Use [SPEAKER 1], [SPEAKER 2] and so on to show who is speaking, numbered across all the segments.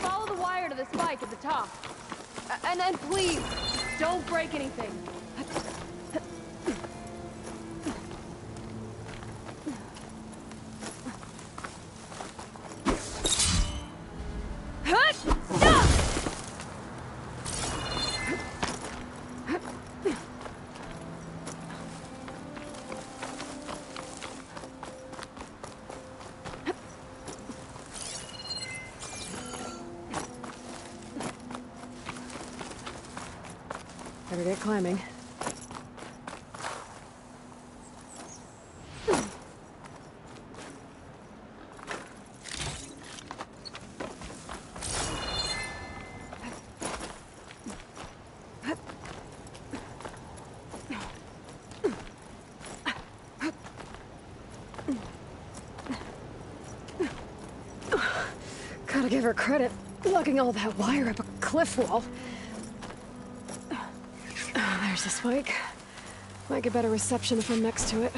[SPEAKER 1] Follow the wire to the spike at the top. And then please, don't break anything.
[SPEAKER 2] Better get climbing. Gotta give her credit, lugging all that wire up a cliff wall. There's the spike. Might get better reception if I'm next to it.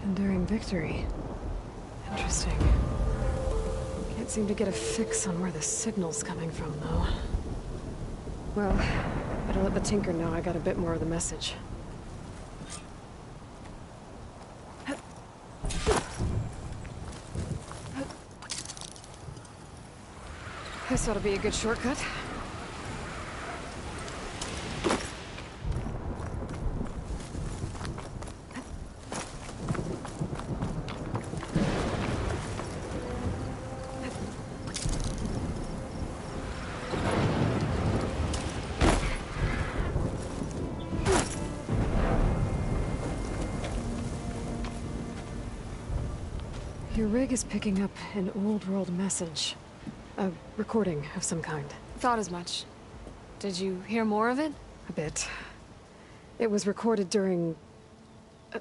[SPEAKER 2] Enduring victory. Interesting. Can't seem to get a fix on where the signal's coming from, though. Well, better let the Tinker know I got a bit more of the message. This ought to be a good shortcut. Your rig is picking up an old world message. A recording of some kind.
[SPEAKER 1] Thought as much. Did you hear more of it?
[SPEAKER 2] A bit. It was recorded during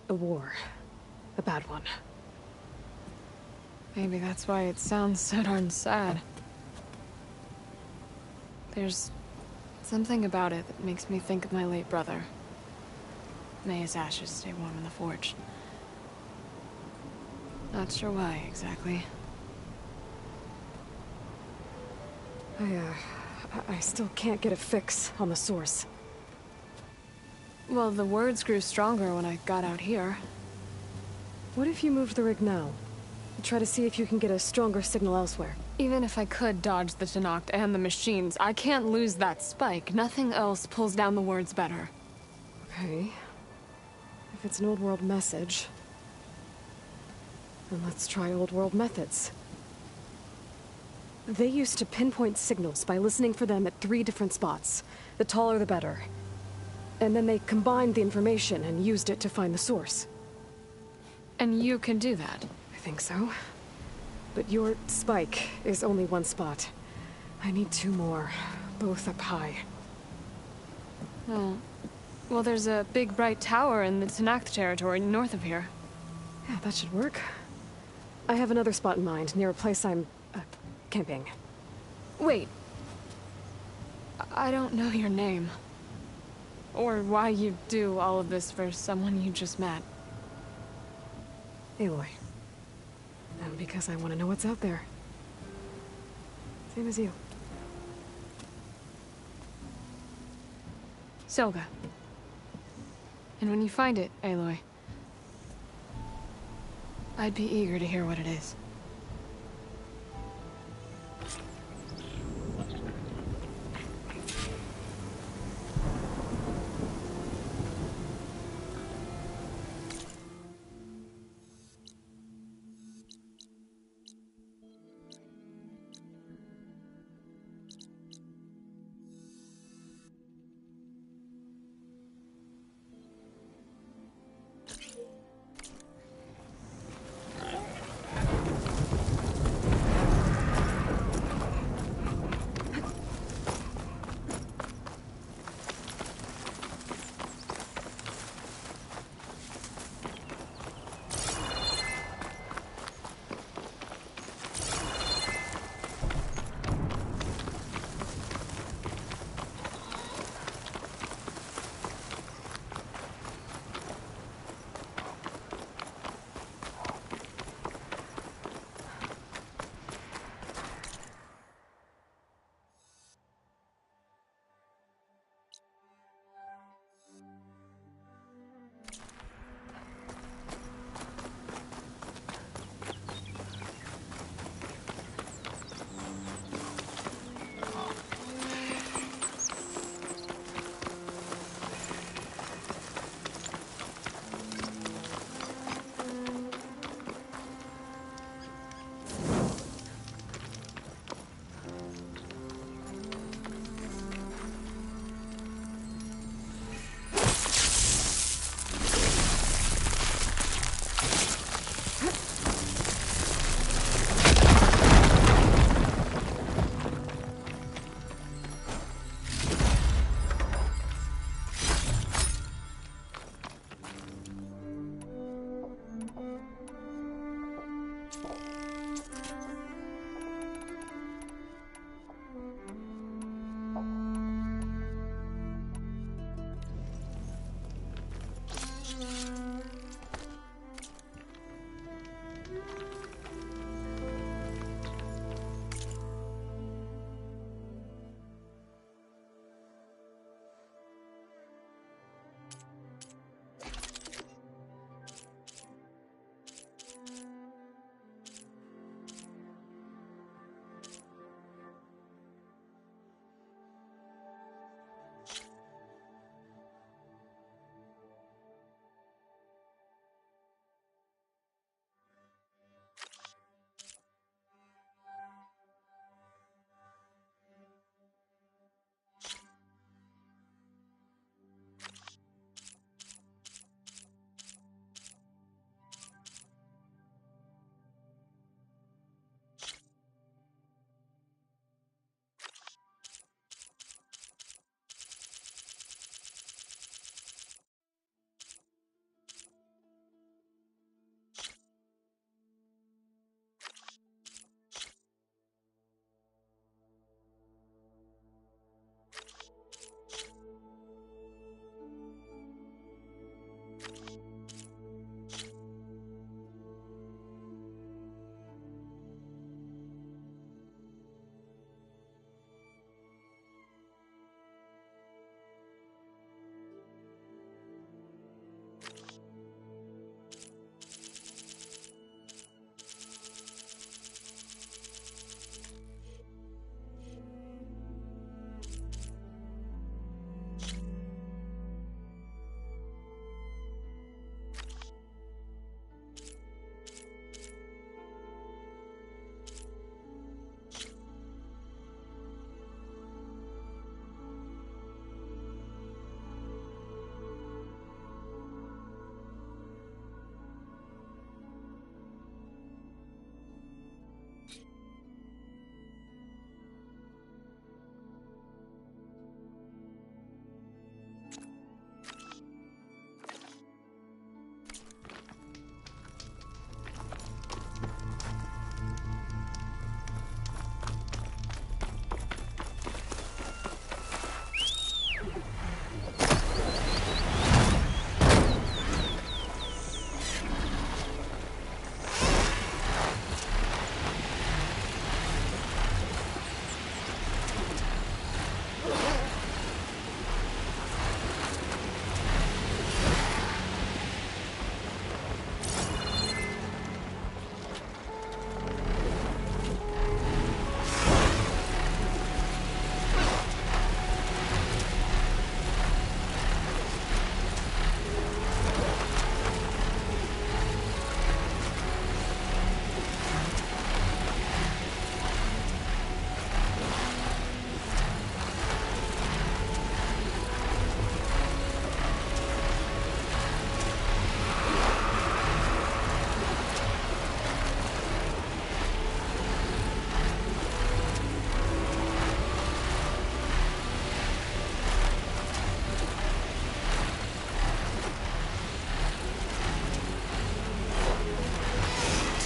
[SPEAKER 2] a war. A bad one.
[SPEAKER 1] Maybe that's why it sounds so darn sad. There's something about it that makes me think of my late brother. May his ashes stay warm in the forge. Not sure why, exactly.
[SPEAKER 2] I still can't get a fix on the source.
[SPEAKER 1] Well, the words grew stronger when I got out here.
[SPEAKER 2] What if you moved the rig now? Try to see if you can get a stronger signal elsewhere.
[SPEAKER 1] Even if I could dodge the Tenakth and the machines, I can't lose that spike. Nothing else pulls down the words better.
[SPEAKER 2] Okay. If it's an old world message, then let's try old world methods. They used to pinpoint signals by listening for them at 3 different spots. The taller the better. And then they combined the information and used it to find the source.
[SPEAKER 1] And you can do that?
[SPEAKER 2] I think so. But your spike is only 1 spot. I need 2 more, both up high.
[SPEAKER 1] Oh. Well, there's a big bright tower in the Tenakth territory north of here.
[SPEAKER 2] Yeah, that should work. I have another spot in mind, near a place I'm, camping.
[SPEAKER 1] Wait. I don't know your name. Or why you do all of this for someone you just met.
[SPEAKER 2] Aloy. And because I want to know what's out there. Same as you.
[SPEAKER 1] Silga. And when you find it, Aloy, I'd be eager to hear what it is.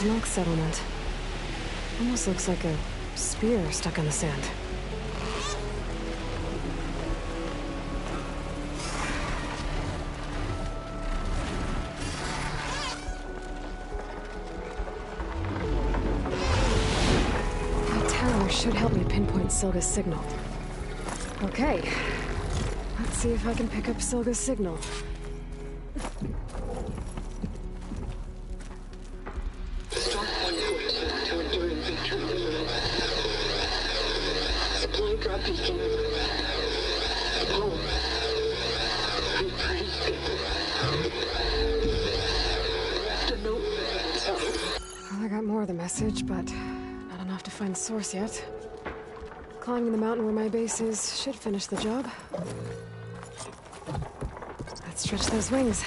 [SPEAKER 2] Tenok settlement. Almost looks like a spear stuck in the sand. That tower should help me pinpoint Silga's signal. Okay. Let's see if I can pick up Silga's signal.
[SPEAKER 3] Supply drop beacon. Oh. The note.
[SPEAKER 2] Well, I got more of the message, but not enough to find the source yet. Climbing the mountain where my base is should finish the job. Let's stretch those wings.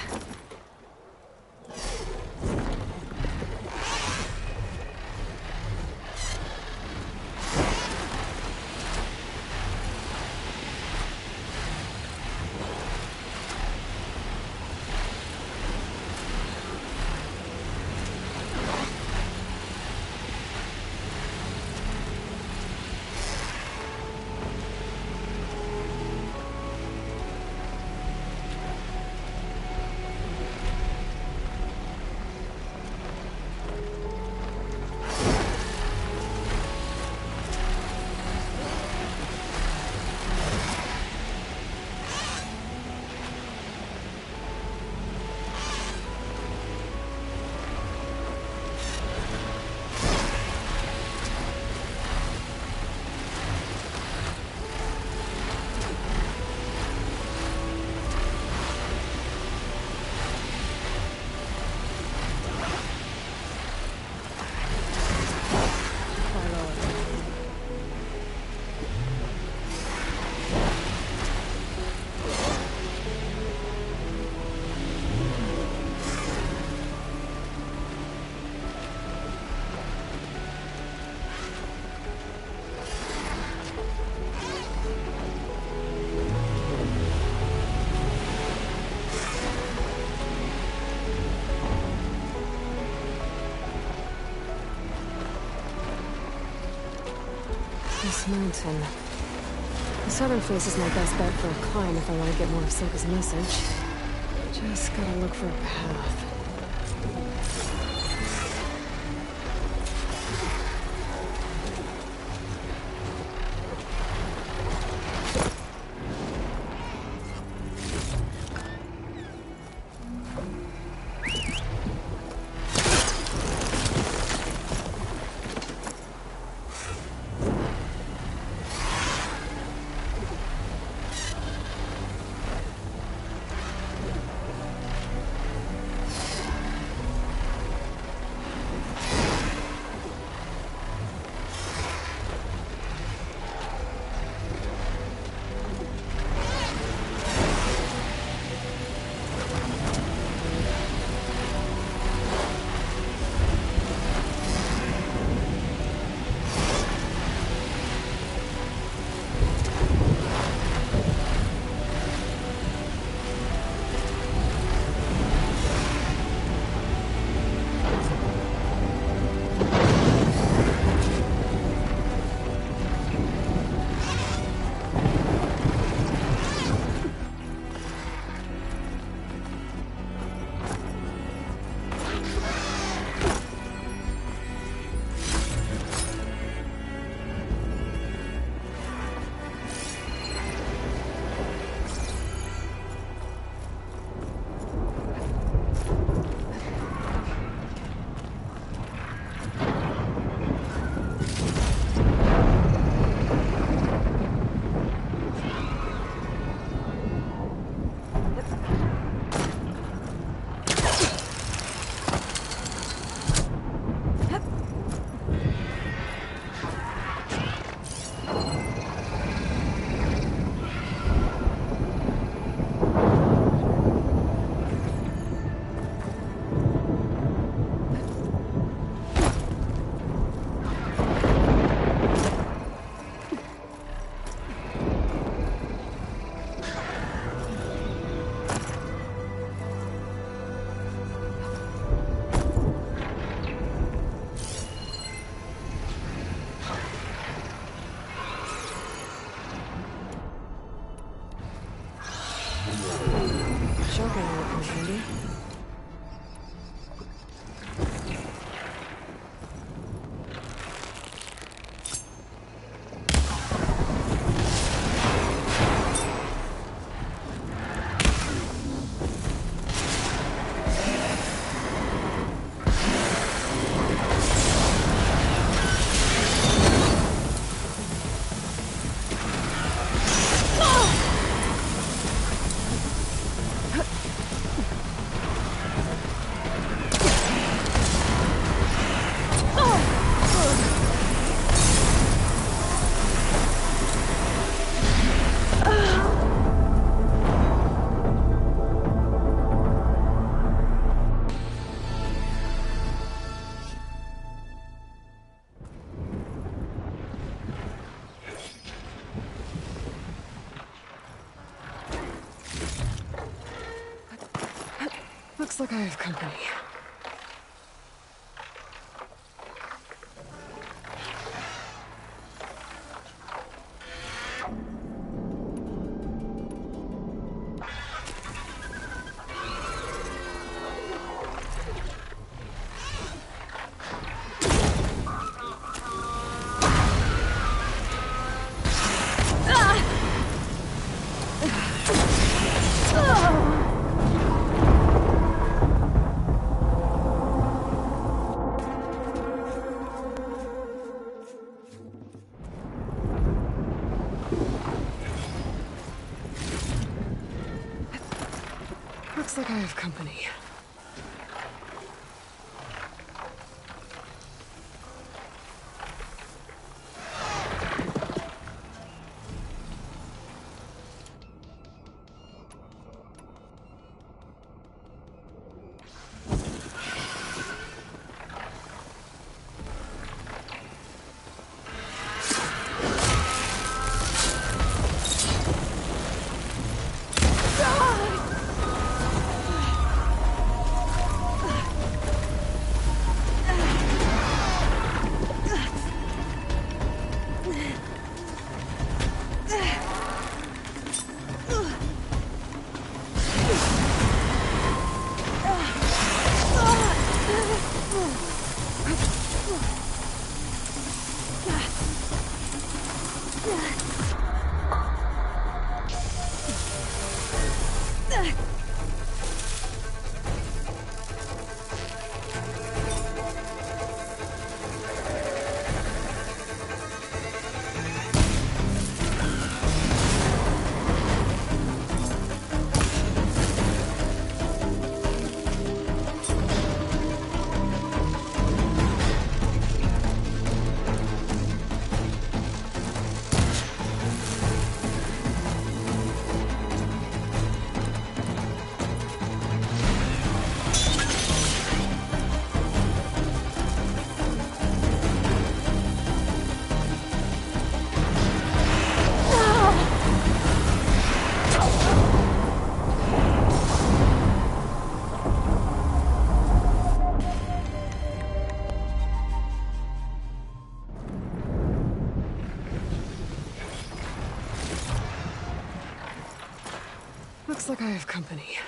[SPEAKER 2] This mountain. The southern face is my best bet for a climb if I want to get more of Silga's message. Just gotta look for a path. Shotgun will come handy. Looks like I have company. Looks like I have company. Looks like I have company.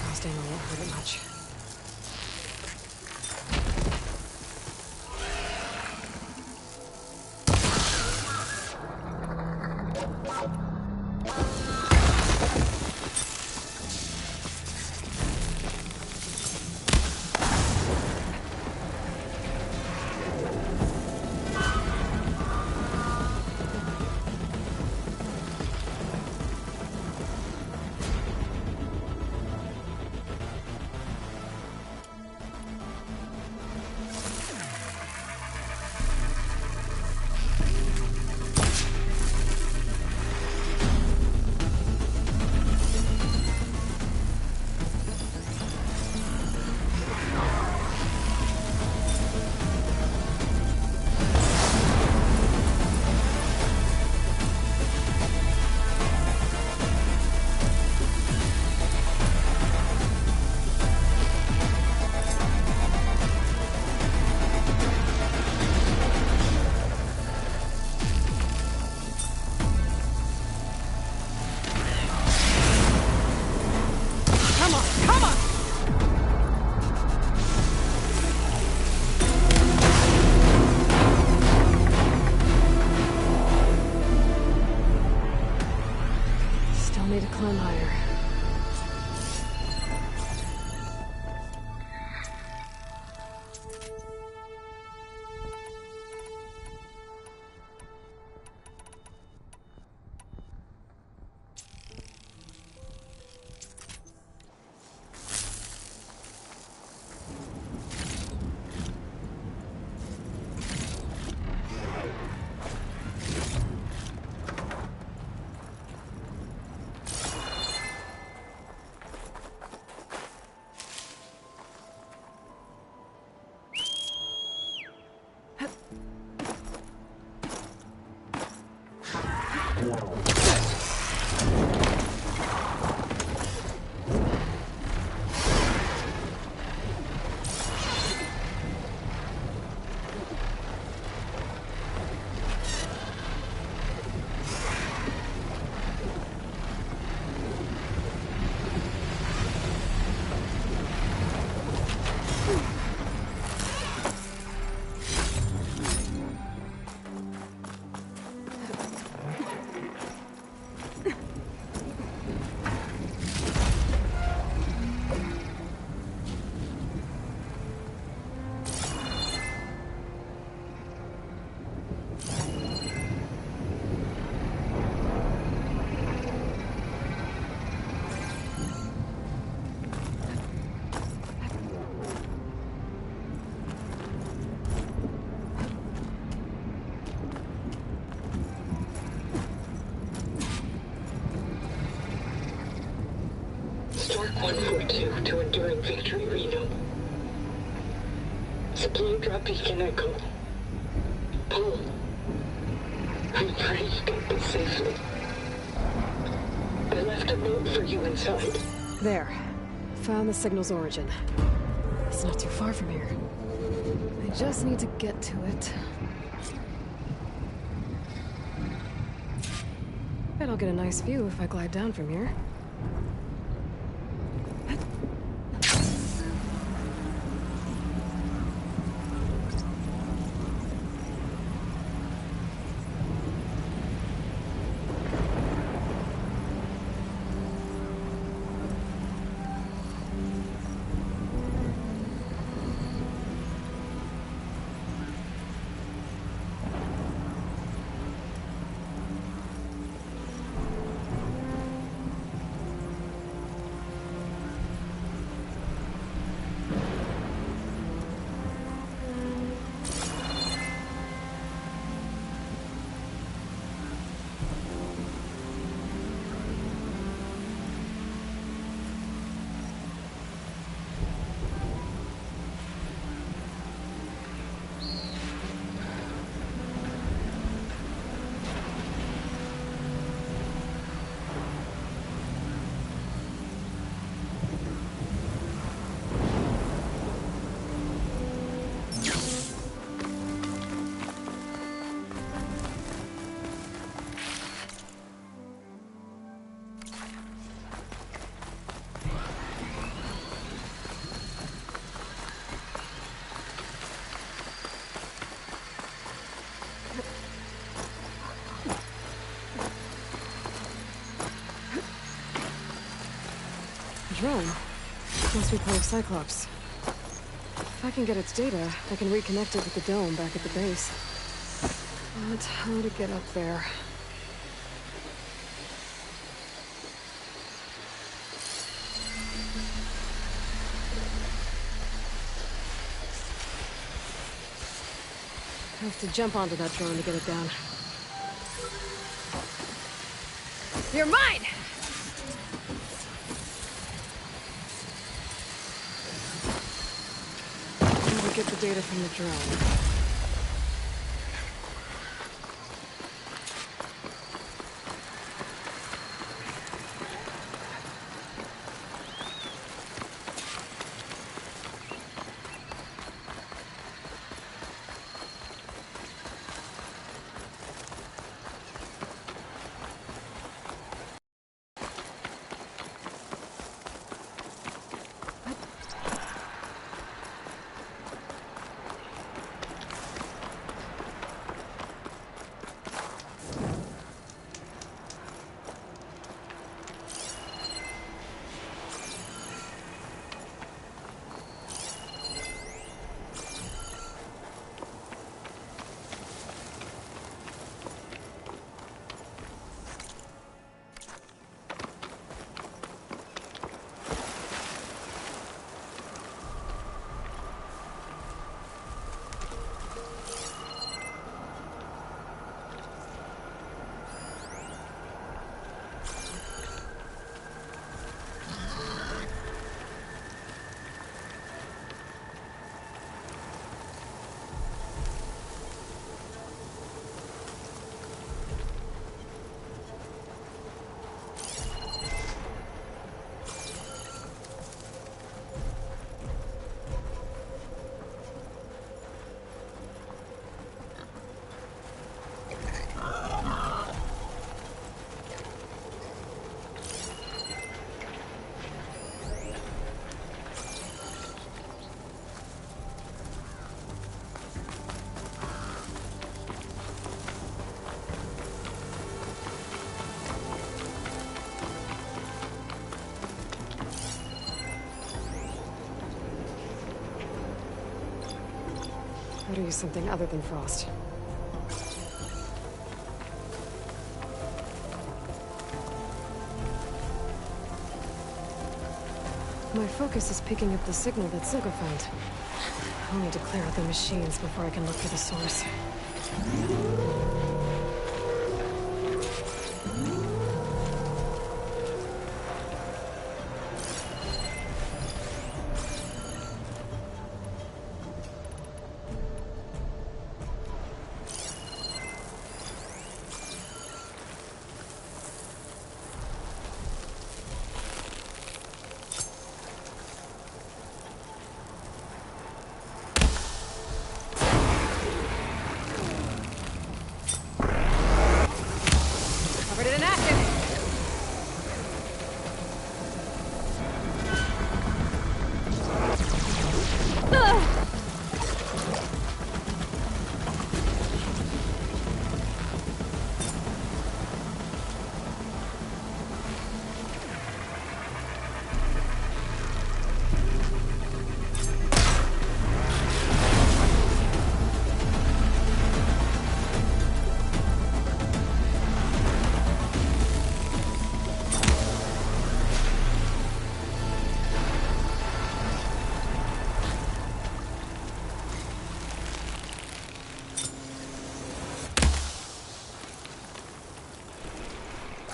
[SPEAKER 2] Frosting won't hurt it much. me to climb higher.
[SPEAKER 3] Stork 142 to Enduring Victory, Reno. Supply drop beacon echo. Paul, I'm praying you get this safely. I left a note for you inside.
[SPEAKER 2] There. Found the signal's origin. It's not too far from here. I just need to get to it. Bet I'll get a nice view if I glide down from here. Drone. Must be part of Cyclops. If I can get its data, I can reconnect it with the dome back at the base. But how to get up there? I have to jump onto that drone to get it down. You're mine! Get the data from the drone. Better use something other than frost. My focus is picking up the signal that Silka found. I'll need to clear out the machines before I can look for the source. Covered it in acid!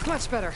[SPEAKER 2] Much better.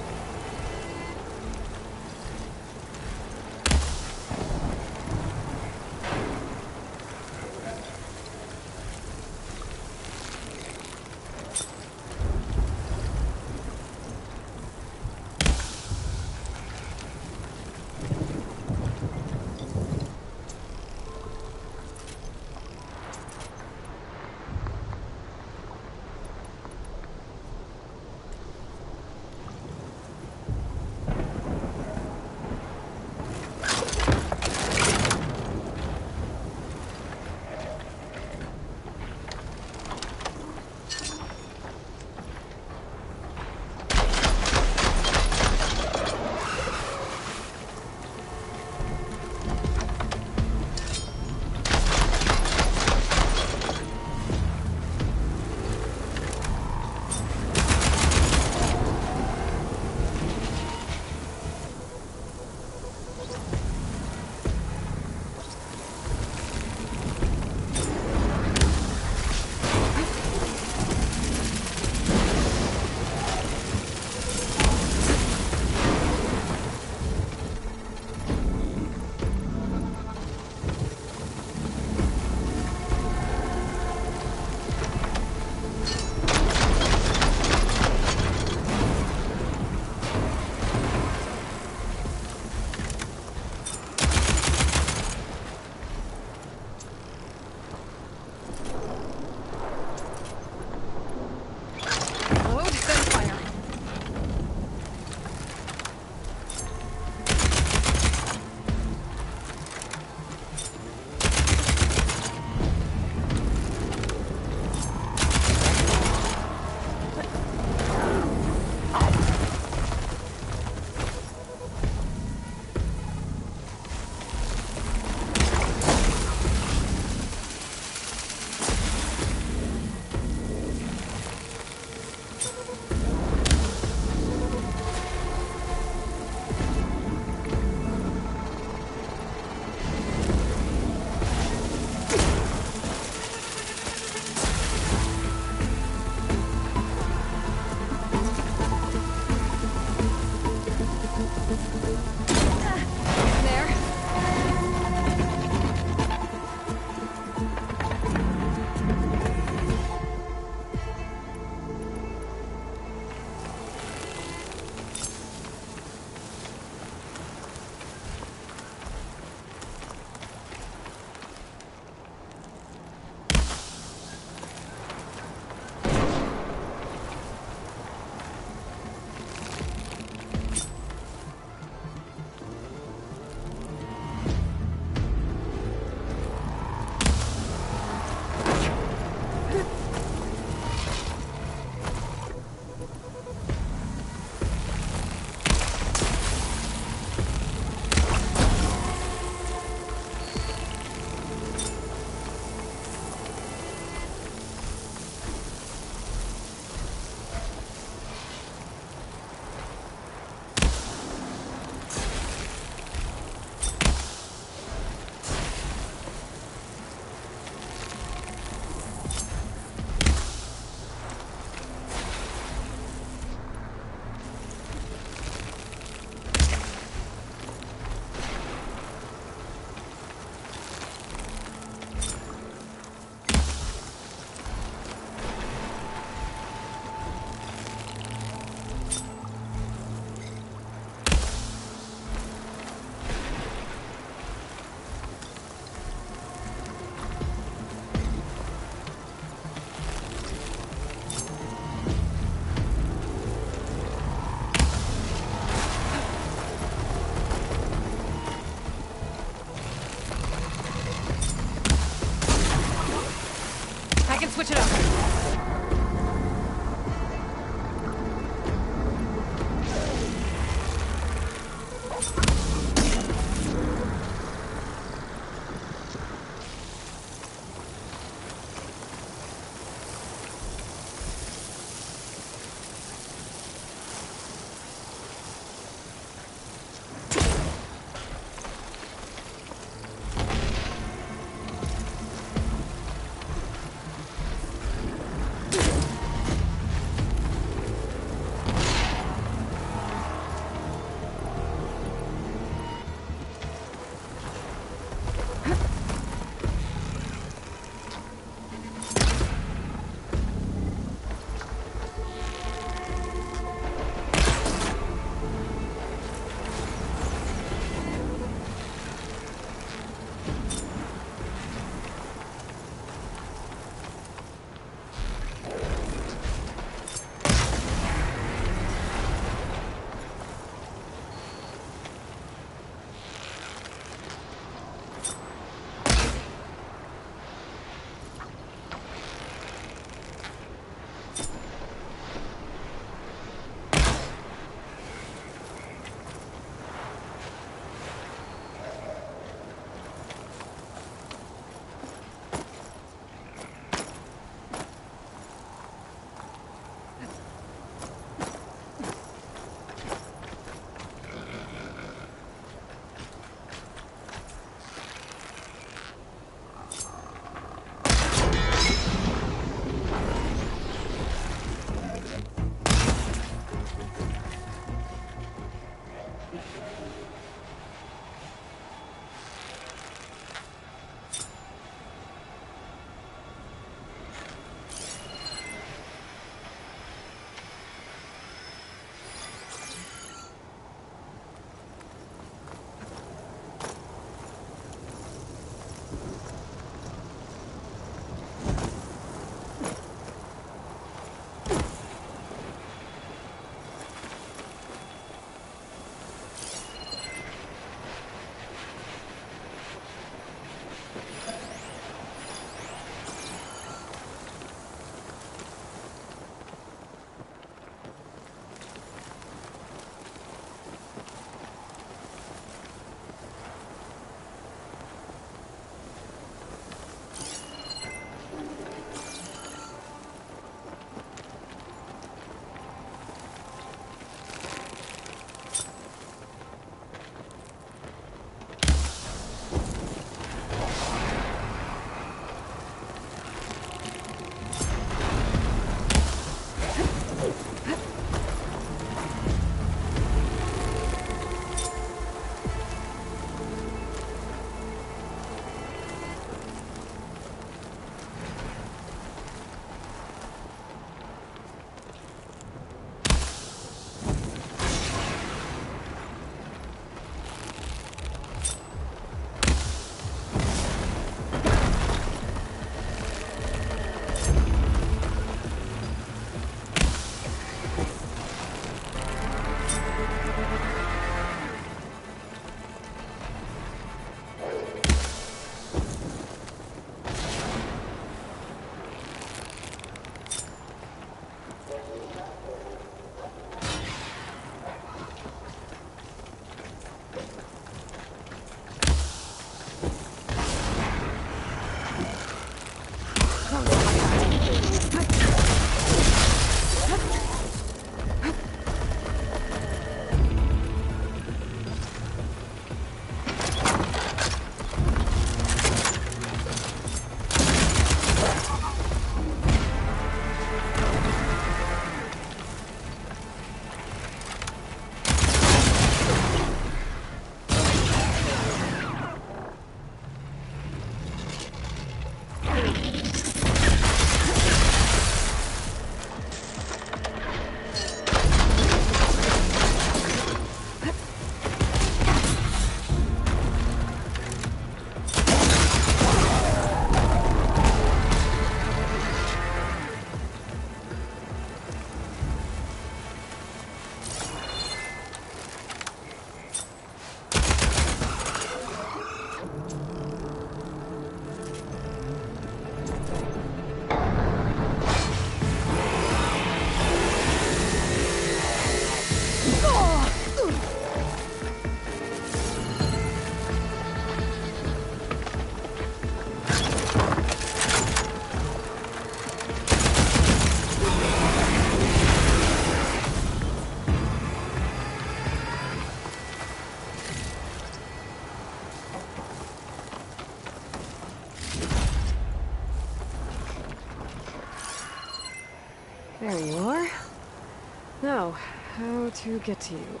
[SPEAKER 2] Now, how to get to you.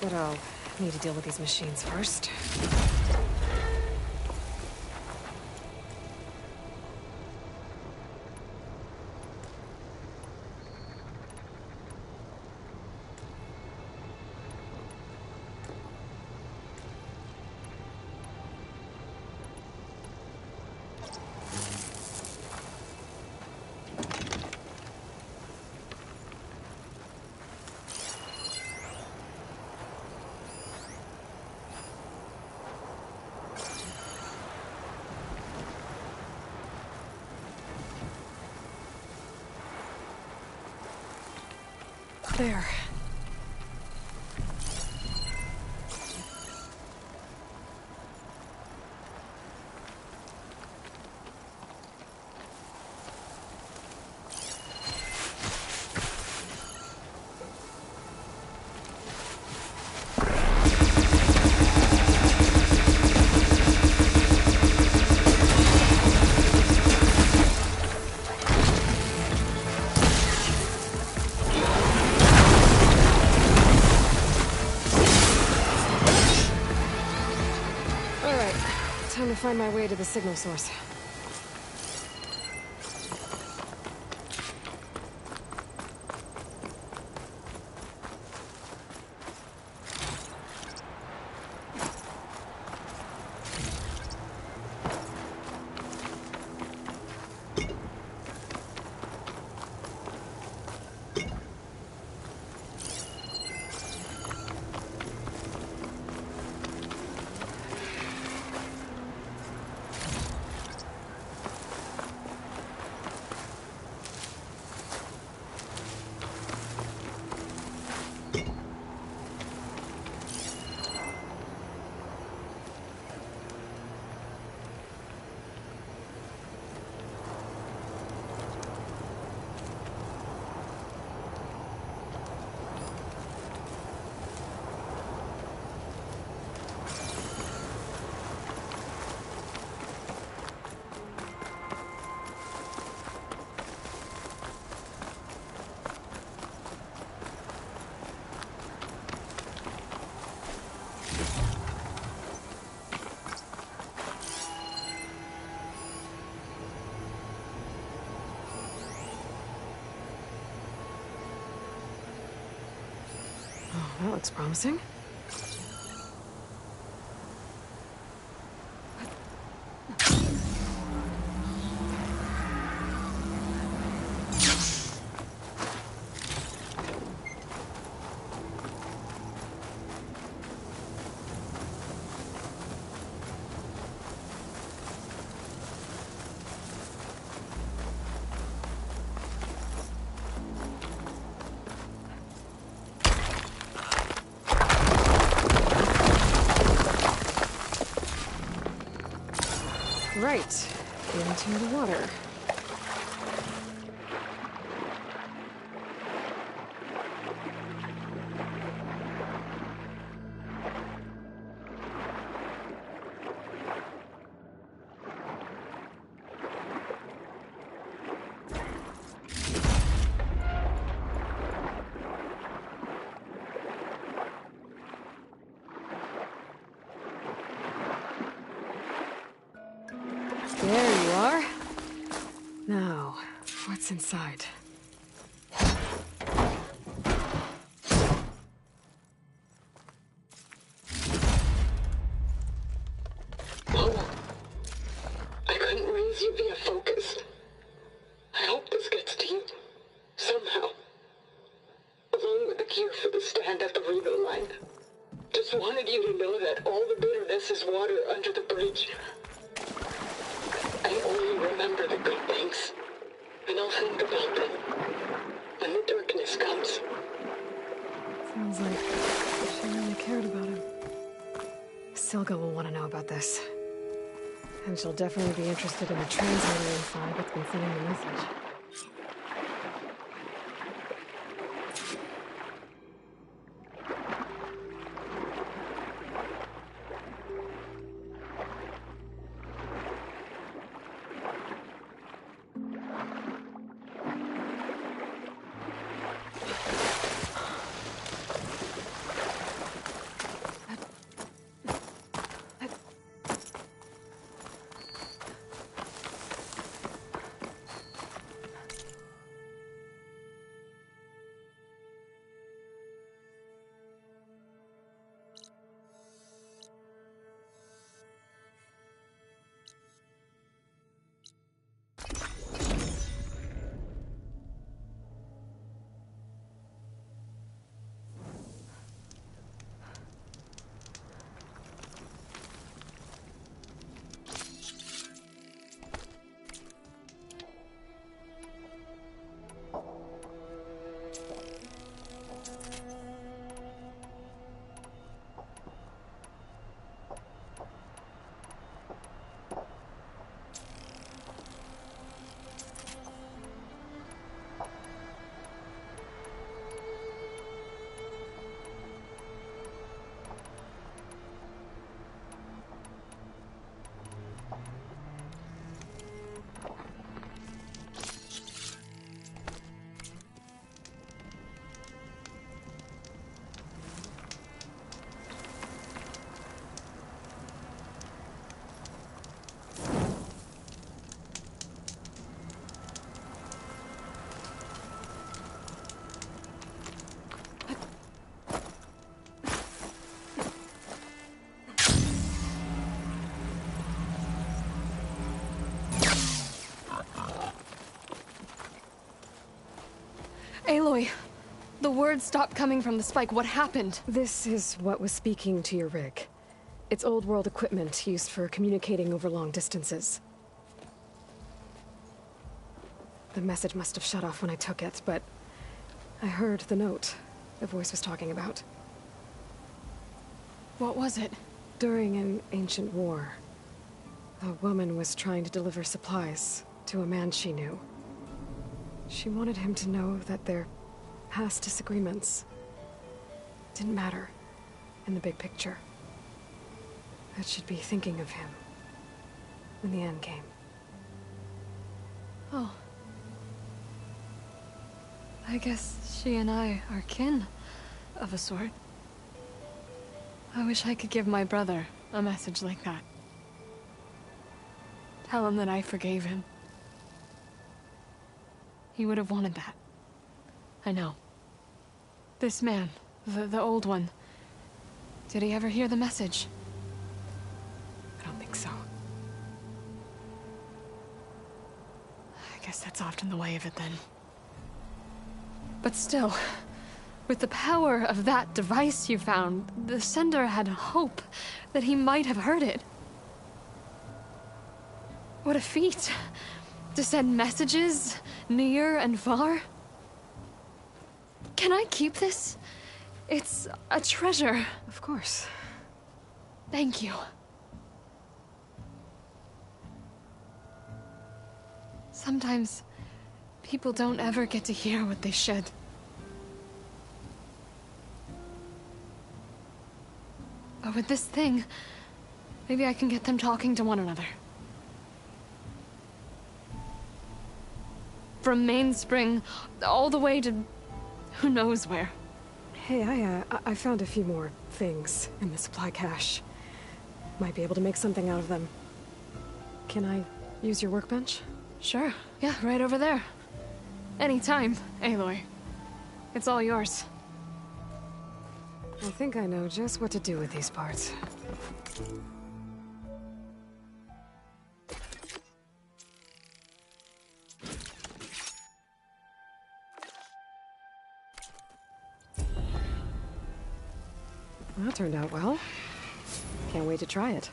[SPEAKER 2] But I'll need to deal with these machines first. There. Time to find my way to the signal source. That looks promising. Right, into the water. There you are. Now, what's inside?
[SPEAKER 3] Oh, I couldn't raise you via focus. I hope this gets to you. Somehow. Along with the cure for the stand at the Reno line. Just wanted you to know that all the bitterness is water under the bridge. I only remember the good things. And I'll think about them when the darkness comes.
[SPEAKER 2] Sounds like she really cared about him. Silga will want to know about this. And she'll definitely be interested in the transmitter inside that's been sending the message.
[SPEAKER 1] Aloy, the words stopped coming from the spike. What happened?
[SPEAKER 2] This is what was speaking to your rig. It's old world equipment used for communicating over long distances. The message must have shut off when I took it, but I heard the note the voice was talking about.
[SPEAKER 1] What was it?
[SPEAKER 2] During an ancient war, a woman was trying to deliver supplies to a man she knew. She wanted him to know that their past disagreements didn't matter in the big picture. That she'd be thinking of him when the end came.
[SPEAKER 1] Oh. I guess she and I are kin, of a sort. I wish I could give my brother a message like that. Tell him that I forgave him. He would have wanted that. I know. This man, the old one, did he ever hear the message? I don't think so. I guess that's often the way of it then. But still, with the power of that device you found, the sender had hope that he might have heard it. What a feat! To send messages near and far. Can I keep this? It's a treasure.
[SPEAKER 2] Of course.
[SPEAKER 1] Thank you. Sometimes people don't ever get to hear what they should. But with this thing, maybe I can get them talking to one another. From Mainspring, all the way to who knows where.
[SPEAKER 2] Hey, I found a few more things in the supply cache. Might be able to make something out of them. Can I use your workbench?
[SPEAKER 1] Sure, yeah, right over there. Anytime, Aloy. It's all yours.
[SPEAKER 2] I think I know just what to do with these parts. That turned out well. Can't wait to try it.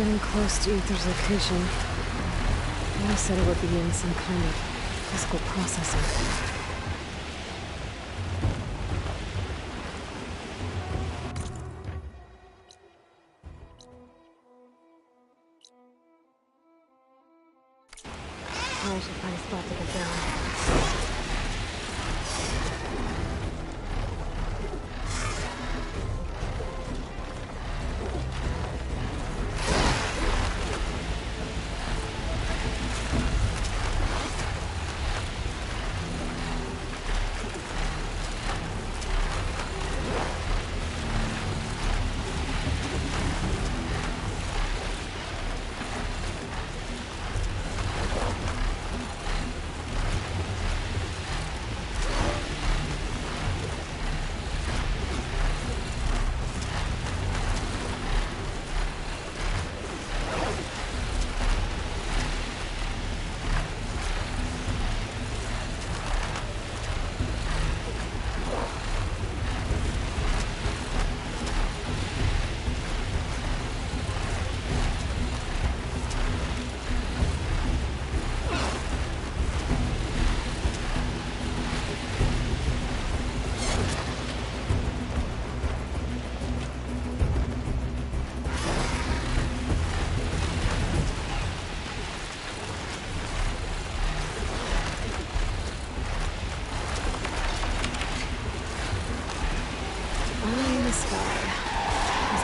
[SPEAKER 2] getting close to Ether's location. I said it would be in some kind of physical processing. I should find a spot to get down.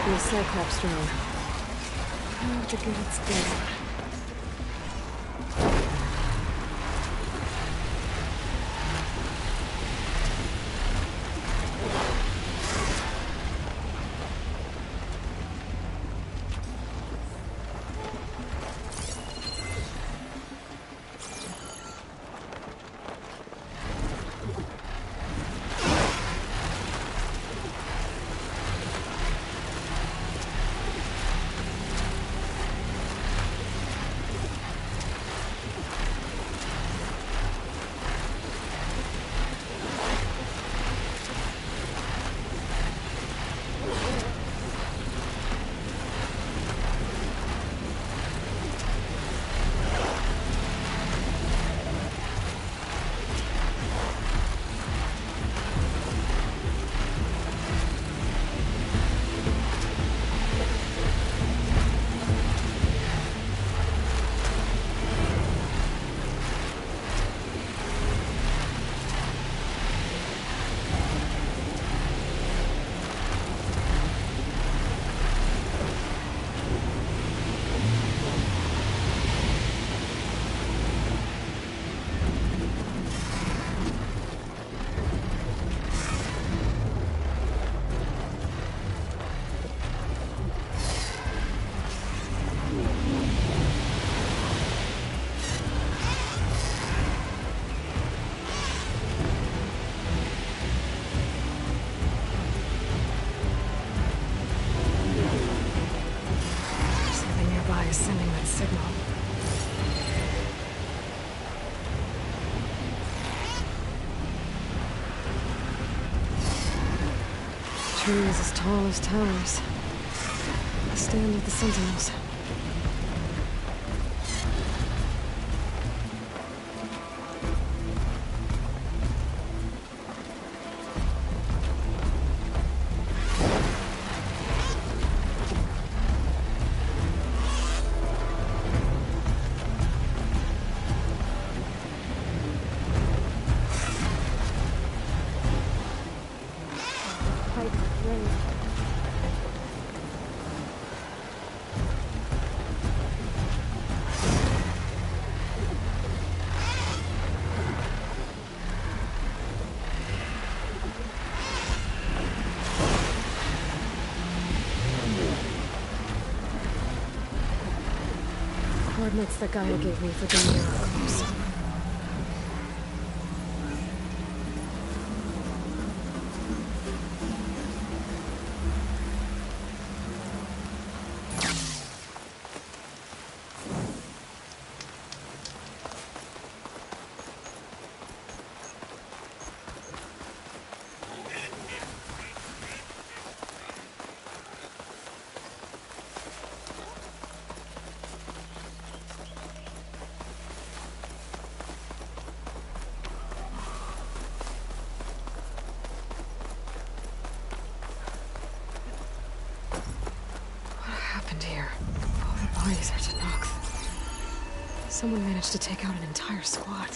[SPEAKER 2] The Cyclops drone. Oh, to get its data. Trees as tall as towers. The stand of the Sentinels. Coordinates that Gaia gave me for the miracles. happened here? All the bodies are Tenakth. Someone managed to take out an entire squad.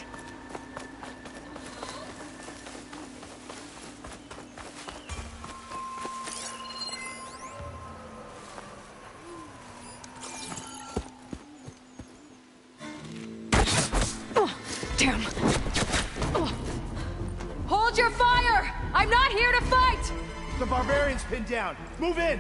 [SPEAKER 2] Damn.
[SPEAKER 4] Hold your fire! I'm not here to fight!
[SPEAKER 5] The barbarian's pinned down. Move in!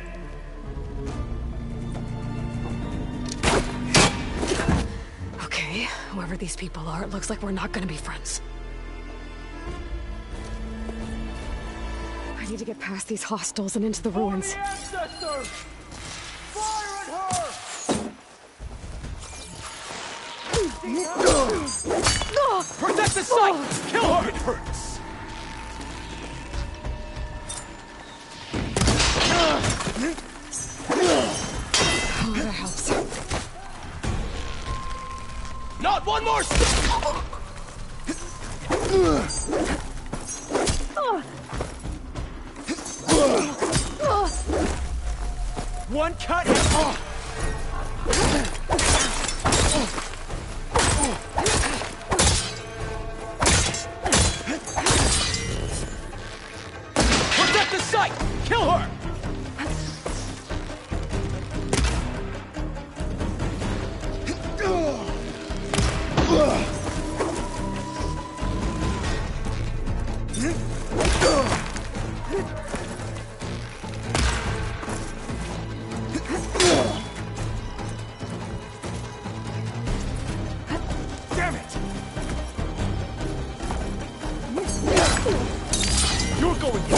[SPEAKER 2] Okay, whoever these people are, it looks like we're not gonna be friends. I need to get past these hostiles and into the ruins.
[SPEAKER 5] Ancestors! Fire at her! Protect the site! Kill her! It hurts!
[SPEAKER 2] Oh, that helps.
[SPEAKER 5] Not one more step! One cut and... Protect the site! Kill her! Damn it! You're going in!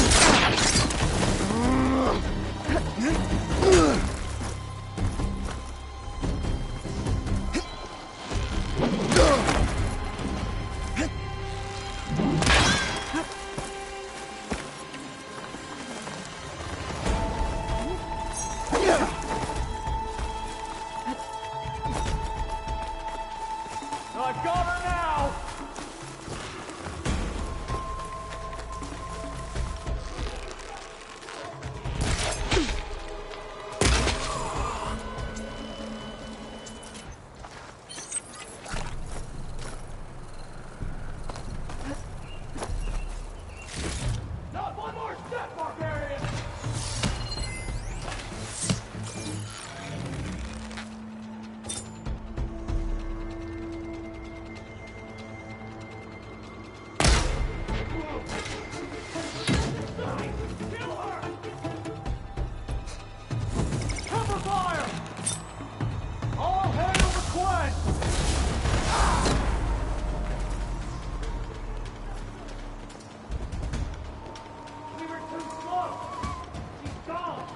[SPEAKER 5] I've got her now! Not one more step, barbarian! Kill her! Cover fire! All hail request! We were too slow! She's gone!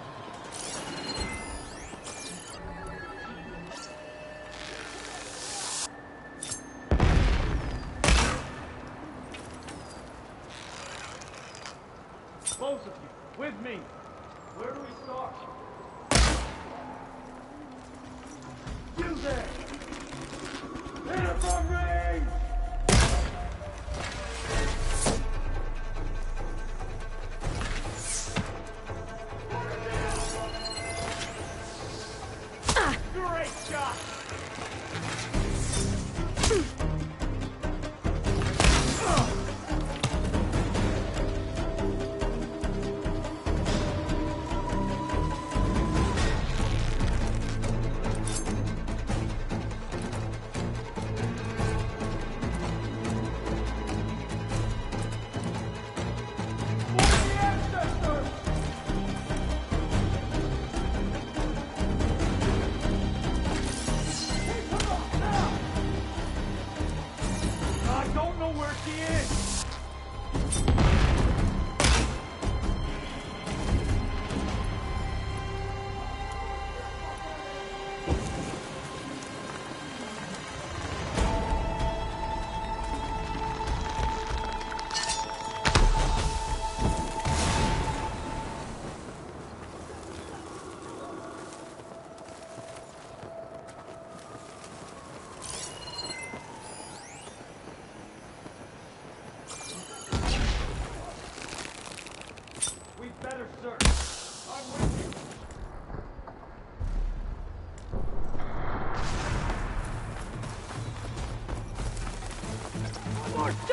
[SPEAKER 5] Both of you, with me. Where do we start? You there! Hit her from range! Great shot!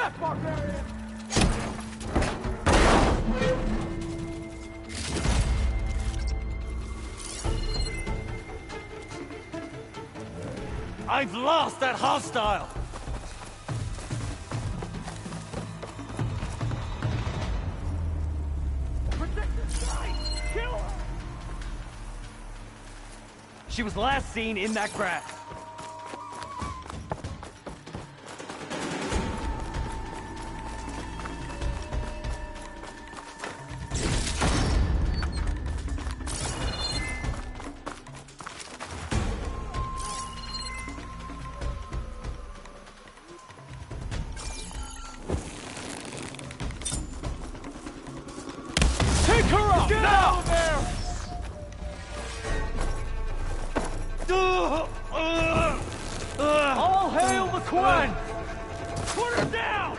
[SPEAKER 5] step, barbarian! I've lost that hostile! Protect the side! Kill her! She was last seen in that grass. Take her out! Get now! Out there! All hail the Quen! Put her down!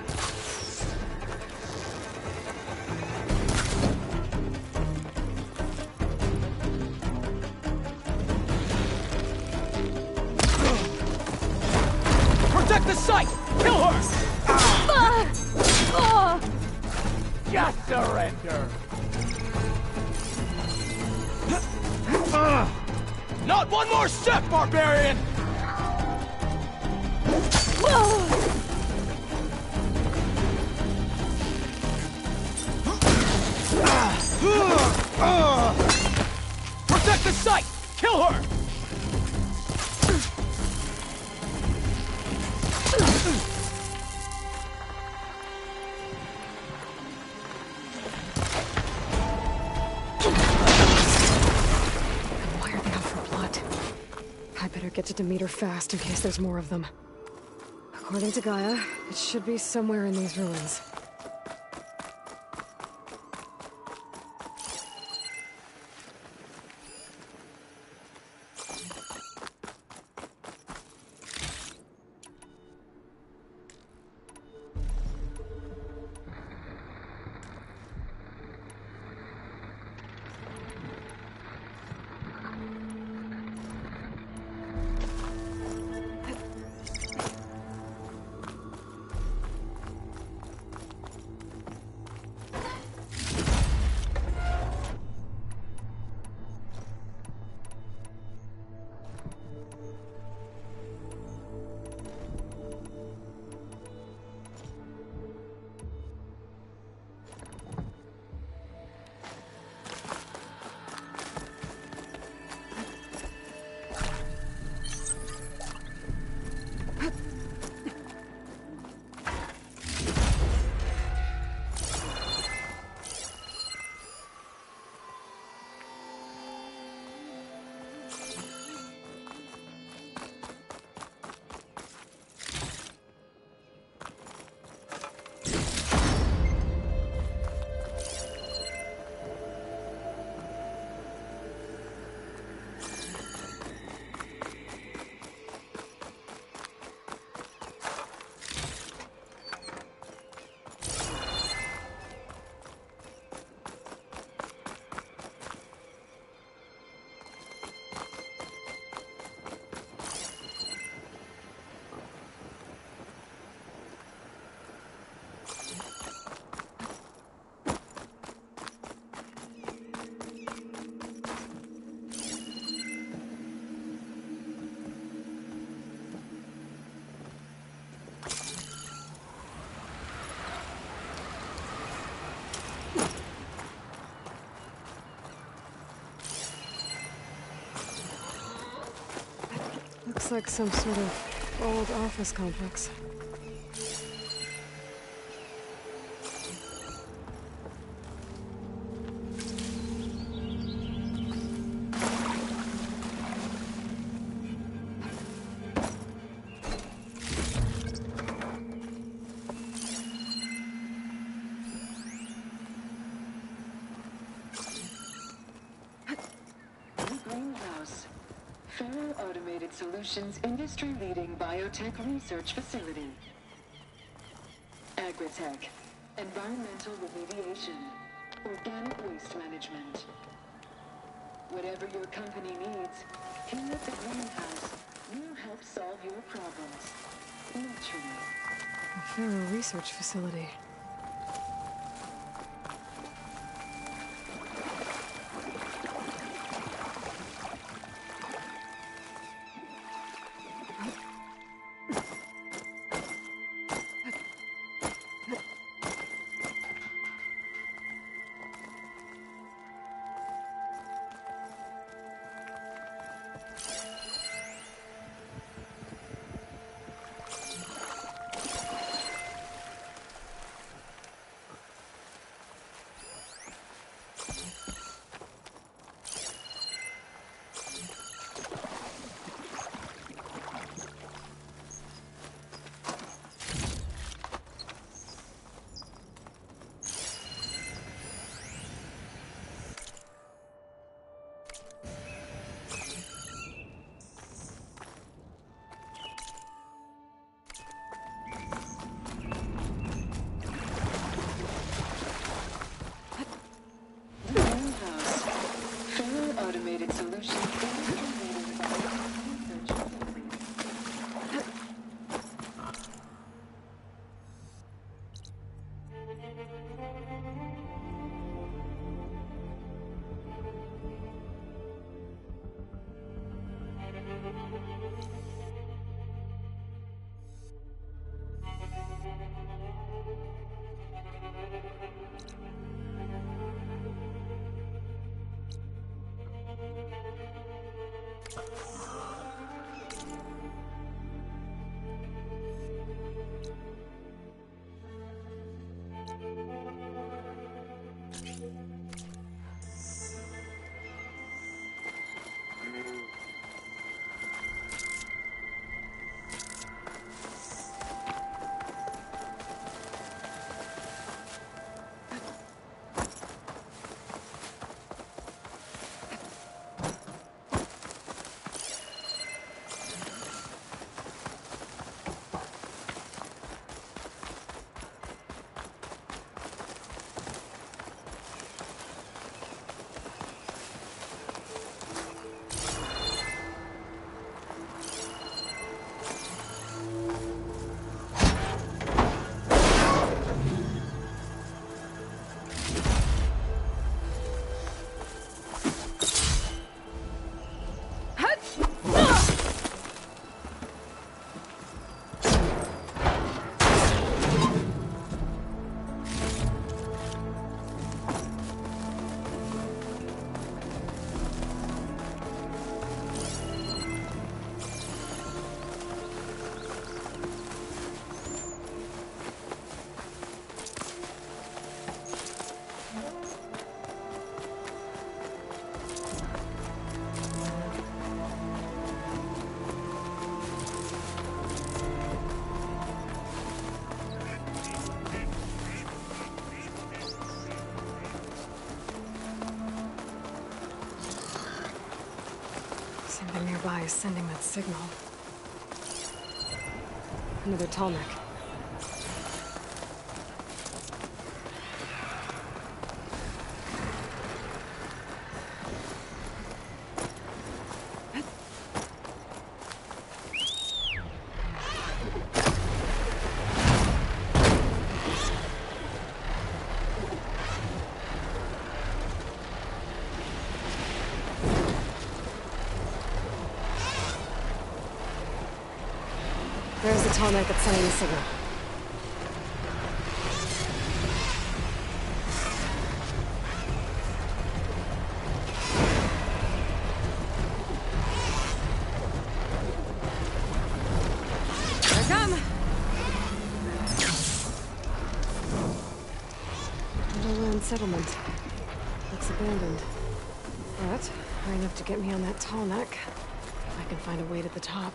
[SPEAKER 5] Protect the site! Kill her! Just surrender! Not one more step, barbarian! Protect the site! Kill her!
[SPEAKER 2] Why are they out for blood? I better get to Demeter fast in case there's more of them. According to Gaia, it should be somewhere in these ruins. Looks like some sort of old office complex.
[SPEAKER 3] Greenhouse. Faro Automated Solutions industry-leading biotech research facility. Agritech. Environmental remediation. Organic waste management. Whatever your company needs, here at the Greenhouse, we'll help solve your problems. Naturally.
[SPEAKER 2] Faro research facility.
[SPEAKER 3] Automated solution.
[SPEAKER 2] Something nearby is sending that signal. Another Tallneck. There's the Tallneck that's sending the signal. Here I come! Middleland settlement. Looks abandoned. But high enough to get me on that Tallneck. I can find a way to the top.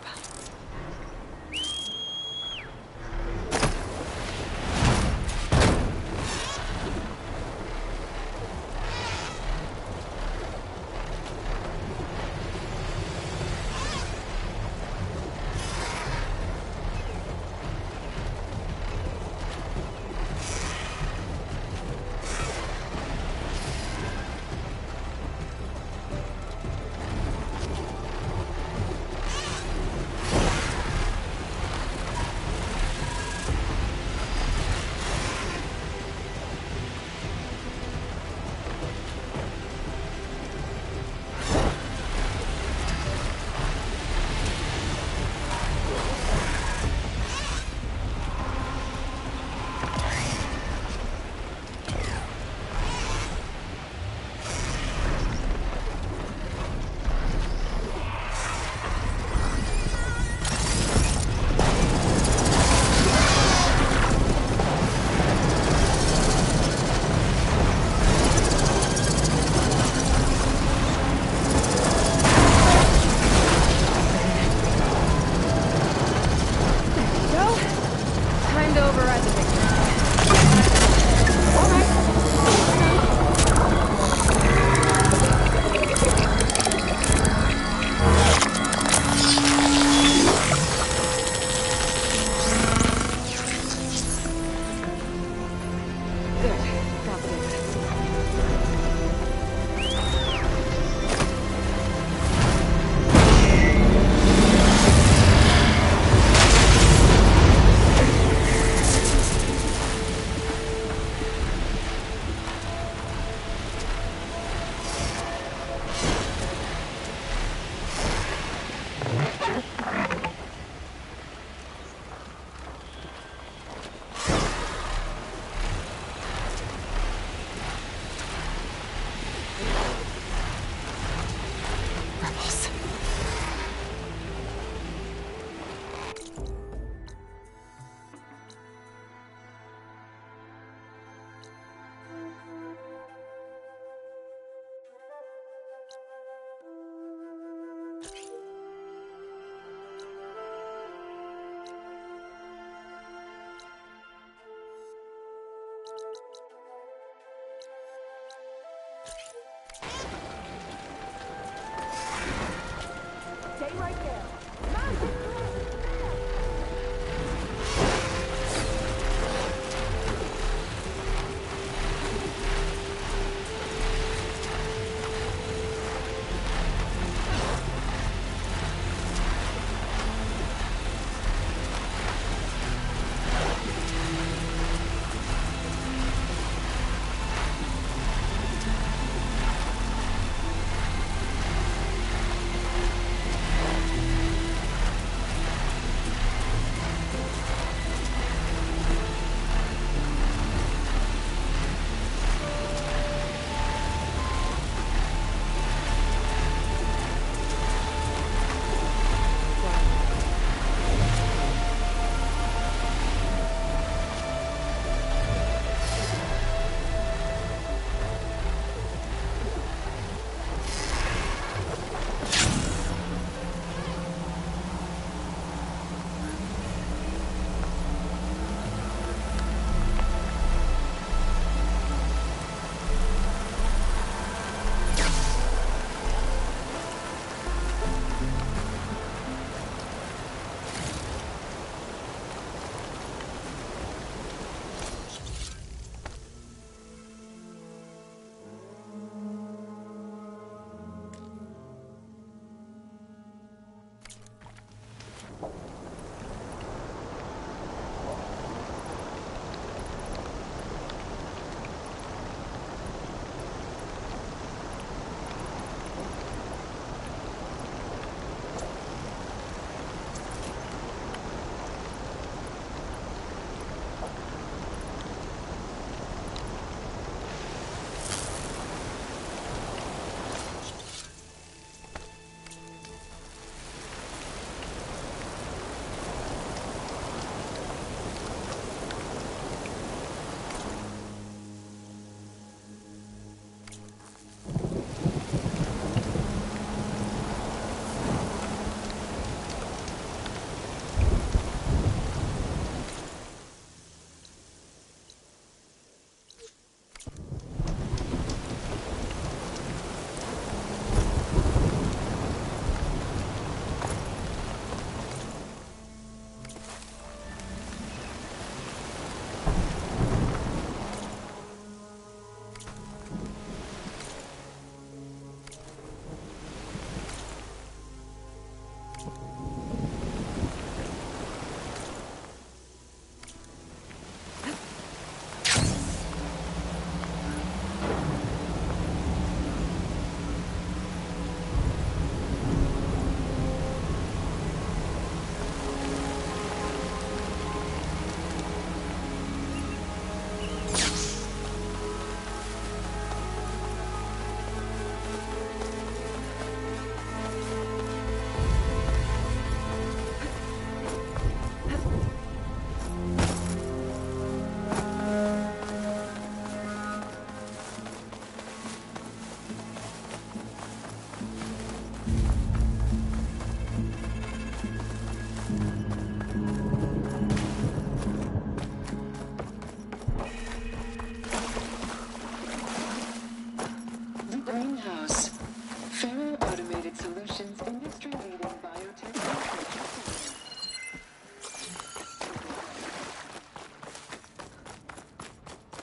[SPEAKER 6] Stay right there. Magic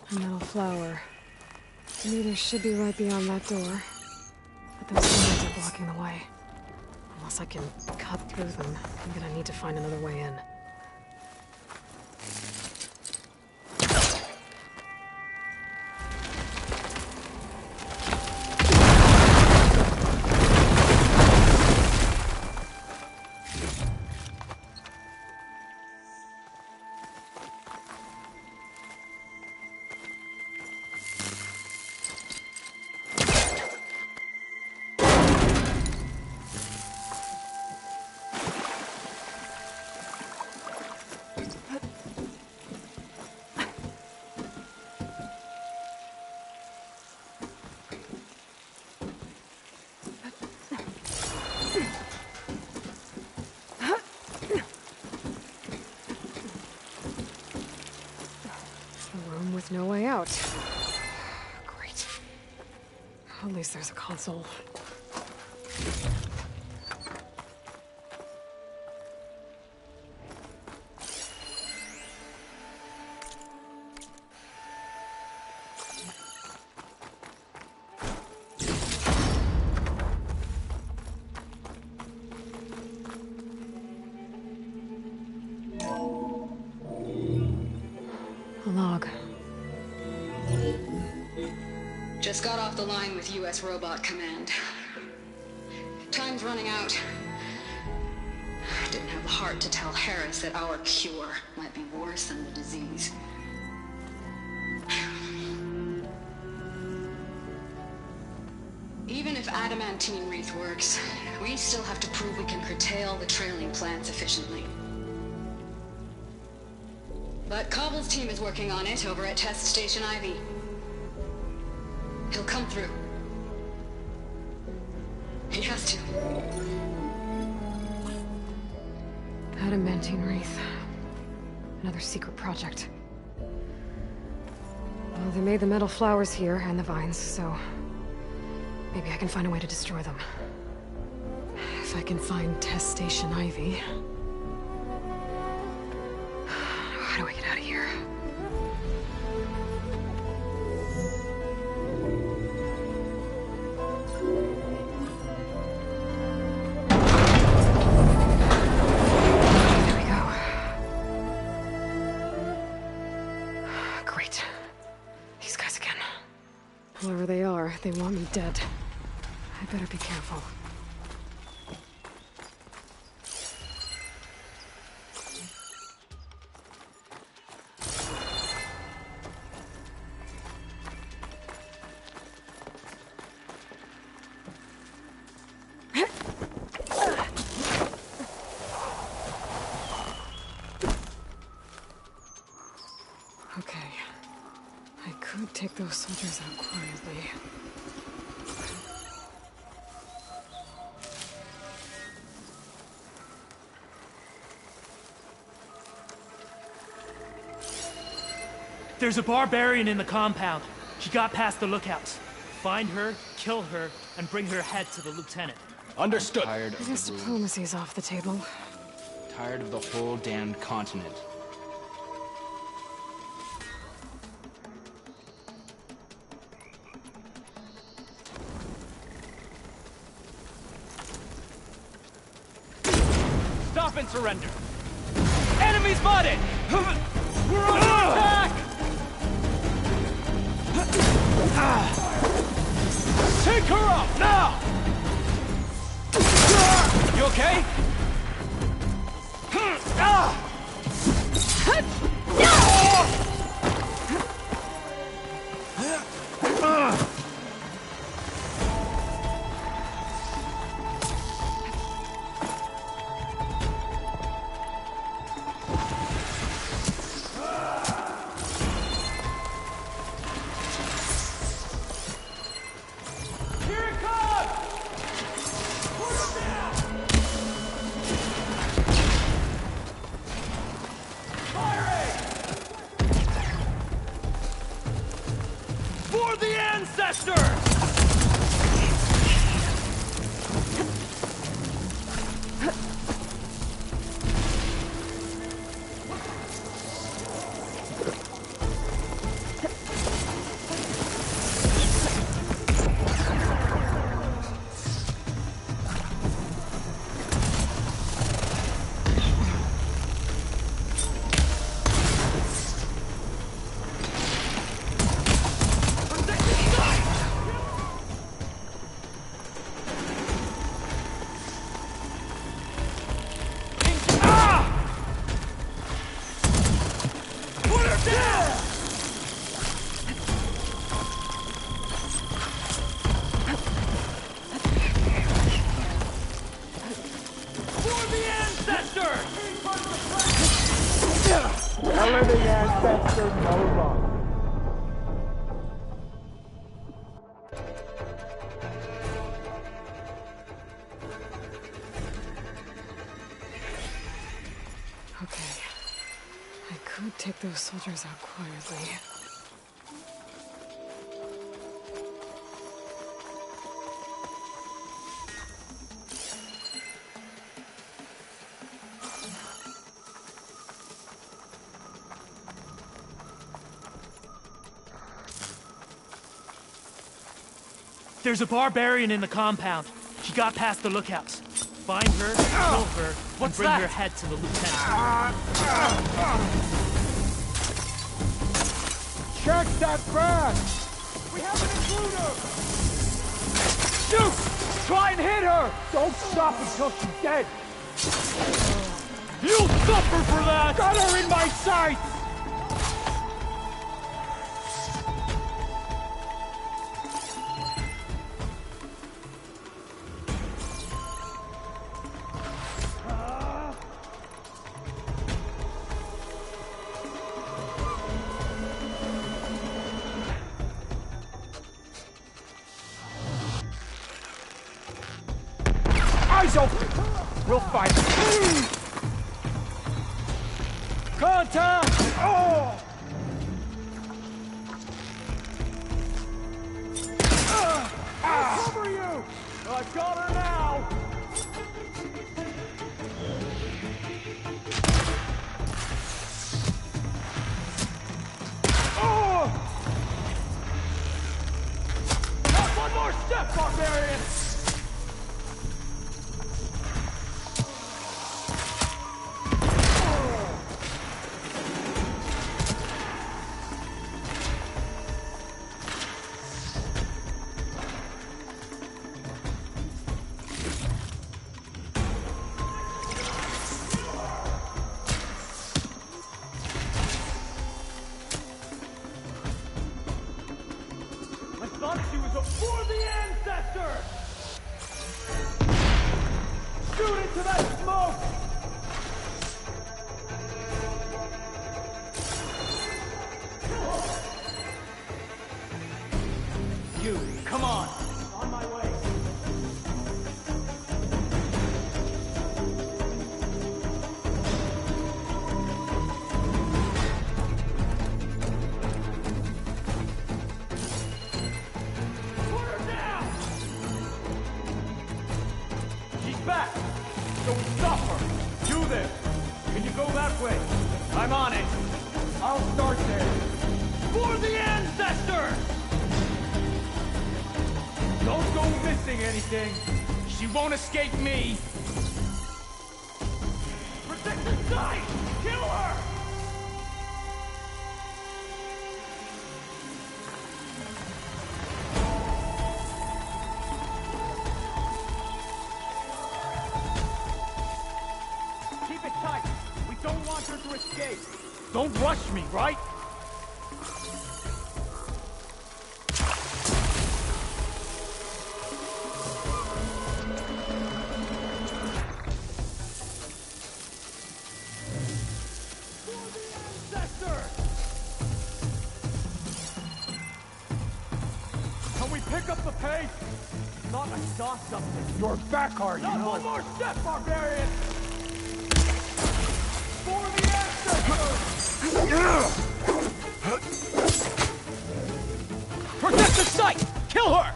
[SPEAKER 2] A metal flower. The meter should be right beyond that door. But those windows are blocking the way. Unless I can cut through them, I'm gonna need to find another way in. With no way out. Great. At least there's a console.
[SPEAKER 3] Just got off the line with US Robot Command. Time's running out. I didn't have the heart to tell Harris that our cure might be worse than the disease. Even if adamantine wreath works, we still have to prove we can curtail the trailing plants efficiently. But Cobble's team is working on it over at Test Station Ivy. He'll come through. He has to.
[SPEAKER 2] Adamantine wreath. Another secret project. Well, they made the metal flowers here and the vines, so maybe I can find a way to destroy them. If I can find Test Station Ivy. How do I get out of here? There we go. Great. These guys again. Whoever they are, they want me dead. I better be careful. Okay. I could take those soldiers out quietly.
[SPEAKER 5] There's a barbarian in the compound. She got past the lookouts. Find her, kill her, and bring her head to the lieutenant.
[SPEAKER 7] Understood.
[SPEAKER 2] I guess diplomacy's off the table.
[SPEAKER 7] Tired of the whole damned continent.
[SPEAKER 5] Stop and surrender. Enemy spotted! We're under attack! Take her out, now! You okay?
[SPEAKER 2] Okay. I could take those soldiers out quietly.
[SPEAKER 5] There's a barbarian in the compound. She got past the lookouts. Find her, kill her, and bring her head to the lieutenant.
[SPEAKER 8] Check that back! We have an intruder! Shoot! Try and hit her! Don't stop until she's dead! You'll suffer for that! Got her in my sights! Eyes open! We'll fight! Contact! Oh! I'll cover you! I've got her now! Oh! Not one more step, barbarian! Thought she was for the ancestors! Shoot into that smoke! You, come on! On my way! Back! So we stop her! Do this! Can you go that way? I'm on it! I'll start there! For the ancestors! Don't go missing anything! She won't escape me! Protect the site! Kill her! To escape. Don't rush me, right? Can we pick up the pace? Thought I saw something. You're back hard, you know. Not one more step, barbarian! For the ancestors! Protect the site! Kill her!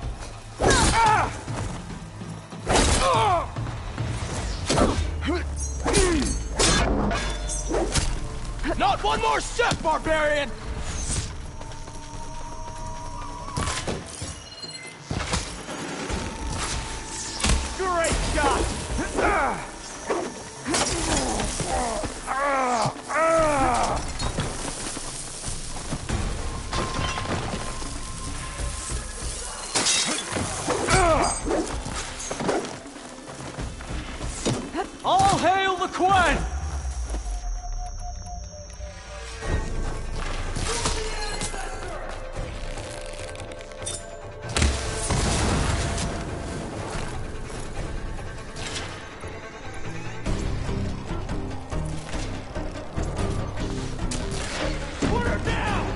[SPEAKER 8] Not one more step, barbarian! Great shot! All hail the Quen! Put her down!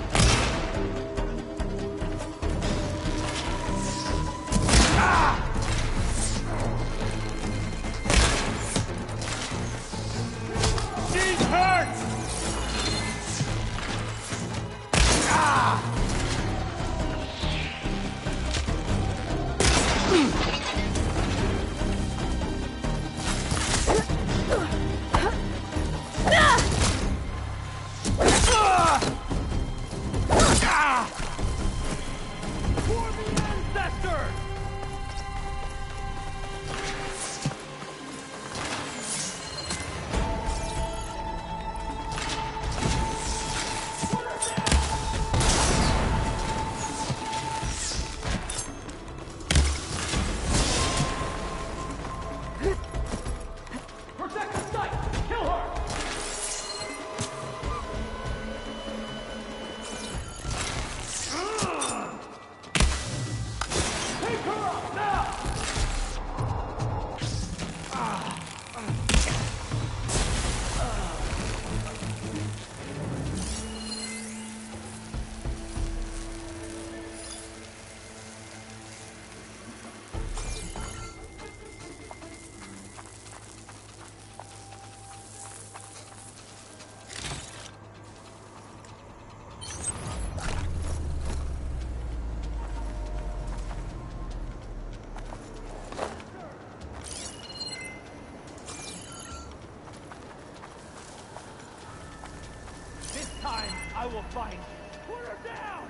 [SPEAKER 5] I will find you. Put her down!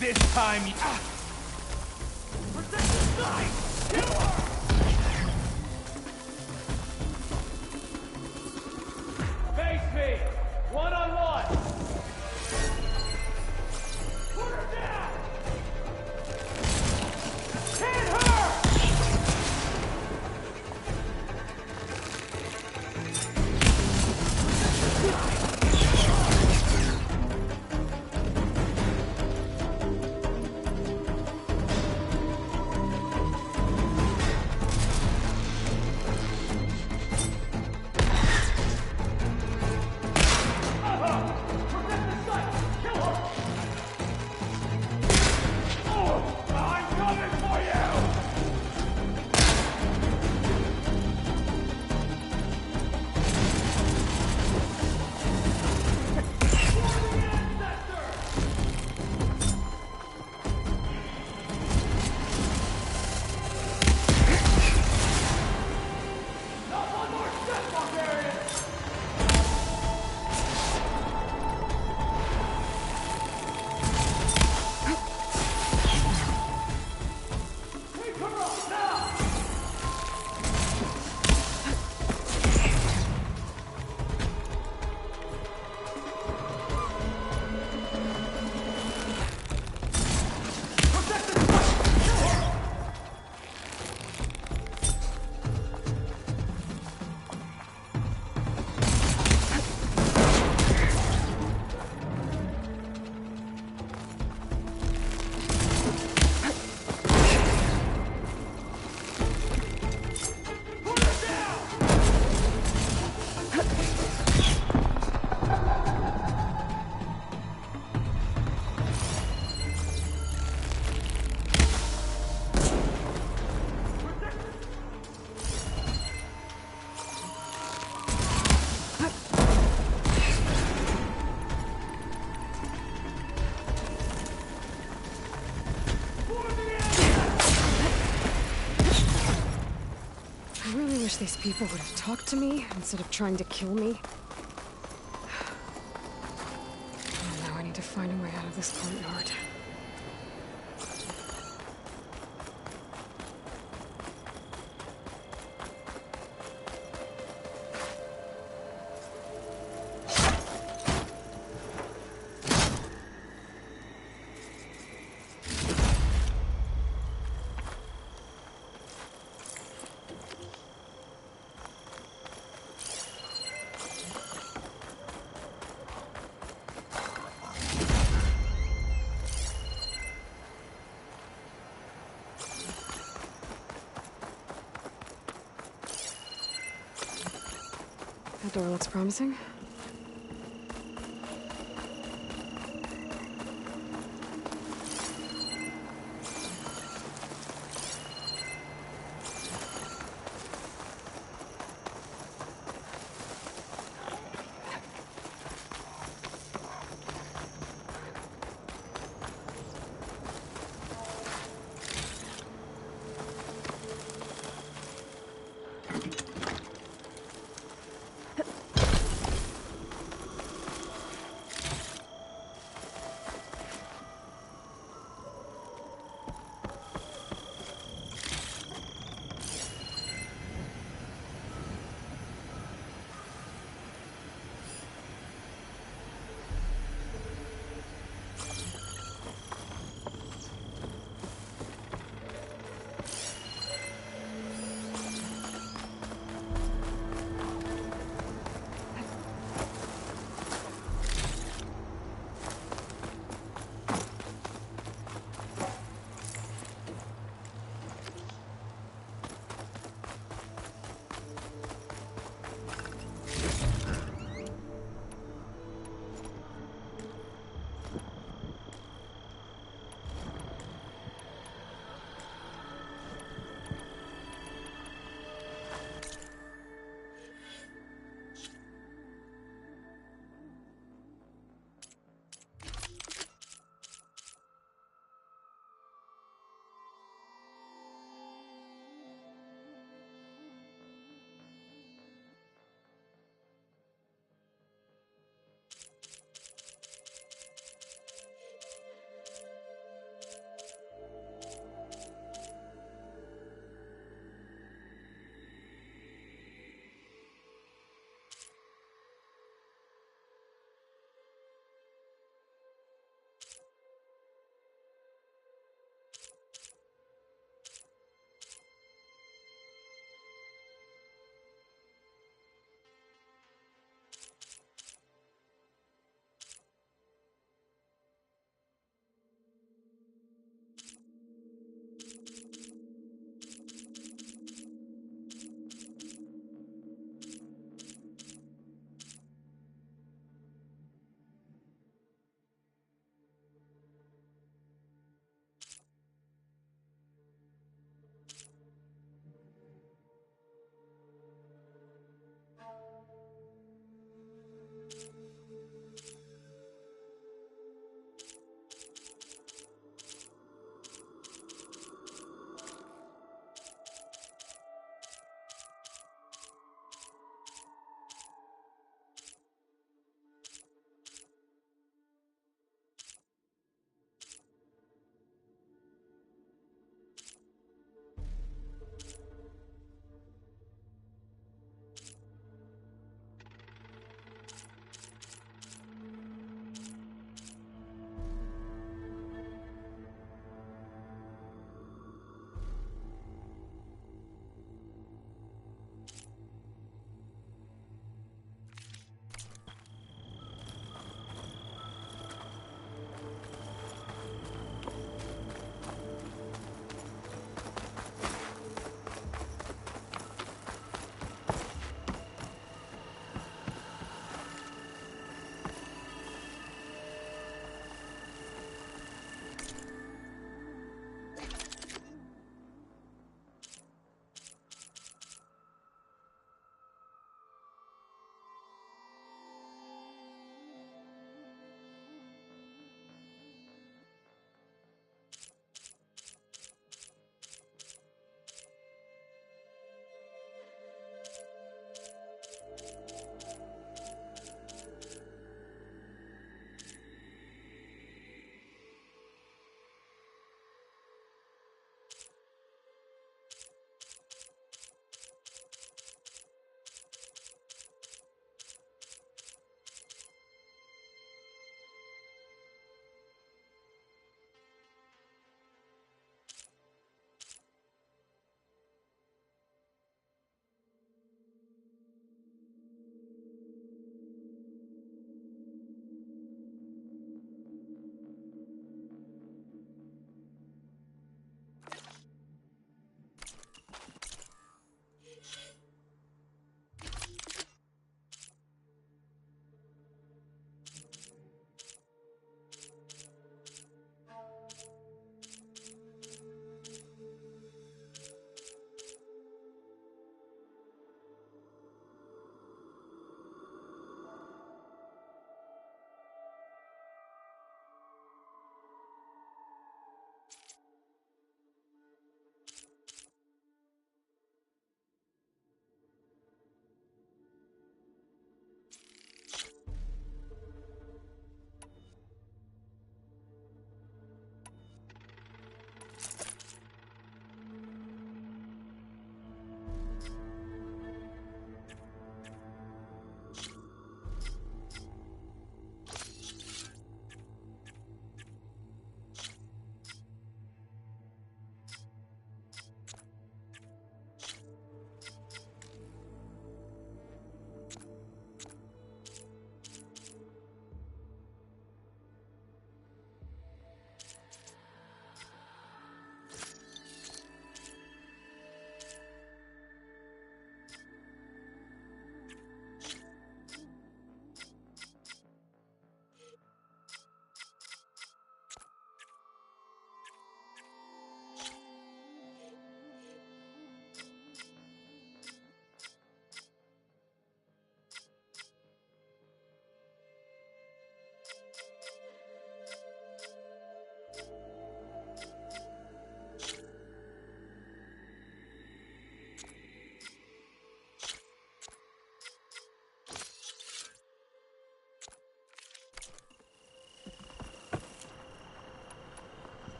[SPEAKER 5] This time you... Protect the side! Kill her! Face me! One-on-one! Put her down! Hit her!
[SPEAKER 2] I really wish these people would have talked to me instead of trying to kill me. Oh, now I need to find a way out of this courtyard. That door looks promising.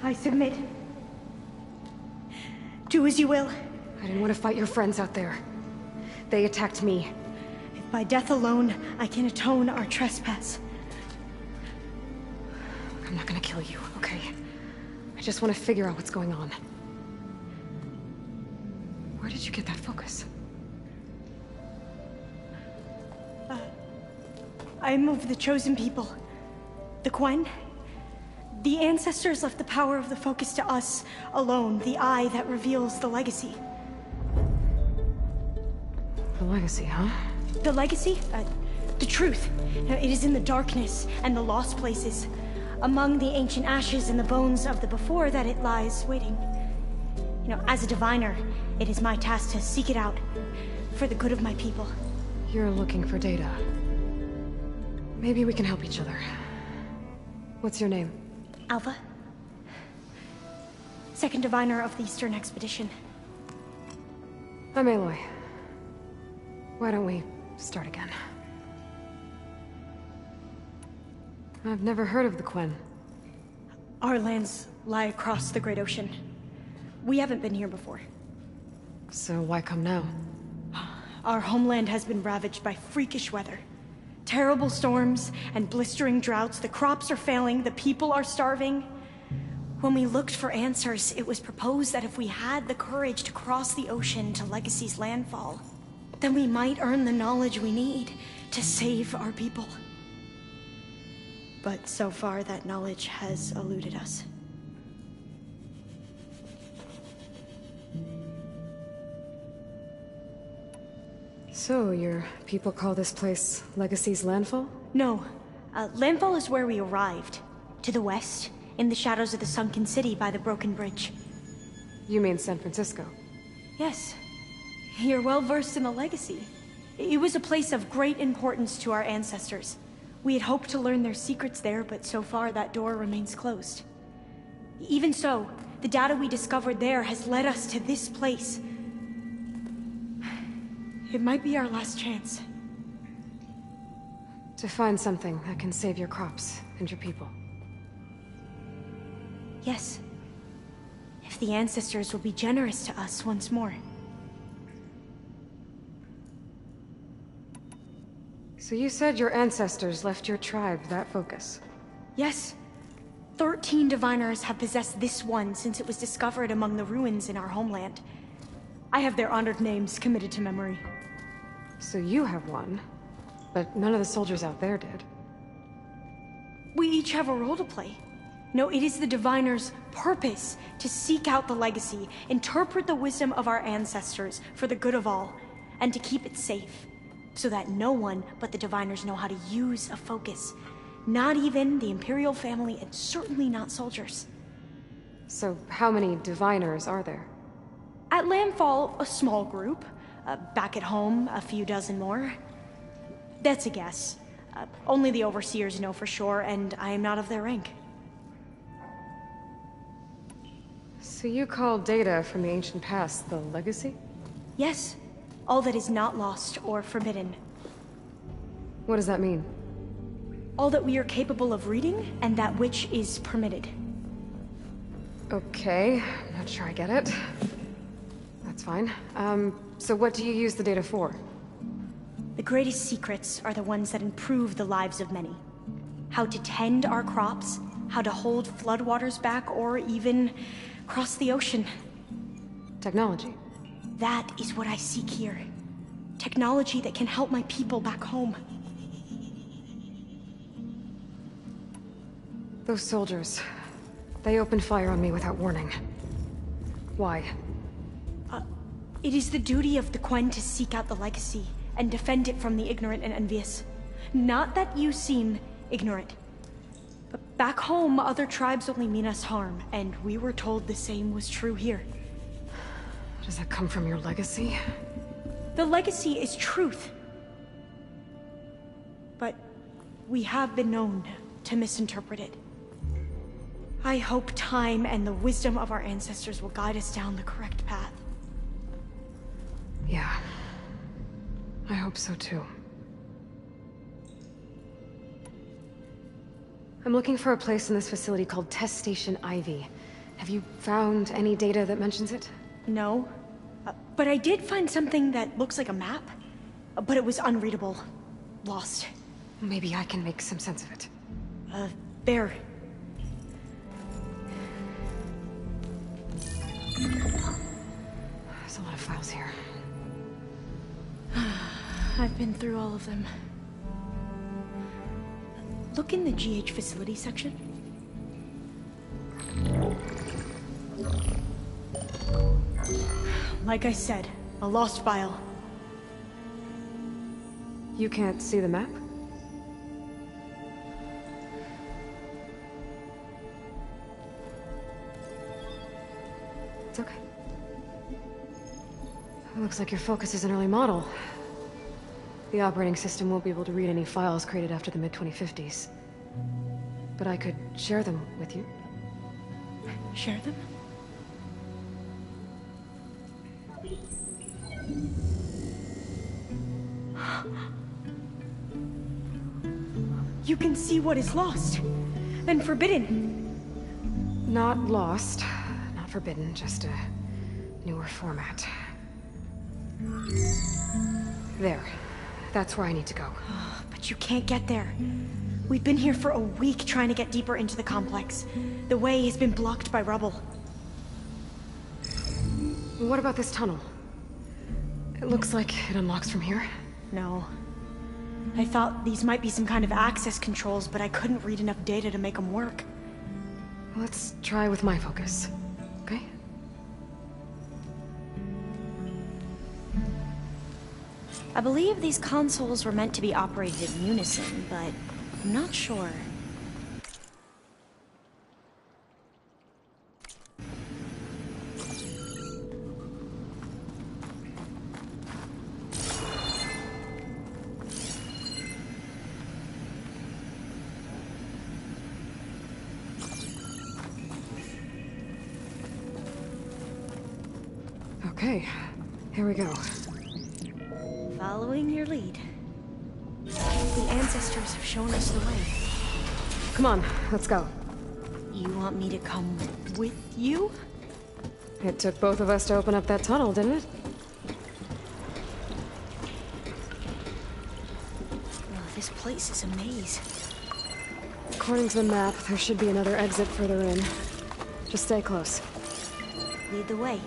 [SPEAKER 9] I submit. Do as you will.
[SPEAKER 2] I didn't want to fight your friends out there. They attacked me.
[SPEAKER 9] If by death alone I can atone our trespass.
[SPEAKER 2] I'm not gonna kill you, okay? I just want to figure out what's going on. Where did you get that focus?
[SPEAKER 9] I am of the chosen people. The Quen. The ancestors left the power of the focus to us alone, the eye that reveals the legacy.
[SPEAKER 2] The legacy, huh?
[SPEAKER 9] The legacy? The truth. It is in the darkness and the lost places. Among the ancient ashes and the bones of the before that it lies waiting. As a diviner, it is my task to seek it out for the good of my people.
[SPEAKER 2] You're looking for data. Maybe we can help each other. What's your name?
[SPEAKER 9] Alva. Second diviner of the Eastern Expedition.
[SPEAKER 2] I'm Aloy. Why don't we start again? I've never heard of the Quen.
[SPEAKER 9] Our lands lie across the Great Ocean. We haven't been here before.
[SPEAKER 2] So why come now?
[SPEAKER 9] Our homeland has been ravaged by freakish weather. Terrible storms and blistering droughts. The crops are failing, the people are starving. When we looked for answers, it was proposed that if we had the courage to cross the ocean to Legacy's landfall, then we might earn the knowledge we need to save our people. But so far, that knowledge has eluded us.
[SPEAKER 2] So, your people call this place Legacy's landfall?
[SPEAKER 9] No. Landfall is where we arrived. To the west, in the shadows of the sunken city by the broken bridge.
[SPEAKER 2] You mean San Francisco?
[SPEAKER 9] Yes. You're well versed in the Legacy. It was a place of great importance to our ancestors. We had hoped to learn their secrets there, but so far that door remains closed. Even so, the data we discovered there has led us to this place. It might be our last chance.
[SPEAKER 2] To find something that can save your crops and your people.
[SPEAKER 9] Yes. If the ancestors will be generous to us once more.
[SPEAKER 2] So you said your ancestors left your tribe that focus?
[SPEAKER 9] Yes. 13 diviners have possessed this one since it was discovered among the ruins in our homeland. I have their honored names committed to memory.
[SPEAKER 2] So you have one, but none of the soldiers out there did.
[SPEAKER 9] We each have a role to play. No, it is the diviner's purpose to seek out the legacy, interpret the wisdom of our ancestors for the good of all, and to keep it safe. So that no one but the diviners know how to use a focus. Not even the Imperial family, and certainly not soldiers.
[SPEAKER 2] So how many diviners are there?
[SPEAKER 9] At landfall, a small group. Back at home, a few dozen more. That's a guess. Only the overseers know for sure, and I am not of their rank.
[SPEAKER 2] So you call data from the ancient past the legacy?
[SPEAKER 9] Yes. All that is not lost or forbidden.
[SPEAKER 2] What does that mean?
[SPEAKER 9] All that we are capable of reading, and that which is permitted.
[SPEAKER 2] Okay, I'm not sure I get it. That's fine. So what do you use the data for?
[SPEAKER 9] The greatest secrets are the ones that improve the lives of many. How to tend our crops, how to hold floodwaters back, or even cross the ocean.
[SPEAKER 2] Technology.
[SPEAKER 9] That is what I seek here. Technology that can help my people back home.
[SPEAKER 2] Those soldiers, they opened fire on me without warning. Why?
[SPEAKER 9] It is the duty of the Quen to seek out the legacy and defend it from the ignorant and envious. Not that you seem ignorant. But back home, other tribes only mean us harm, and we were told the same was true here.
[SPEAKER 2] Does that come from your legacy?
[SPEAKER 9] The legacy is truth. But we have been known to misinterpret it. I hope time and the wisdom of our ancestors will guide us down the correct path.
[SPEAKER 2] Yeah. I hope so too. I'm looking for a place in this facility called Test Station Ivy. Have you found any data that mentions it?
[SPEAKER 9] No. But I did find something that looks like a map. But it was unreadable. Lost.
[SPEAKER 2] Maybe I can make some sense of it.
[SPEAKER 9] There.
[SPEAKER 2] There's a lot of files here.
[SPEAKER 9] I've been through all of them. Look in the GH facility section. Like I said, a lost file.
[SPEAKER 2] You can't see the map? It's okay. It looks like your focus is an early model. The operating system won't be able to read any files created after the mid-2050s. But I could share them with you.
[SPEAKER 9] Share them? You can see what is lost and forbidden.
[SPEAKER 2] Not lost, not forbidden, just a newer format. There. That's where I need to go.
[SPEAKER 9] But you can't get there. We've been here for a week trying to get deeper into the complex. The way has been blocked by rubble.
[SPEAKER 2] What about this tunnel? It looks like it unlocks from here.
[SPEAKER 9] No. I thought these might be some kind of access controls, but I couldn't read enough data to make them work.
[SPEAKER 2] Let's try with my focus, okay?
[SPEAKER 9] I believe these consoles were meant to be operated in unison, but I'm not sure.
[SPEAKER 2] Okay, here we go.
[SPEAKER 9] Following your lead. The ancestors have shown us the way.
[SPEAKER 2] Come on, let's go.
[SPEAKER 9] You want me to come with you?
[SPEAKER 2] It took both of us to open up that tunnel, didn't it?
[SPEAKER 9] Oh, this place is a maze.
[SPEAKER 2] According to the map, there should be another exit further in. Just stay close.
[SPEAKER 9] Lead the way.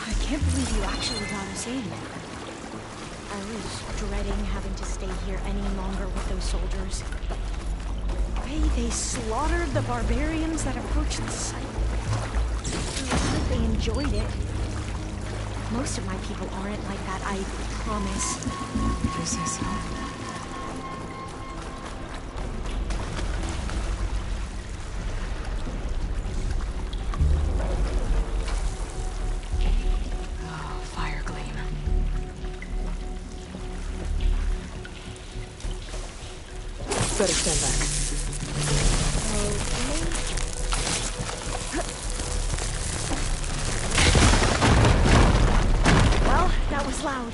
[SPEAKER 9] I can't believe you actually got us in. I was dreading having to stay here any longer with those soldiers. The way they slaughtered the barbarians that approached the site. It looks like they enjoyed it. Most of my people aren't like that, I promise.
[SPEAKER 2] If you say so. Better stand back.
[SPEAKER 9] Well, that was loud.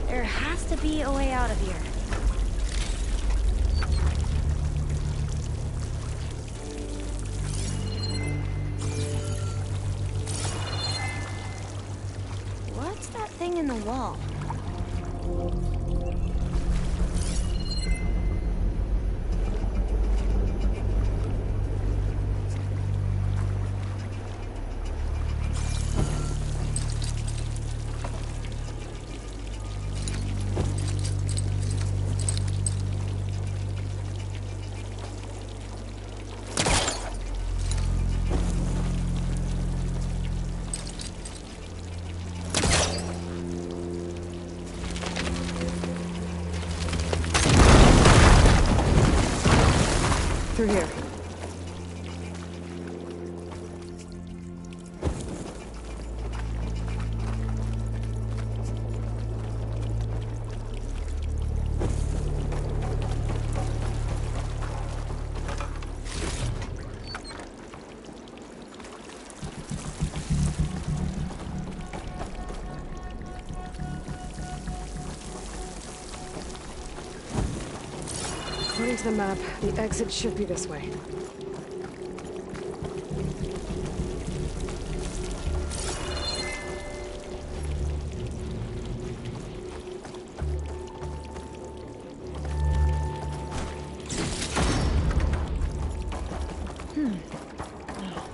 [SPEAKER 9] There has to be a way out of here. What's that thing in the wall?
[SPEAKER 2] Through here. According to the map, the exit should be this way.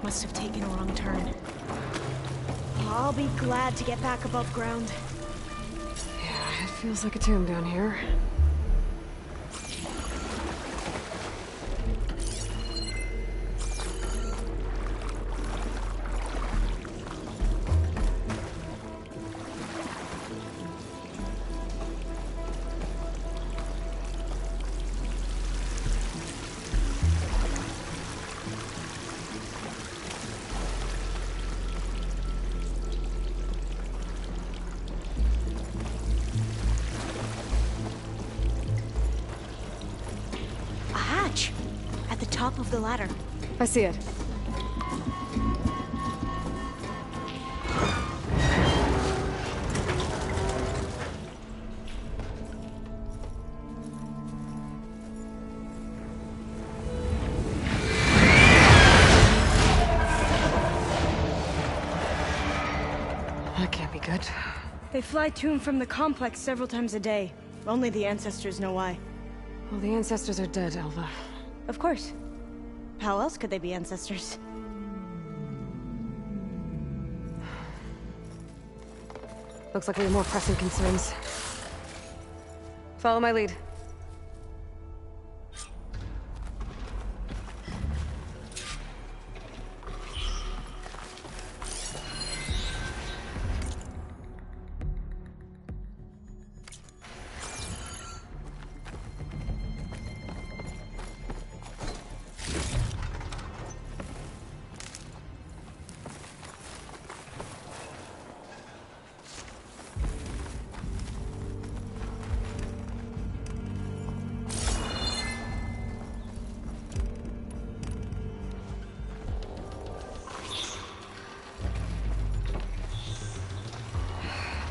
[SPEAKER 9] Must have taken a wrong turn. I'll be glad to get back above ground.
[SPEAKER 2] Yeah, it feels like a tomb down here.
[SPEAKER 9] At the top of the ladder.
[SPEAKER 2] I see it. That can't be good.
[SPEAKER 9] They fly to and from the complex several times a day. Only the ancestors know why.
[SPEAKER 2] Well, the ancestors are dead, Elva.
[SPEAKER 9] Of course. How else could they be ancestors?
[SPEAKER 2] Looks like we have more pressing concerns. Follow my lead.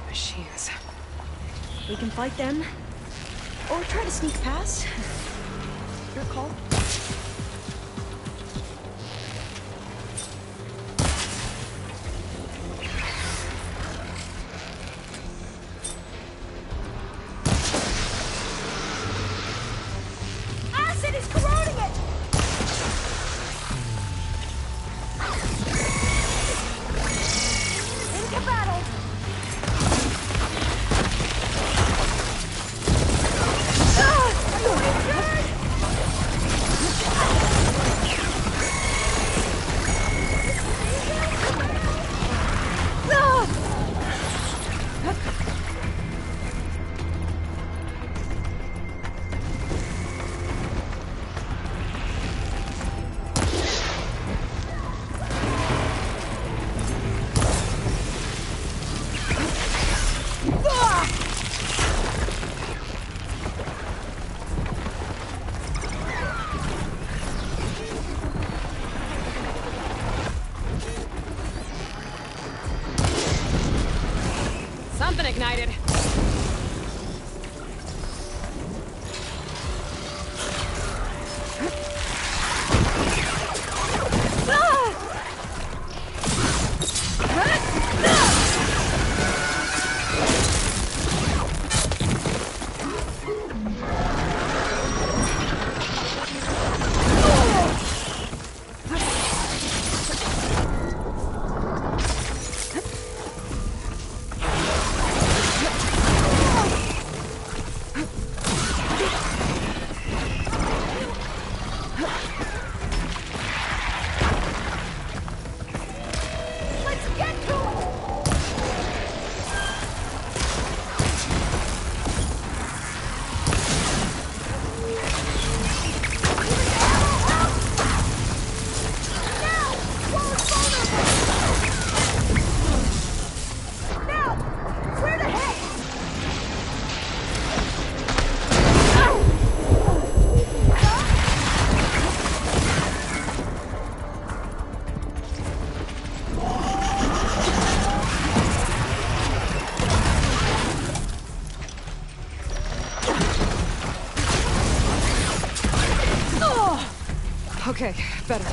[SPEAKER 2] Machines.
[SPEAKER 9] We can fight them, or try to sneak past. Your call. Acid is corroding it! Into battle!
[SPEAKER 2] Okay, better.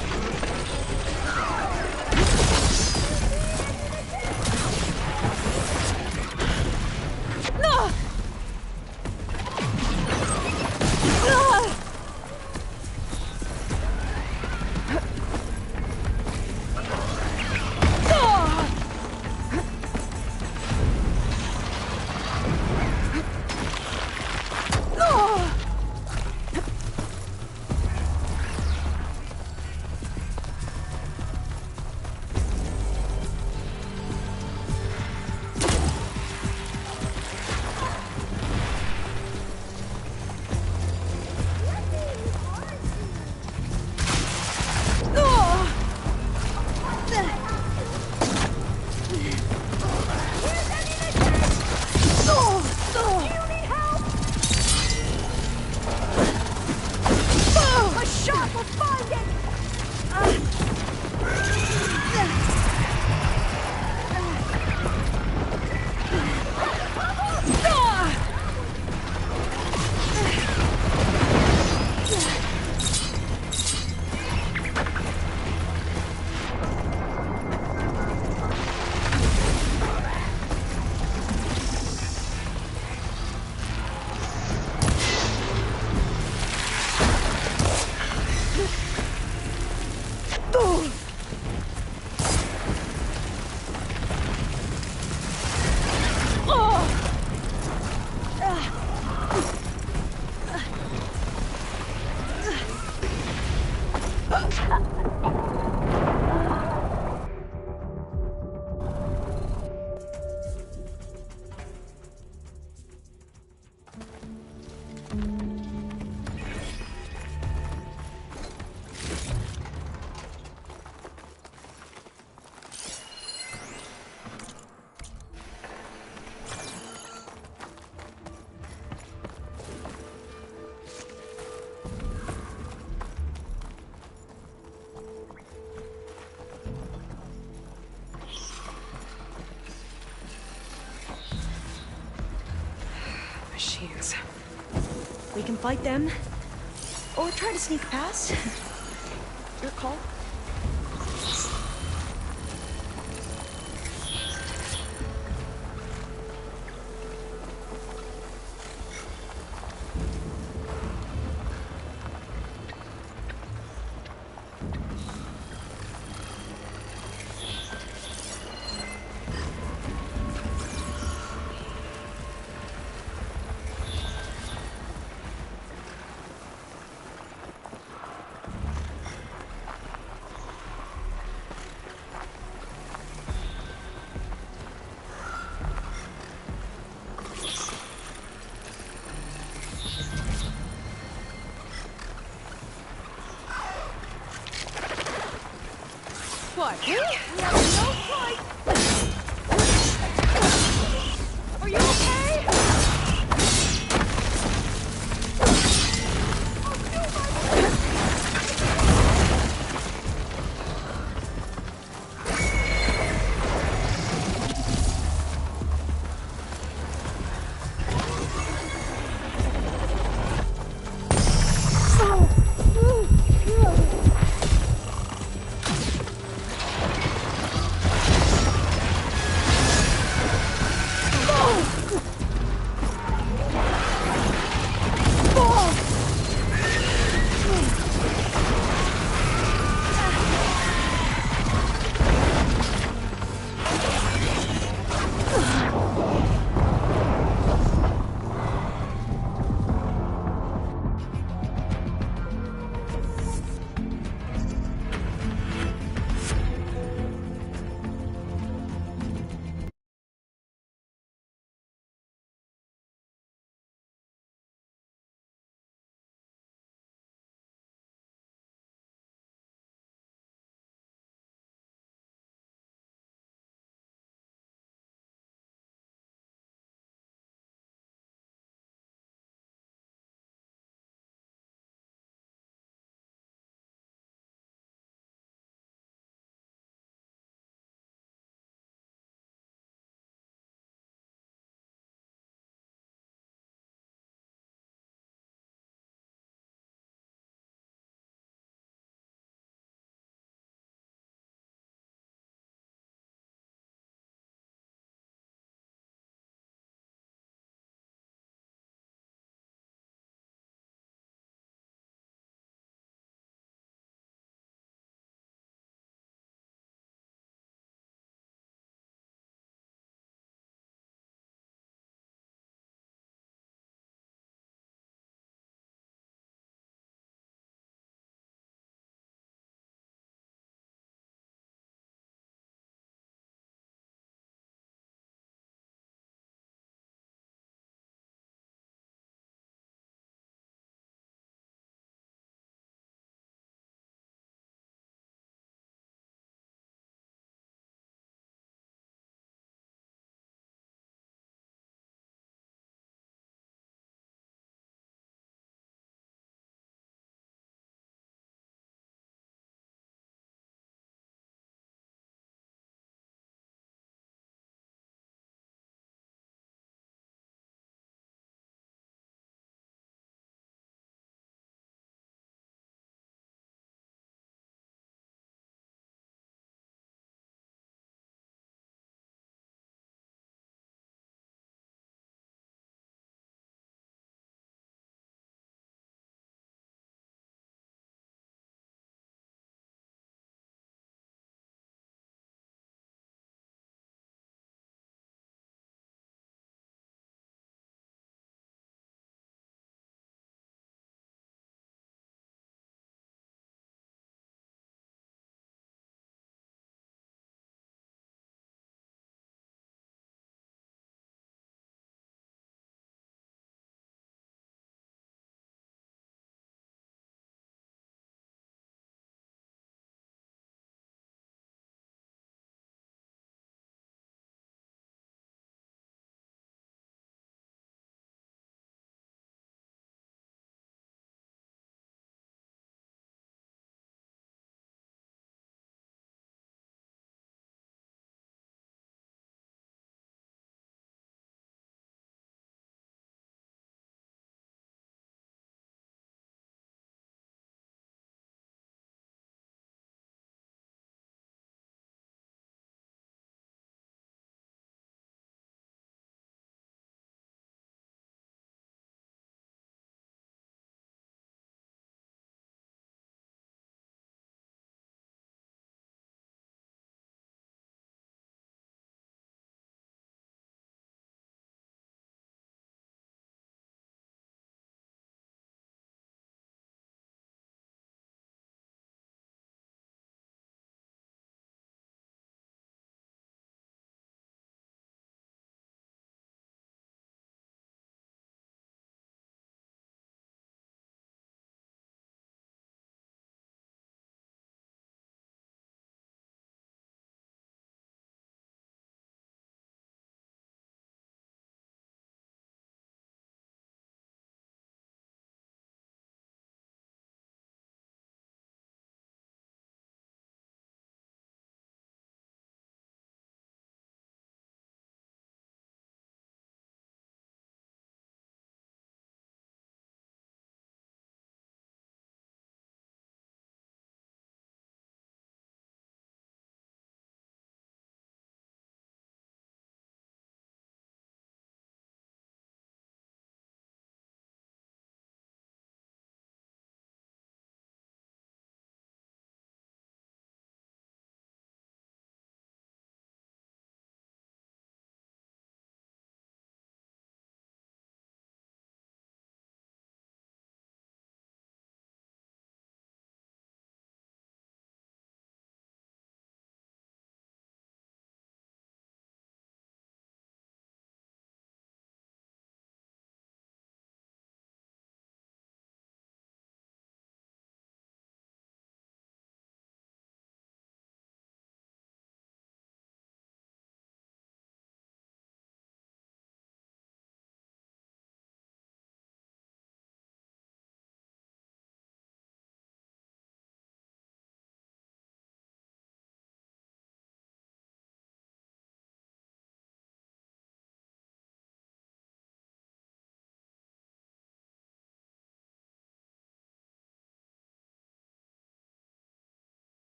[SPEAKER 2] Machines.
[SPEAKER 9] We can fight them, or try to sneak past. Your call.
[SPEAKER 2] What?
[SPEAKER 4] We have no fight! Are you okay?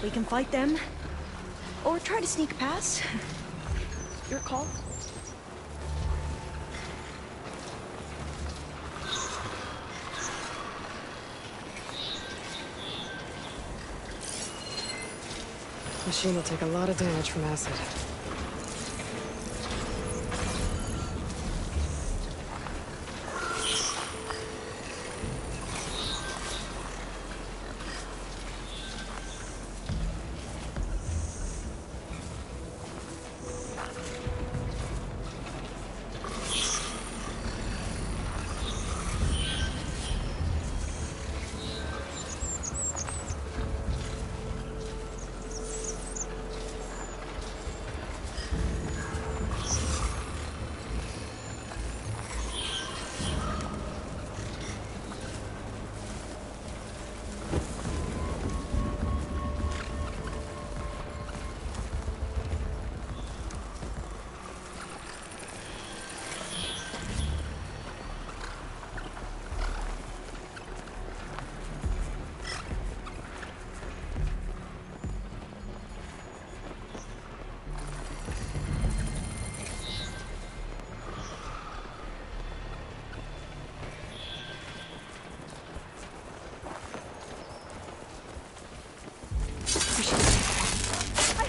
[SPEAKER 9] We can fight them. Or try to sneak past. Your call.
[SPEAKER 2] Machine will take a lot of damage from acid.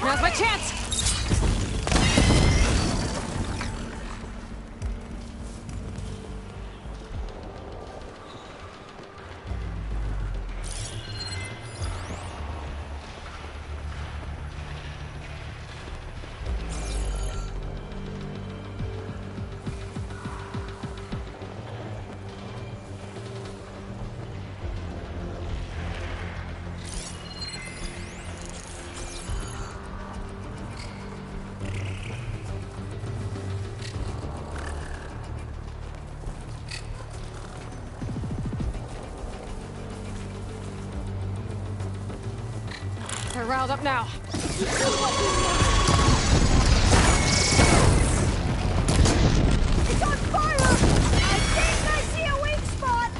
[SPEAKER 1] Now's my chance! They're riled up now.
[SPEAKER 4] It's on fire! I think I see a weak spot!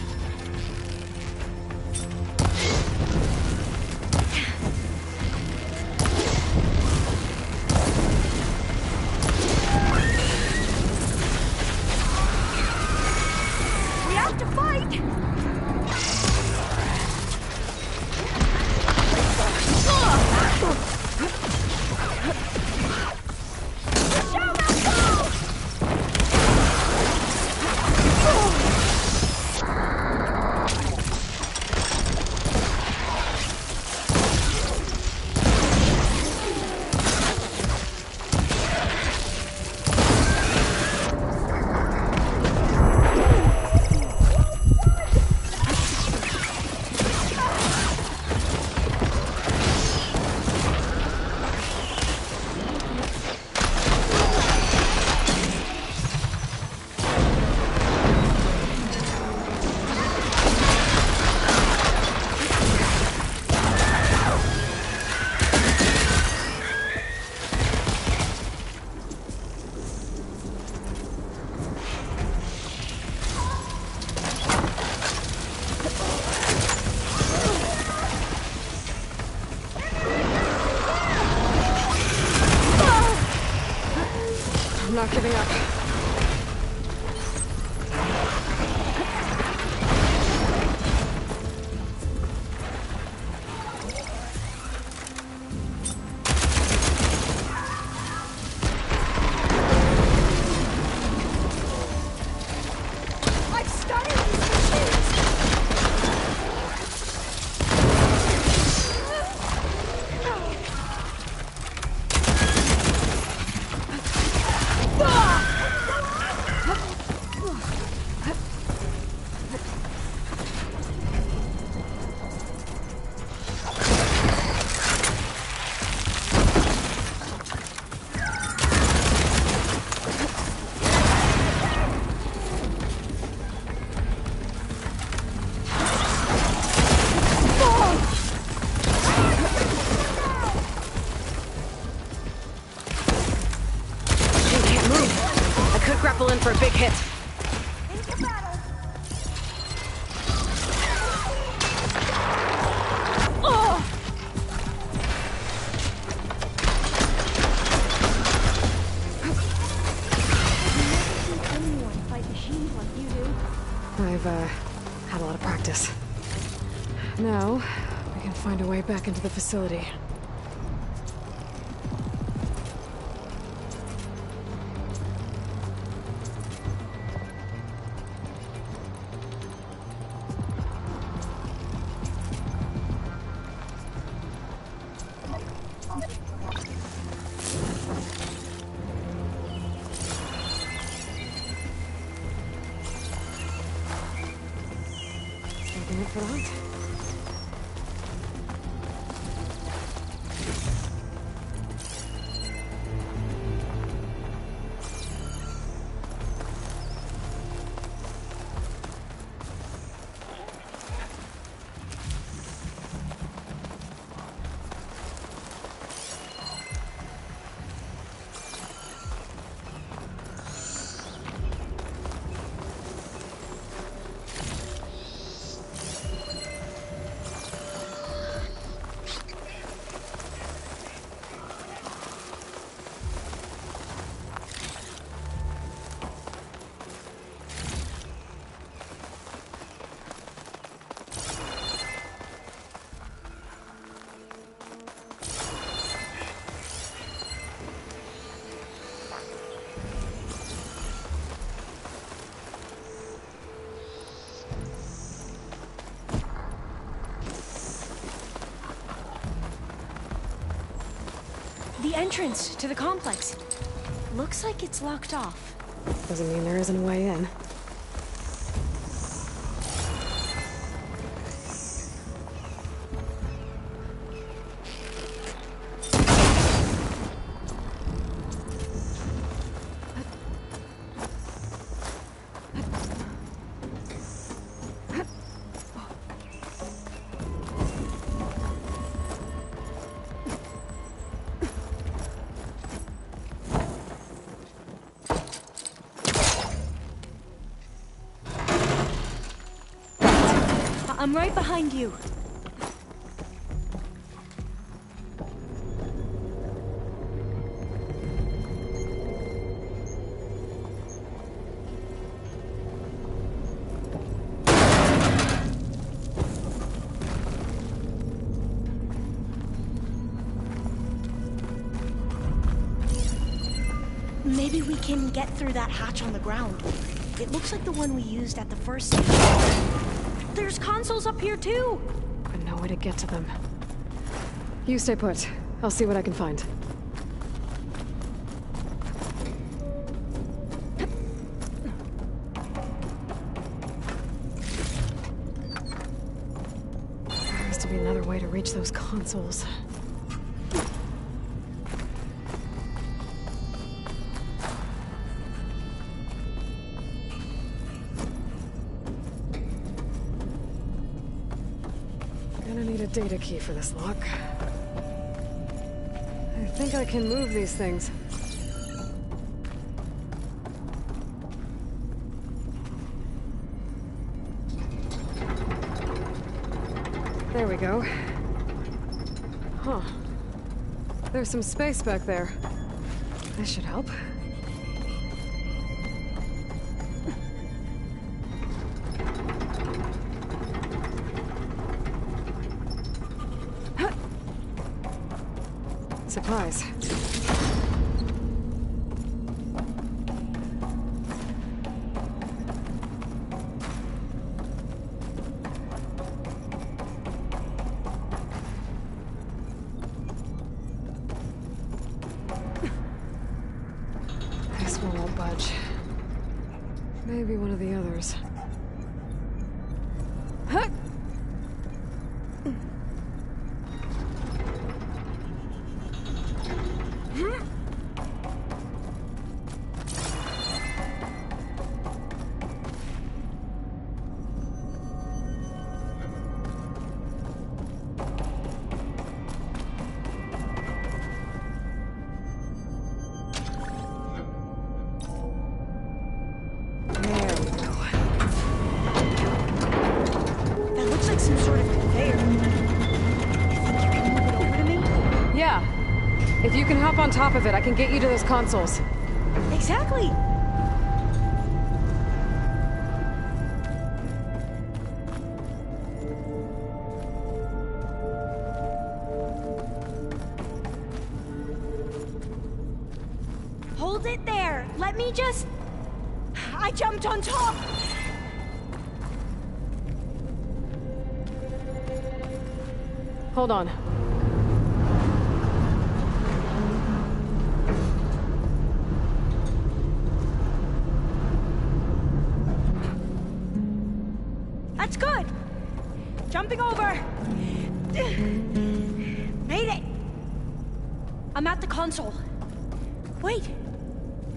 [SPEAKER 4] We have to fight!
[SPEAKER 2] I'm not giving up.
[SPEAKER 4] I've studied these machines!
[SPEAKER 2] Now, we can find a way back into the facility. Taking it for that?
[SPEAKER 9] The entrance to the complex. Looks like it's locked off.
[SPEAKER 2] Doesn't mean there isn't a way in.
[SPEAKER 9] I'm right behind you. Maybe we can get through that hatch on the ground. It looks like the one we used at the first station. There's consoles up here too!
[SPEAKER 2] But no way to get to them. You stay put. I'll see what I can find. There has to be another way to reach those consoles. Gonna need a data key for this lock. I think I can move these things. There we go. Huh. There's some space back there. This should help. Supplies. This one won't budge. Maybe one of the others. Huh! If you can hop on top of it, I can get you to those consoles.
[SPEAKER 9] Exactly! Hold it there. Let me just... I jumped on top.
[SPEAKER 2] Hold on.
[SPEAKER 9] That's good. Jumping over. Made it. I'm at the console. Wait.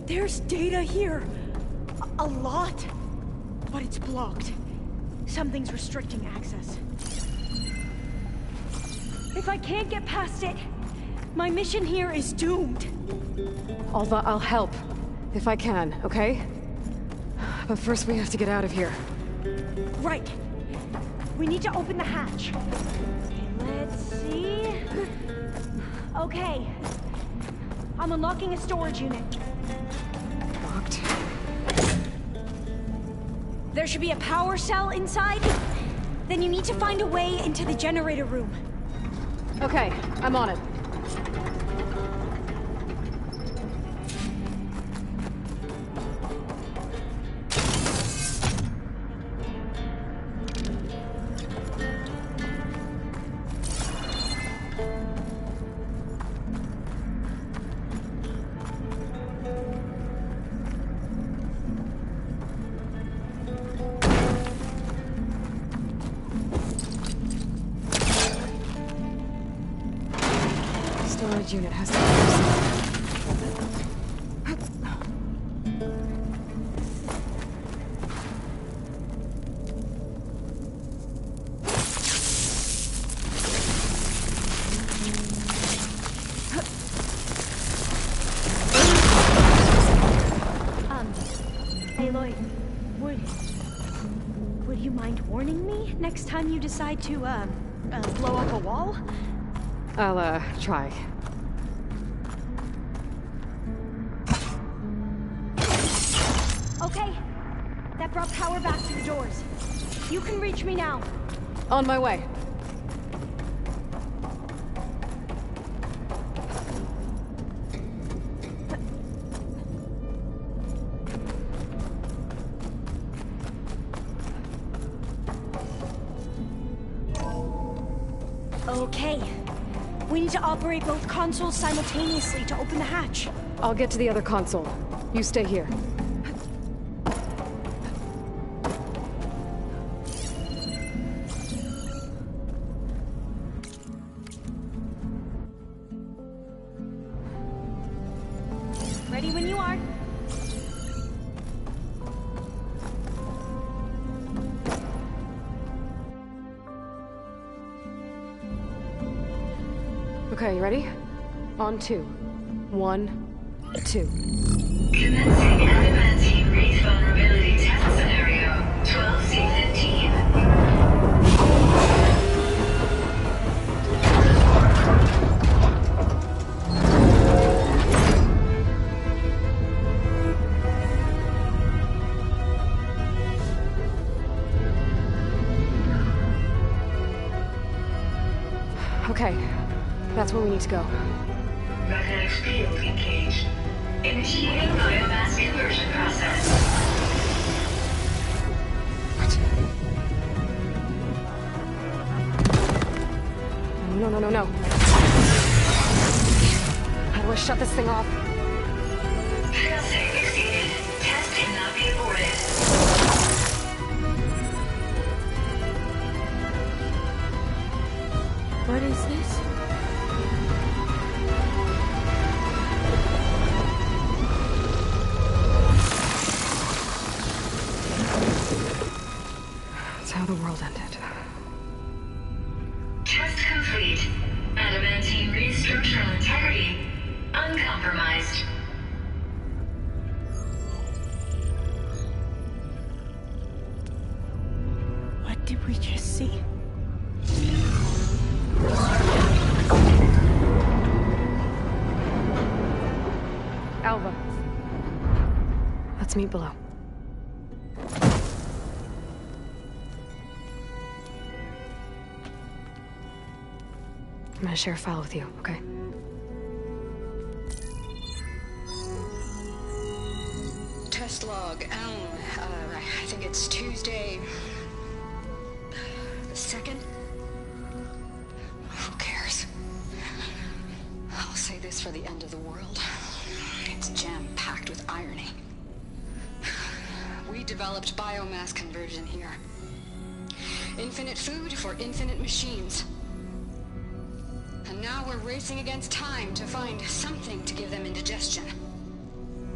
[SPEAKER 9] There's data here. A lot. But it's blocked. Something's restricting access. If I can't get past it, my mission here is doomed.
[SPEAKER 2] Alva, I'll help. If I can, okay? But first we have to get out of here.
[SPEAKER 9] Right. We need to open the hatch. Let's see... Okay. I'm unlocking a storage unit.
[SPEAKER 2] Locked.
[SPEAKER 9] There should be a power cell inside. Then you need to find a way into the generator room.
[SPEAKER 2] Okay, I'm on it. Storage unit has to
[SPEAKER 9] Aloy, would you mind warning me next time you decide to, blow up a wall?
[SPEAKER 2] I'll, try.
[SPEAKER 9] Okay. That brought power back to the doors. You can reach me now.
[SPEAKER 2] On my way.
[SPEAKER 9] Okay. We need to operate both consoles simultaneously to open the hatch.
[SPEAKER 2] I'll get to the other console. You stay here.
[SPEAKER 9] Ready when you are.
[SPEAKER 2] Okay, you ready? On 2. 1, 2.
[SPEAKER 10] Commencing adamantine wraith vulnerability test scenario 12C15.
[SPEAKER 2] Okay, that's where we need to go.
[SPEAKER 10] Magnetic field engaged. Initiating biomass conversion process.
[SPEAKER 2] No. How do I shut this thing off?
[SPEAKER 10] Failsafe exceeded. Test cannot be aborted.
[SPEAKER 9] What is this?
[SPEAKER 2] That's how the world ended.
[SPEAKER 10] Test complete. Adamantine wraith structural integrity uncompromised.
[SPEAKER 9] What did we just see?
[SPEAKER 2] Alva. Let's meet below. I'm gonna share a file with you, okay?
[SPEAKER 3] Status log, Elm. I think it's Tuesday... the 2nd? Who cares? I'll say this for the end of the world. It's jam-packed with irony. We developed biomass conversion here. Infinite food for infinite machines. And now we're racing against time to find something to give them indigestion.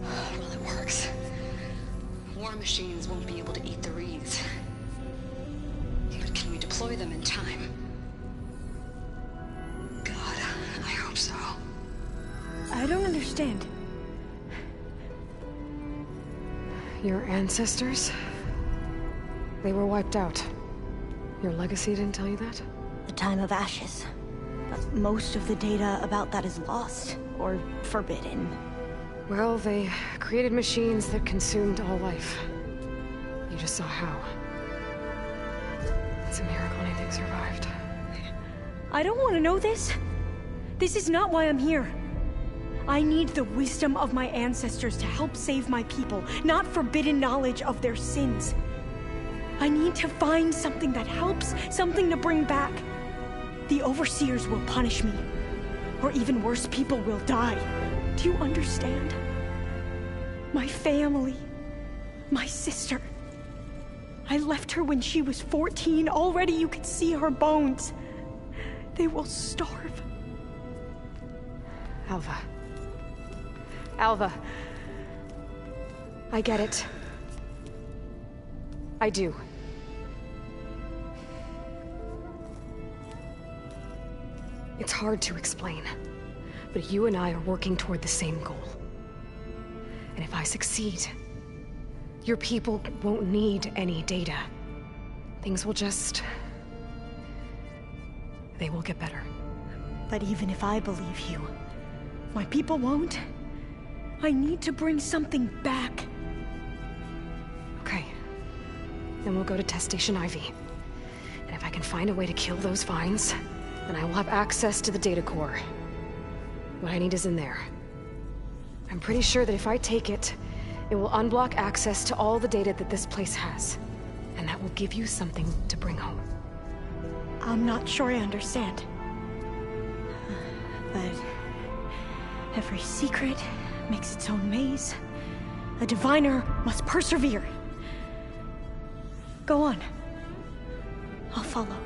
[SPEAKER 3] Well, it works. War machines won't be able to eat the wreaths. But can we deploy them in time? God, I hope so.
[SPEAKER 9] I don't understand.
[SPEAKER 2] Your ancestors? They were wiped out. Your legacy didn't tell you that?
[SPEAKER 9] The Time of Ashes. But most of the data about that is lost, or forbidden.
[SPEAKER 2] Well, they created machines that consumed all life. You just saw how. It's a miracle anything survived.
[SPEAKER 9] I don't want to know this. This is not why I'm here. I need the wisdom of my ancestors to help save my people, not forbidden knowledge of their sins. I need to find something that helps, something to bring back. The Overseers will punish me. Or even worse, people will die. Do you understand? My family. My sister. I left her when she was 14. Already you could see her bones. They will starve.
[SPEAKER 2] Alva. Alva. I get it. I do. It's hard to explain, but you and I are working toward the same goal. And if I succeed, your people won't need any data. Things will just... they will get better.
[SPEAKER 9] But even if I believe you, my people won't. I need to bring something back.
[SPEAKER 2] Okay. Then we'll go to Test Station Ivy. And if I can find a way to kill those vines, then I will have access to the data core. What I need is in there. I'm pretty sure that if I take it, it will unblock access to all the data that this place has. And that will give you something to bring home.
[SPEAKER 9] I'm not sure I understand. But every secret makes its own maze. A diviner must persevere. Go on. I'll follow.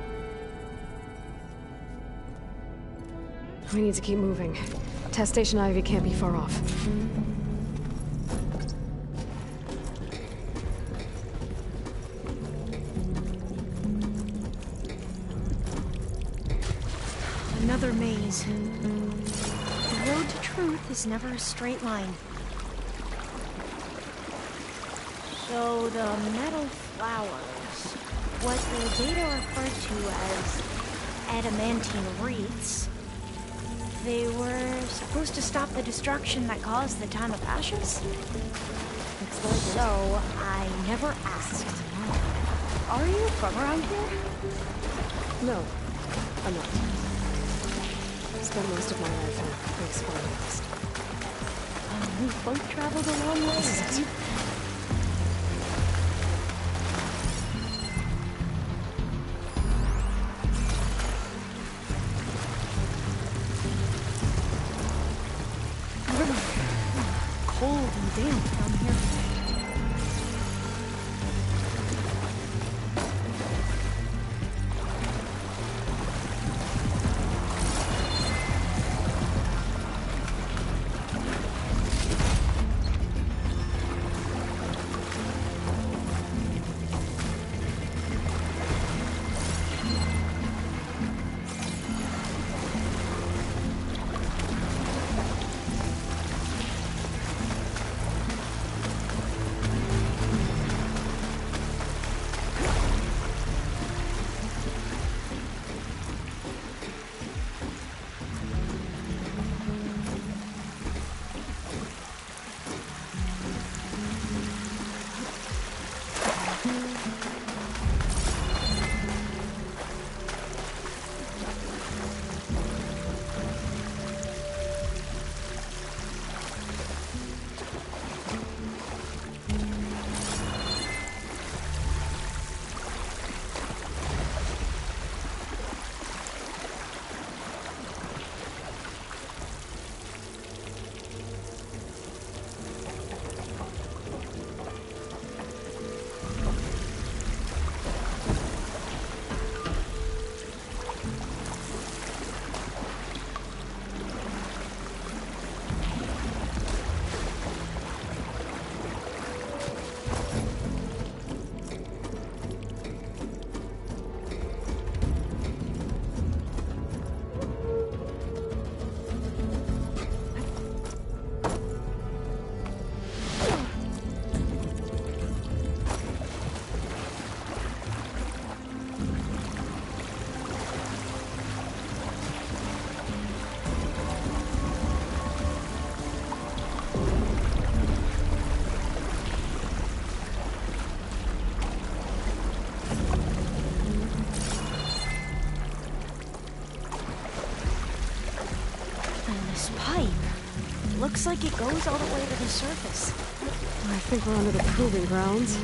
[SPEAKER 2] We need to keep moving. Test Station Ivy can't be far off.
[SPEAKER 9] Another maze. The road to truth is never a straight line. So the metal flowers, what the data referred to as adamantine wreaths, they were supposed to stop the destruction that caused the Time of Ashes? So I never asked. Are you from around here?
[SPEAKER 2] No, I'm not. Spent most of my life in a place far west.
[SPEAKER 9] We've both traveled a long way.
[SPEAKER 2] This is it.
[SPEAKER 9] Cold and damp down here. This pipe. Looks like it goes all the way to the surface.
[SPEAKER 2] I think we're under the proving grounds.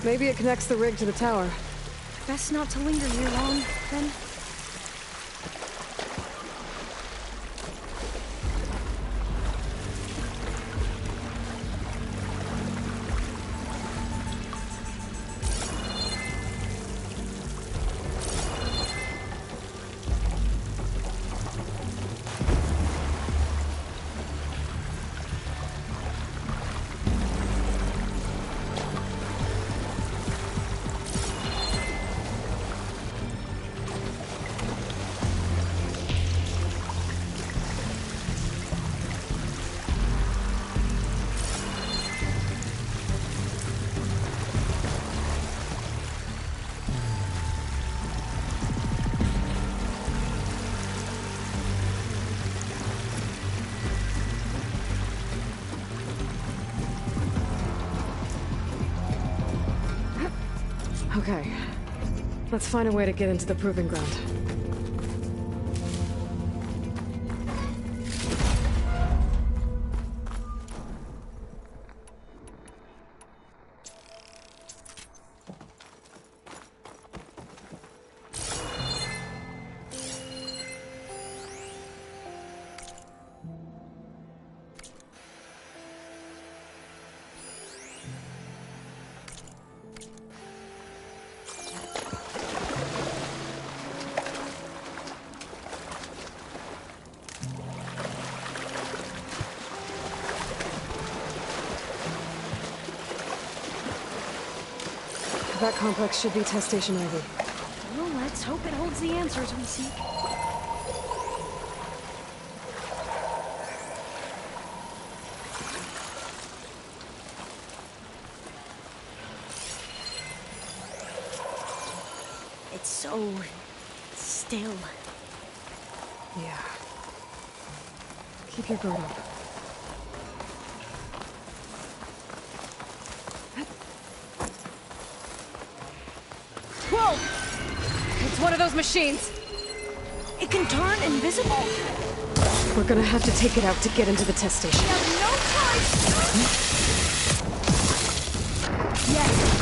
[SPEAKER 2] Maybe it connects the rig to the tower.
[SPEAKER 9] Best not to linger here long, then.
[SPEAKER 2] Okay. Let's find a way to get into the proving ground. That complex should be test station Ivy.
[SPEAKER 9] Well, let's hope it holds the answers we seek. It's so still.
[SPEAKER 2] Yeah. Keep your guard up.
[SPEAKER 9] Whoa!
[SPEAKER 2] It's one of those machines!
[SPEAKER 9] It can turn invisible.
[SPEAKER 2] We're gonna have to take it out to get into the test station.
[SPEAKER 9] We have no time! Yes!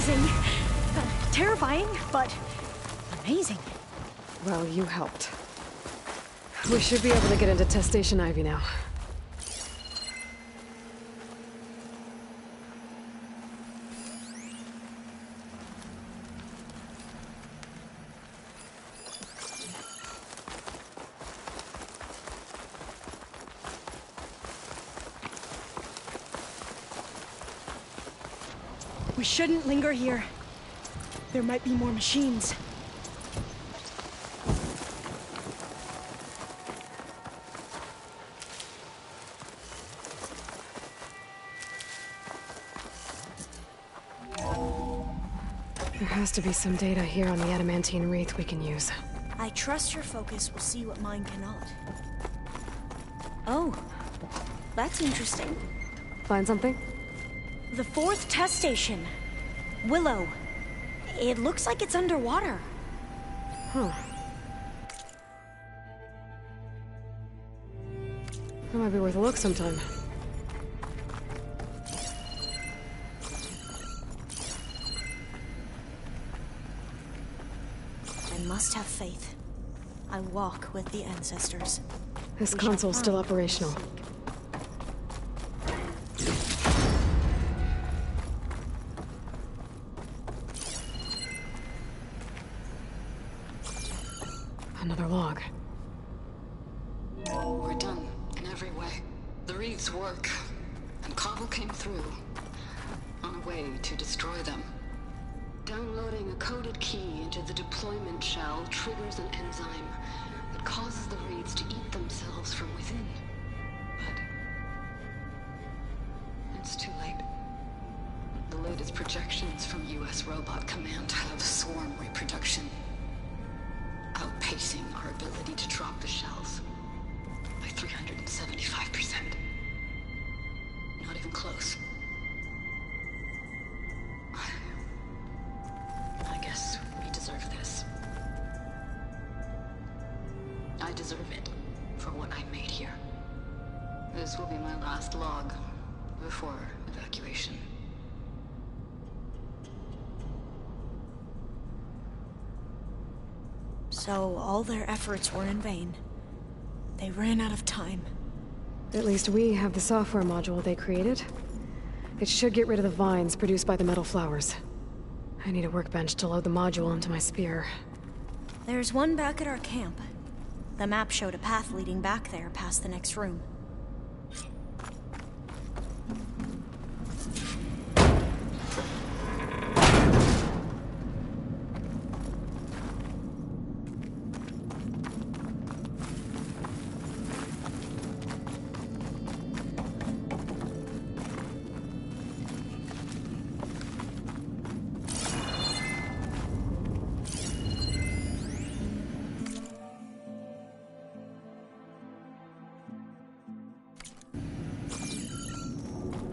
[SPEAKER 9] amazing. Terrifying, but amazing.
[SPEAKER 2] Well, you helped. We should be able to get into Test Station Ivy now.
[SPEAKER 9] We shouldn't linger here. There might be more machines.
[SPEAKER 2] There has to be some data here on the adamantine wreath we can use.
[SPEAKER 9] I trust your focus will see what mine cannot. Oh, that's interesting.
[SPEAKER 2] Find something?
[SPEAKER 9] The 4th test station. Willow. It looks like it's underwater.
[SPEAKER 2] Huh. That might be worth a look sometime.
[SPEAKER 9] I must have faith. I walk with the ancestors.
[SPEAKER 2] This console's still operational. Another log.
[SPEAKER 3] We're done in every way. The wreaths work, and Cobble came through on a way to destroy them. Downloading a coded key into the deployment shell triggers an enzyme that causes the wreaths to eat themselves from within. But it's too late. The latest projections from US Robot Command have swarm reproduction, outpacing our ability to drop the shells by 375%. Not even close. I guess we deserve this. I deserve it for what I made here. This will be my last log before evacuation.
[SPEAKER 9] So all their efforts were in vain. They ran out of time.
[SPEAKER 2] At least we have the software module they created. It should get rid of the vines produced by the metal flowers. I need a workbench to load the module onto my spear.
[SPEAKER 9] There's one back at our camp. The map showed a path leading back there past the next room.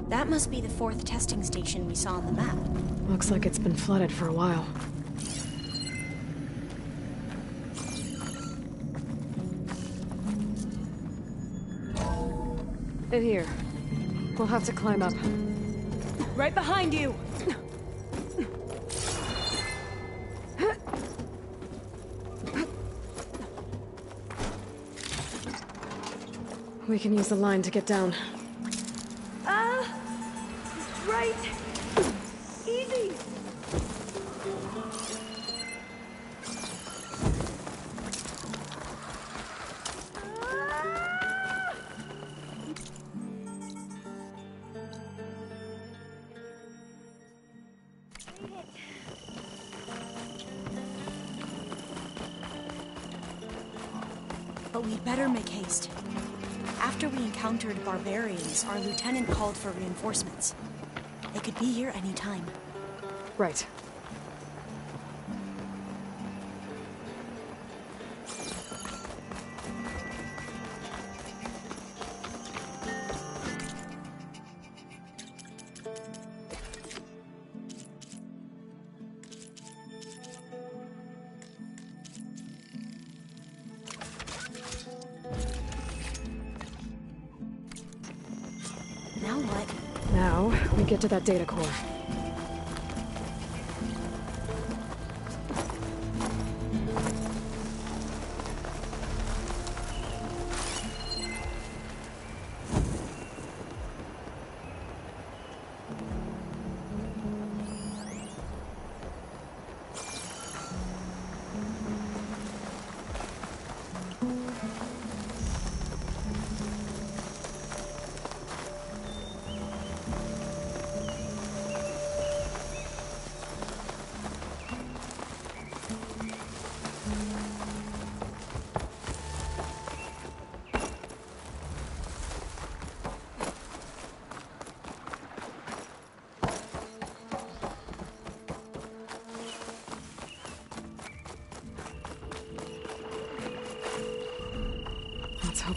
[SPEAKER 9] That must be the 4th testing station we saw on the map.
[SPEAKER 2] Looks like it's been flooded for a while. In here. We'll have to climb up.
[SPEAKER 9] Right behind you!
[SPEAKER 2] We can use the line to get down.
[SPEAKER 4] Right. Easy.
[SPEAKER 9] But we'd better make haste. After we encountered barbarians, our lieutenant called for reinforcements. They could be here any time.
[SPEAKER 2] Right.
[SPEAKER 9] Now what?
[SPEAKER 2] Now, we get to that data core.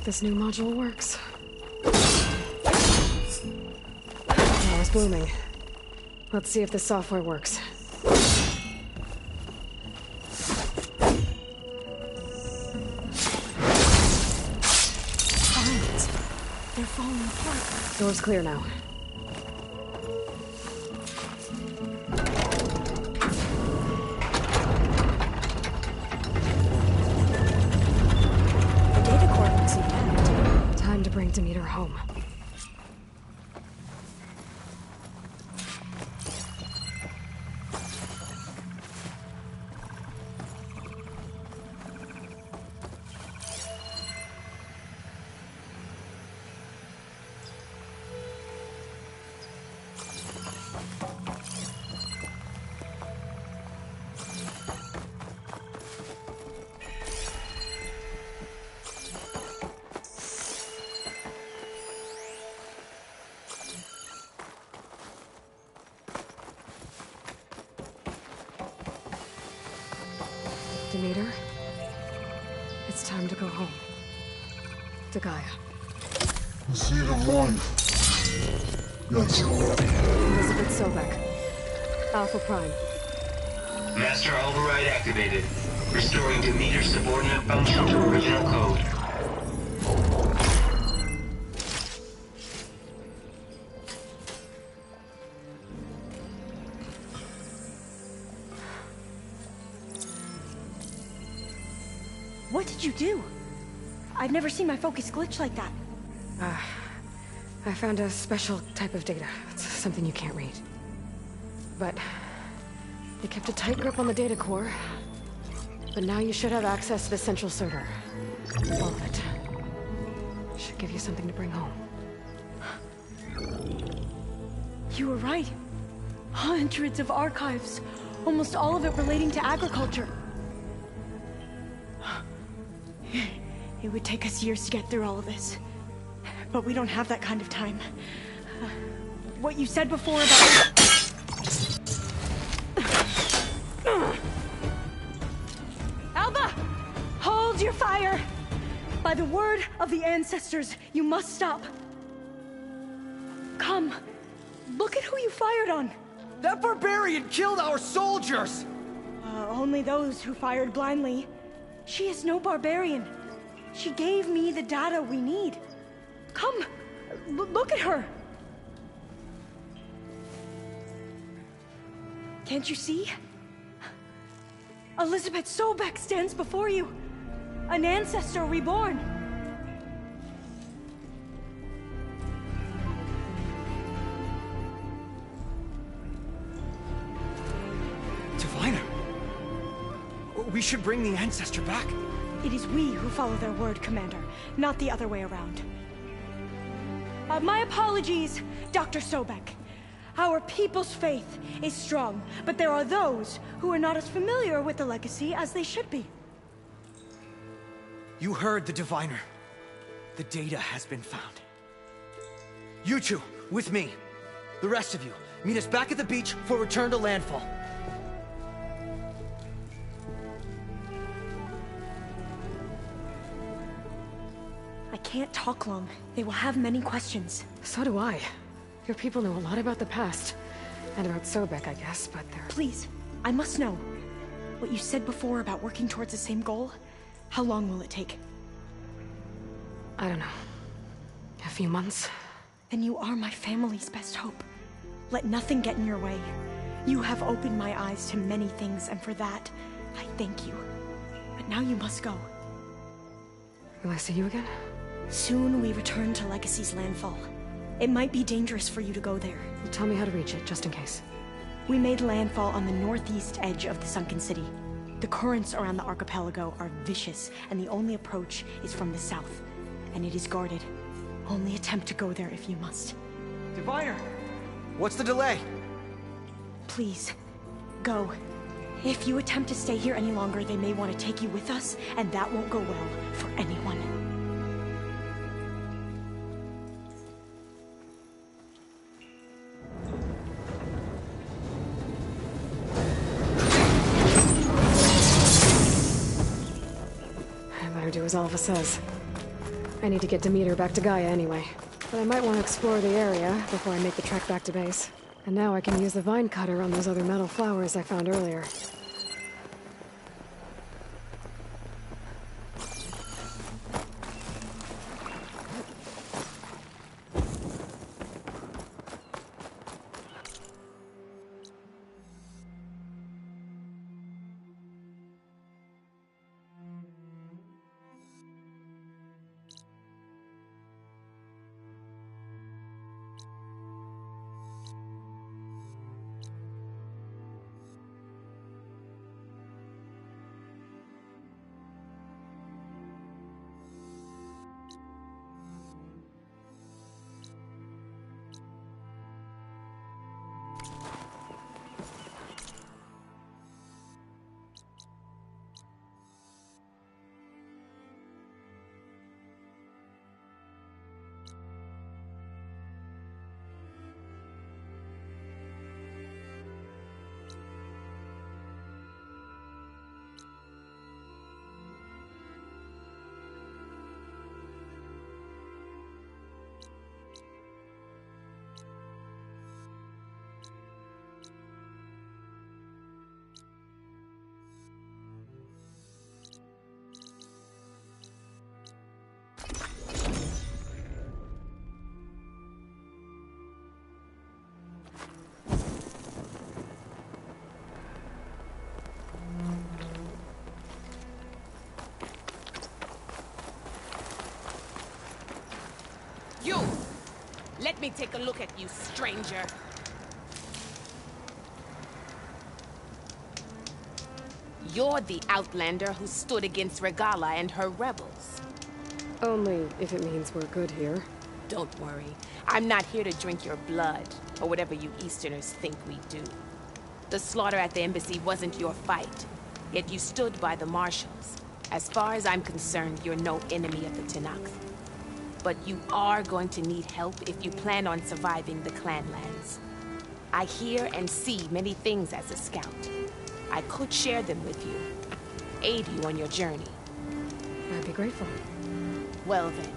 [SPEAKER 2] this new module works. Oh, it's blooming. Let's see if the software works.
[SPEAKER 9] Vines. They're falling apart.
[SPEAKER 2] Door's clear now.
[SPEAKER 9] The data core looks intact.
[SPEAKER 2] Time to bring Demeter home. Demeter, it's time to go home. To Gaia.
[SPEAKER 11] The seed of life. Yes, Lord.
[SPEAKER 2] Elizabeth Sobek. Alpha Prime.
[SPEAKER 12] Master override activated. Restoring Demeter subordinate function to original code.
[SPEAKER 9] What did you do? I've never seen my focus glitch like that.
[SPEAKER 2] I found a special type of data. It's something you can't read. But you kept a tight grip on the data core. But now you should have access to the central server. All of it. Should give you something to bring home.
[SPEAKER 9] You were right. Hundreds of archives. Almost all of it relating to agriculture. It would take us years to get through all of this. But we don't have that kind of time. What you said before about... Alba! Hold your fire! By the word of the ancestors, you must stop. Come. Look at who you fired on.
[SPEAKER 8] That barbarian killed our soldiers!
[SPEAKER 9] Only those who fired blindly. She is no barbarian. She gave me the data we need. Come, look at her. Can't you see? Elizabeth Sobek stands before you. An ancestor reborn.
[SPEAKER 8] Diviner! We should bring the ancestor back.
[SPEAKER 9] It is we who follow their word, Commander, not the other way around. My apologies, Dr. Sobek. Our people's faith is strong, but there are those who are not as familiar with the legacy as they should be.
[SPEAKER 8] You heard the Diviner. The data has been found. You two, with me. The rest of you, meet us back at the beach for return to landfall.
[SPEAKER 9] I can't talk long. They will have many questions.
[SPEAKER 2] So do I. Your people know a lot about the past. And about Sobek, I guess, but they're...
[SPEAKER 9] Please, I must know. What you said before about working towards the same goal, how long will it take?
[SPEAKER 2] I don't know. A few months?
[SPEAKER 9] Then you are my family's best hope. Let nothing get in your way. You have opened my eyes to many things, and for that, I thank you. But now you must go.
[SPEAKER 2] Will I see you again?
[SPEAKER 9] Soon we return to Legacy's landfall. It might be dangerous for you to go there.
[SPEAKER 2] Well, tell me how to reach it, just in case.
[SPEAKER 9] We made landfall on the northeast edge of the sunken city. The currents around the archipelago are vicious, and the only approach is from the south. And it is guarded. Only attempt to go there if you must.
[SPEAKER 8] Diviner! What's the delay?
[SPEAKER 9] Please, go. If you attempt to stay here any longer, they may want to take you with us, and that won't go well for anyone.
[SPEAKER 2] I better do as Alpha says. I need to get Demeter back to Gaia anyway. But I might want to explore the area before I make the trek back to base. And now I can use the vine cutter on those other metal flowers I found earlier.
[SPEAKER 13] You! Let me take a look at you, stranger. You're the Outlander who stood against Regalla and her rebels.
[SPEAKER 2] Only if it means we're good here.
[SPEAKER 13] Don't worry. I'm not here to drink your blood, or whatever you Easterners think we do. The slaughter at the embassy wasn't your fight, yet you stood by the Marshals. As far as I'm concerned, you're no enemy of the Tenakth. But you are going to need help if you plan on surviving the Clanlands. I hear and see many things as a scout. I could share them with you, aid you on your journey.
[SPEAKER 2] I'd be grateful.
[SPEAKER 13] Well then,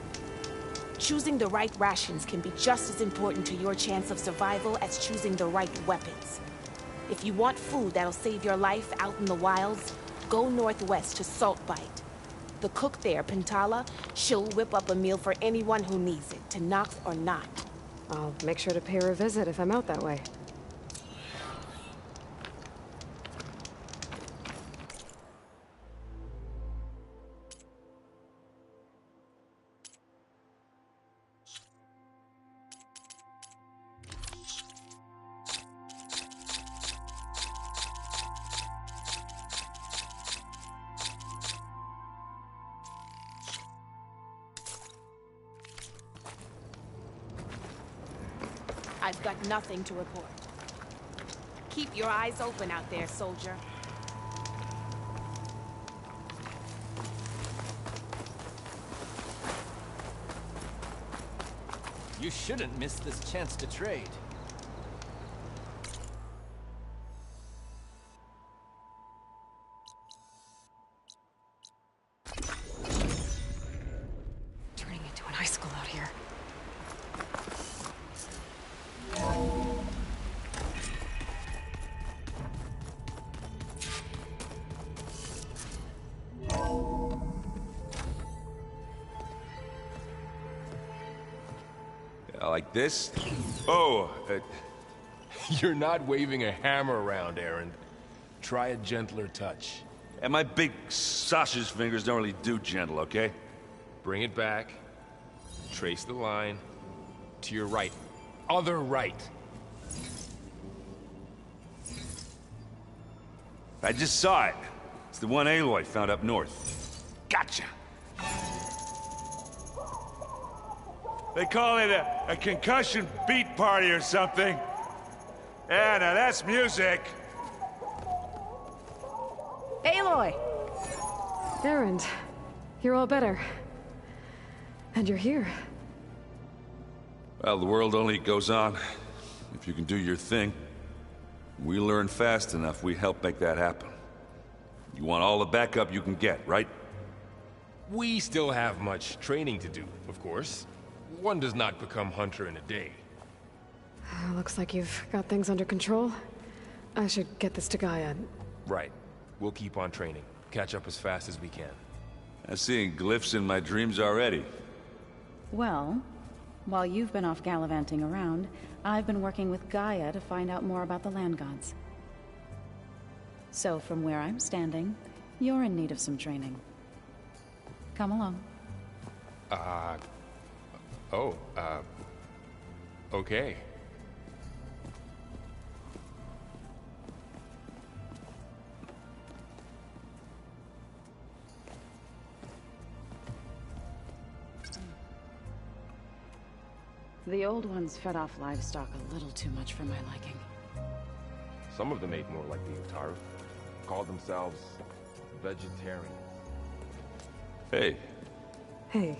[SPEAKER 13] choosing the right rations can be just as important to your chance of survival as choosing the right weapons. If you want food that'll save your life out in the wilds, go northwest to Saltbite. The cook there, Pintala, she'll whip up a meal for anyone who needs it, Tenakth or not.
[SPEAKER 2] I'll make sure to pay her a visit if I'm out that way.
[SPEAKER 13] I've got nothing to report. Keep your eyes open out there, soldier.
[SPEAKER 14] You shouldn't miss this chance to trade.
[SPEAKER 2] Turning into an icicle out here.
[SPEAKER 15] Like this? Oh,
[SPEAKER 16] You're not waving a hammer around, Erend. Try a gentler touch.
[SPEAKER 15] And my big sausage fingers don't really do gentle, okay?
[SPEAKER 16] Bring it back. Trace the line. To your right. Other right.
[SPEAKER 15] I just saw it. It's the one Aloy found up north. Gotcha! They call it a concussion beat party or something. Yeah, now that's music.
[SPEAKER 2] Aloy! Erend, you're all better. And you're here.
[SPEAKER 15] Well, the world only goes on if you can do your thing. We learn fast enough, we help make that happen. You want all the backup you can get, right?
[SPEAKER 16] We still have much training to do, of course. One does not become hunter in a day.
[SPEAKER 2] Looks like you've got things under control. I should get this to Gaia.
[SPEAKER 16] Right. We'll keep on training. Catch up as fast as we can.
[SPEAKER 15] I'm seeing glyphs in my dreams already.
[SPEAKER 17] Well, while you've been off gallivanting around, I've been working with Gaia to find out more about the land gods. So from where I'm standing, you're in need of some training. Come along.
[SPEAKER 16] Okay.
[SPEAKER 17] The old ones fed off livestock a little too much for my liking.
[SPEAKER 16] Some of them ate more like the Utaru. Called themselves vegetarian.
[SPEAKER 15] Hey.
[SPEAKER 2] Hey.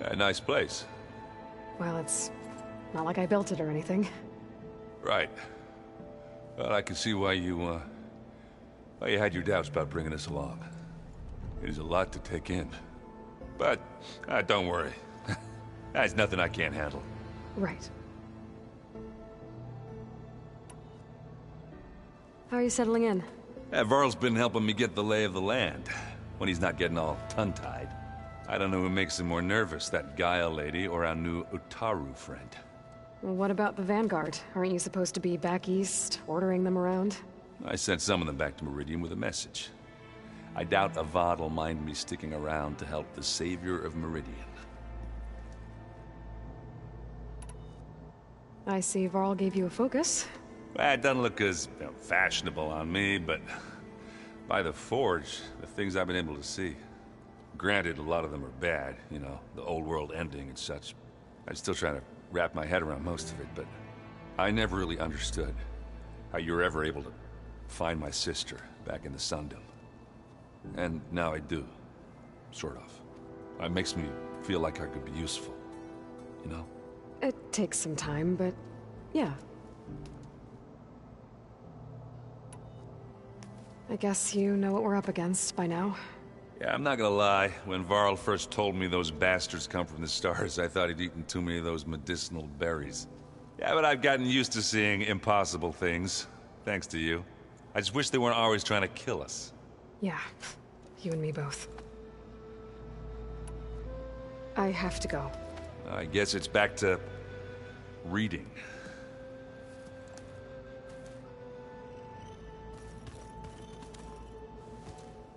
[SPEAKER 15] A nice place.
[SPEAKER 2] Well, it's not like I built it or anything.
[SPEAKER 15] Right. Well, I can see why you had your doubts about bringing us along. It is a lot to take in. But, don't worry. That's nothing I can't handle.
[SPEAKER 2] Right. How are you settling in?
[SPEAKER 15] Varl's been helping me get the lay of the land, when he's not getting all tongue-tied. I don't know who makes him more nervous, that Gaia lady or our new Utaru friend.
[SPEAKER 2] Well, what about the Vanguard? Aren't you supposed to be back east, ordering them around?
[SPEAKER 15] I sent some of them back to Meridian with a message. I doubt Avad will mind me sticking around to help the savior of Meridian.
[SPEAKER 2] I see Varl gave you a focus.
[SPEAKER 15] Well, it doesn't look as fashionable on me, but by the Forge, the things I've been able to see. Granted, a lot of them are bad, you know, the old world ending and such. I'm still trying to wrap my head around most of it, but I never really understood how you were ever able to find my sister back in the Sundom. And now I do, sort of. It makes me feel like I could be useful, you know?
[SPEAKER 2] It takes some time, but yeah. I guess you know what we're up against by now.
[SPEAKER 15] Yeah, I'm not gonna lie. When Varl first told me those bastards come from the stars, I thought he'd eaten too many of those medicinal berries. Yeah, but I've gotten used to seeing impossible things, thanks to you. I just wish they weren't always trying to kill us.
[SPEAKER 2] Yeah, you and me both. I have to go.
[SPEAKER 15] I guess it's back to reading.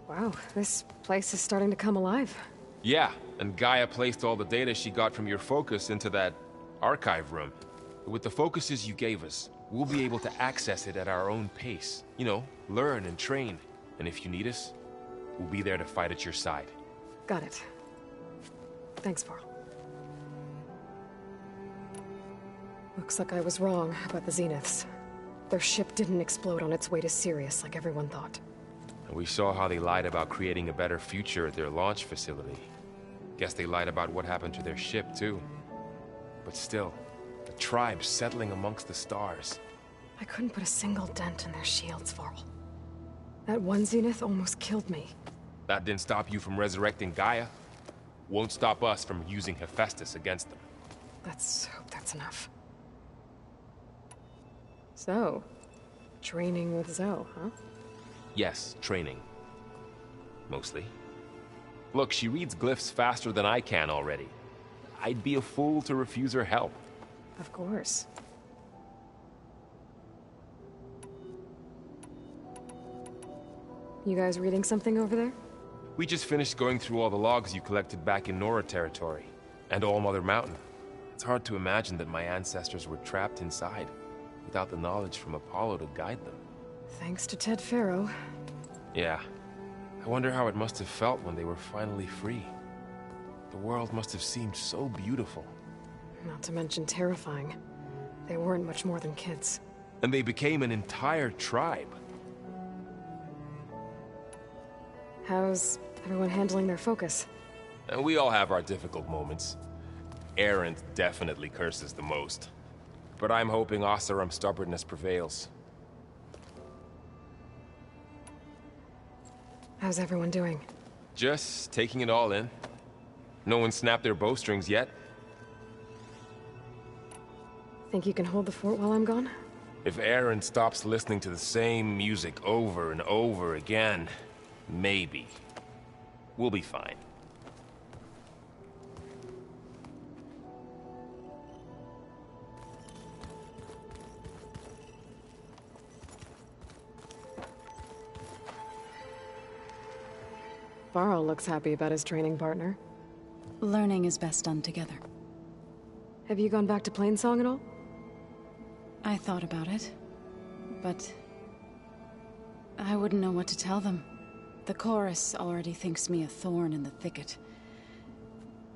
[SPEAKER 2] Wow, this place is starting to come alive.
[SPEAKER 16] Yeah, and Gaia placed all the data she got from your focus into that archive room. With the focuses you gave us, we'll be able to access it at our own pace. You know, learn and train. And if you need us, we'll be there to fight at your side.
[SPEAKER 2] Got it. Thanks, Varl. Looks like I was wrong about the Zeniths. Their ship didn't explode on its way to Sirius like everyone thought.
[SPEAKER 16] And we saw how they lied about creating a better future at their launch facility. Guess they lied about what happened to their ship, too. But still, the tribe settling amongst the stars.
[SPEAKER 2] I couldn't put a single dent in their shields, Varl. That one Zenith almost killed me.
[SPEAKER 16] That didn't stop you from resurrecting Gaia. Won't stop us from using Hephaestus against them.
[SPEAKER 2] Let's hope that's enough. So, training with Zoe, huh?
[SPEAKER 16] Yes, training. Mostly. Look, she reads glyphs faster than I can already. I'd be a fool to refuse her help.
[SPEAKER 2] Of course. You guys reading something over there?
[SPEAKER 16] We just finished going through all the logs you collected back in Nora territory, and All Mother Mountain. It's hard to imagine that my ancestors were trapped inside, without the knowledge from Apollo to guide them.
[SPEAKER 2] Thanks to Ted Faro.
[SPEAKER 16] Yeah. I wonder how it must have felt when they were finally free. The world must have seemed so beautiful.
[SPEAKER 2] Not to mention terrifying. They weren't much more than kids.
[SPEAKER 16] And they became an entire tribe.
[SPEAKER 2] How's everyone handling their focus?
[SPEAKER 16] And we all have our difficult moments. Erend definitely curses the most. But I'm hoping Oseram's stubbornness prevails.
[SPEAKER 2] How's everyone doing?
[SPEAKER 16] Just taking it all in. No one snapped their bowstrings yet.
[SPEAKER 2] Think you can hold the fort while I'm gone?
[SPEAKER 16] If Aaron stops listening to the same music over and over again, maybe. We'll be fine.
[SPEAKER 2] Varl looks happy about his training partner.
[SPEAKER 17] Learning is best done together.
[SPEAKER 2] Have you gone back to Plainsong at all?
[SPEAKER 17] I thought about it, but I wouldn't know what to tell them. The chorus already thinks me a thorn in the thicket.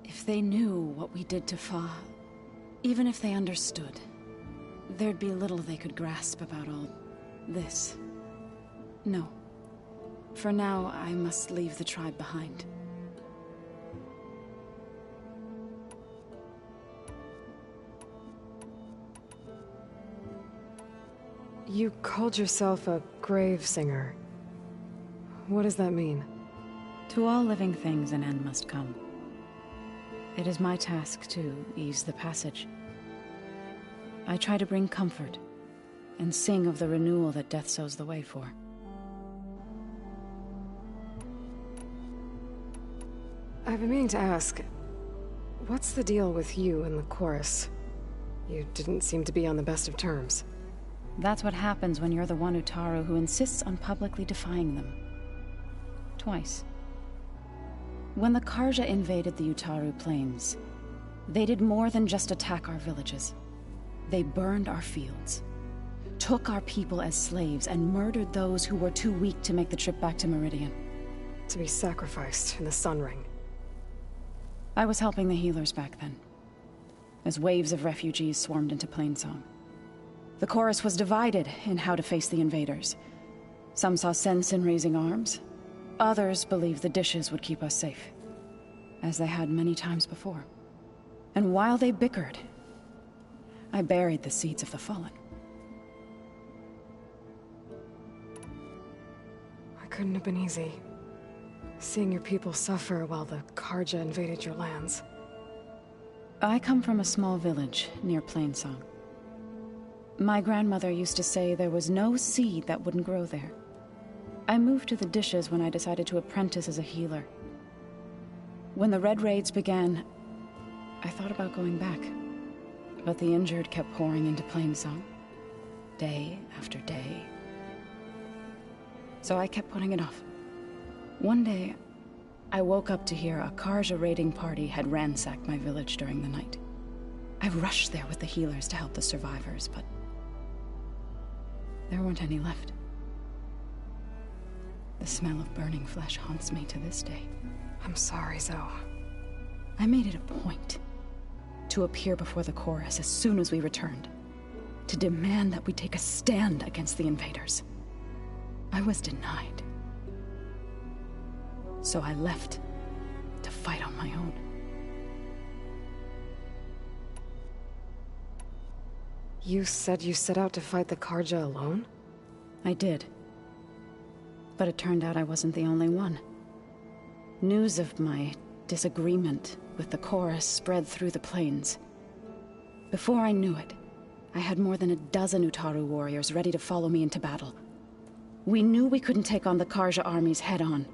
[SPEAKER 17] If they knew what we did to Fa, even if they understood, there'd be little they could grasp about all this. No. For now, I must leave the tribe behind.
[SPEAKER 2] You called yourself a grave singer. What does that mean?
[SPEAKER 17] To all living things an end must come. It is my task to ease the passage. I try to bring comfort, and sing of the renewal that death sows the way for.
[SPEAKER 2] I've been meaning to ask, what's the deal with you and the chorus? You didn't seem to be on the best of terms.
[SPEAKER 17] That's what happens when you're the one Utaru who insists on publicly defying them. Twice. When the Carja invaded the Utaru plains, they did more than just attack our villages. They burned our fields, took our people as slaves, and murdered those who were too weak to make the trip back to Meridian.
[SPEAKER 2] To be sacrificed in the Sun Ring.
[SPEAKER 17] I was helping the healers back then, as waves of refugees swarmed into Plainsong. The chorus was divided in how to face the invaders. Some saw sense in raising arms. Others believed the dishes would keep us safe, as they had many times before. And while they bickered, I buried the seeds of the fallen.
[SPEAKER 2] It couldn't have been easy. Seeing your people suffer while the Carja invaded your lands.
[SPEAKER 17] I come from a small village near Plainsong. My grandmother used to say there was no seed that wouldn't grow there. I moved to the dishes when I decided to apprentice as a healer. When the Red Raids began, I thought about going back. But the injured kept pouring into Plainsong, day after day. So I kept putting it off. One day, I woke up to hear a Carja raiding party had ransacked my village during the night. I rushed there with the healers to help the survivors, but there weren't any left. The smell of burning flesh haunts me to this day.
[SPEAKER 2] I'm sorry, Zoe.
[SPEAKER 17] I made it a point to appear before the chorus as soon as we returned, to demand that we take a stand against the invaders. I was denied. So I left to fight on my own.
[SPEAKER 2] You said you set out to fight the Carja alone?
[SPEAKER 17] I did. But it turned out I wasn't the only one. News of my disagreement with the chorus spread through the plains. Before I knew it, I had more than a dozen Utaru warriors ready to follow me into battle. We knew we couldn't take on the Carja armies head-on,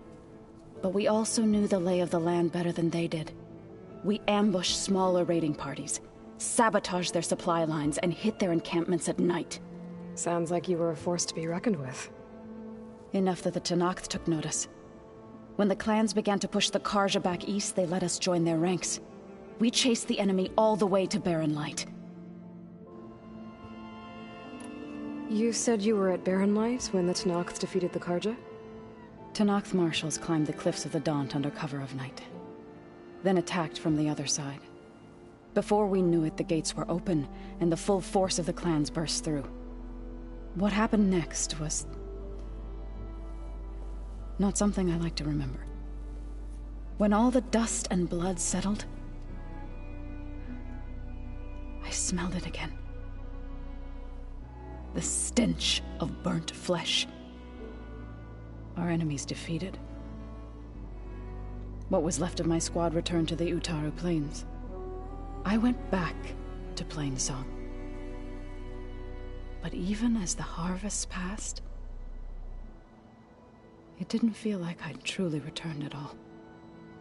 [SPEAKER 17] but we also knew the lay of the land better than they did. We ambushed smaller raiding parties, sabotaged their supply lines, and hit their encampments at night.
[SPEAKER 2] Sounds like you were a force to be reckoned with.
[SPEAKER 17] Enough that the Tenakth took notice. When the clans began to push the Carja back east, they let us join their ranks. We chased the enemy all the way to Barren Light.
[SPEAKER 2] You said you were at Barren Light when the Tenakth defeated the Carja?
[SPEAKER 17] Tenakth marshals climbed the cliffs of the Daunt under cover of night, then attacked from the other side. Before we knew it, the gates were open, and the full force of the clans burst through. What happened next was not something I like to remember. When all the dust and blood settled, I smelled it again. The stench of burnt flesh. Our enemies defeated. What was left of my squad returned to the Utaru Plains. I went back to Plainsong. But even as the harvest passed, it didn't feel like I'd truly returned at all.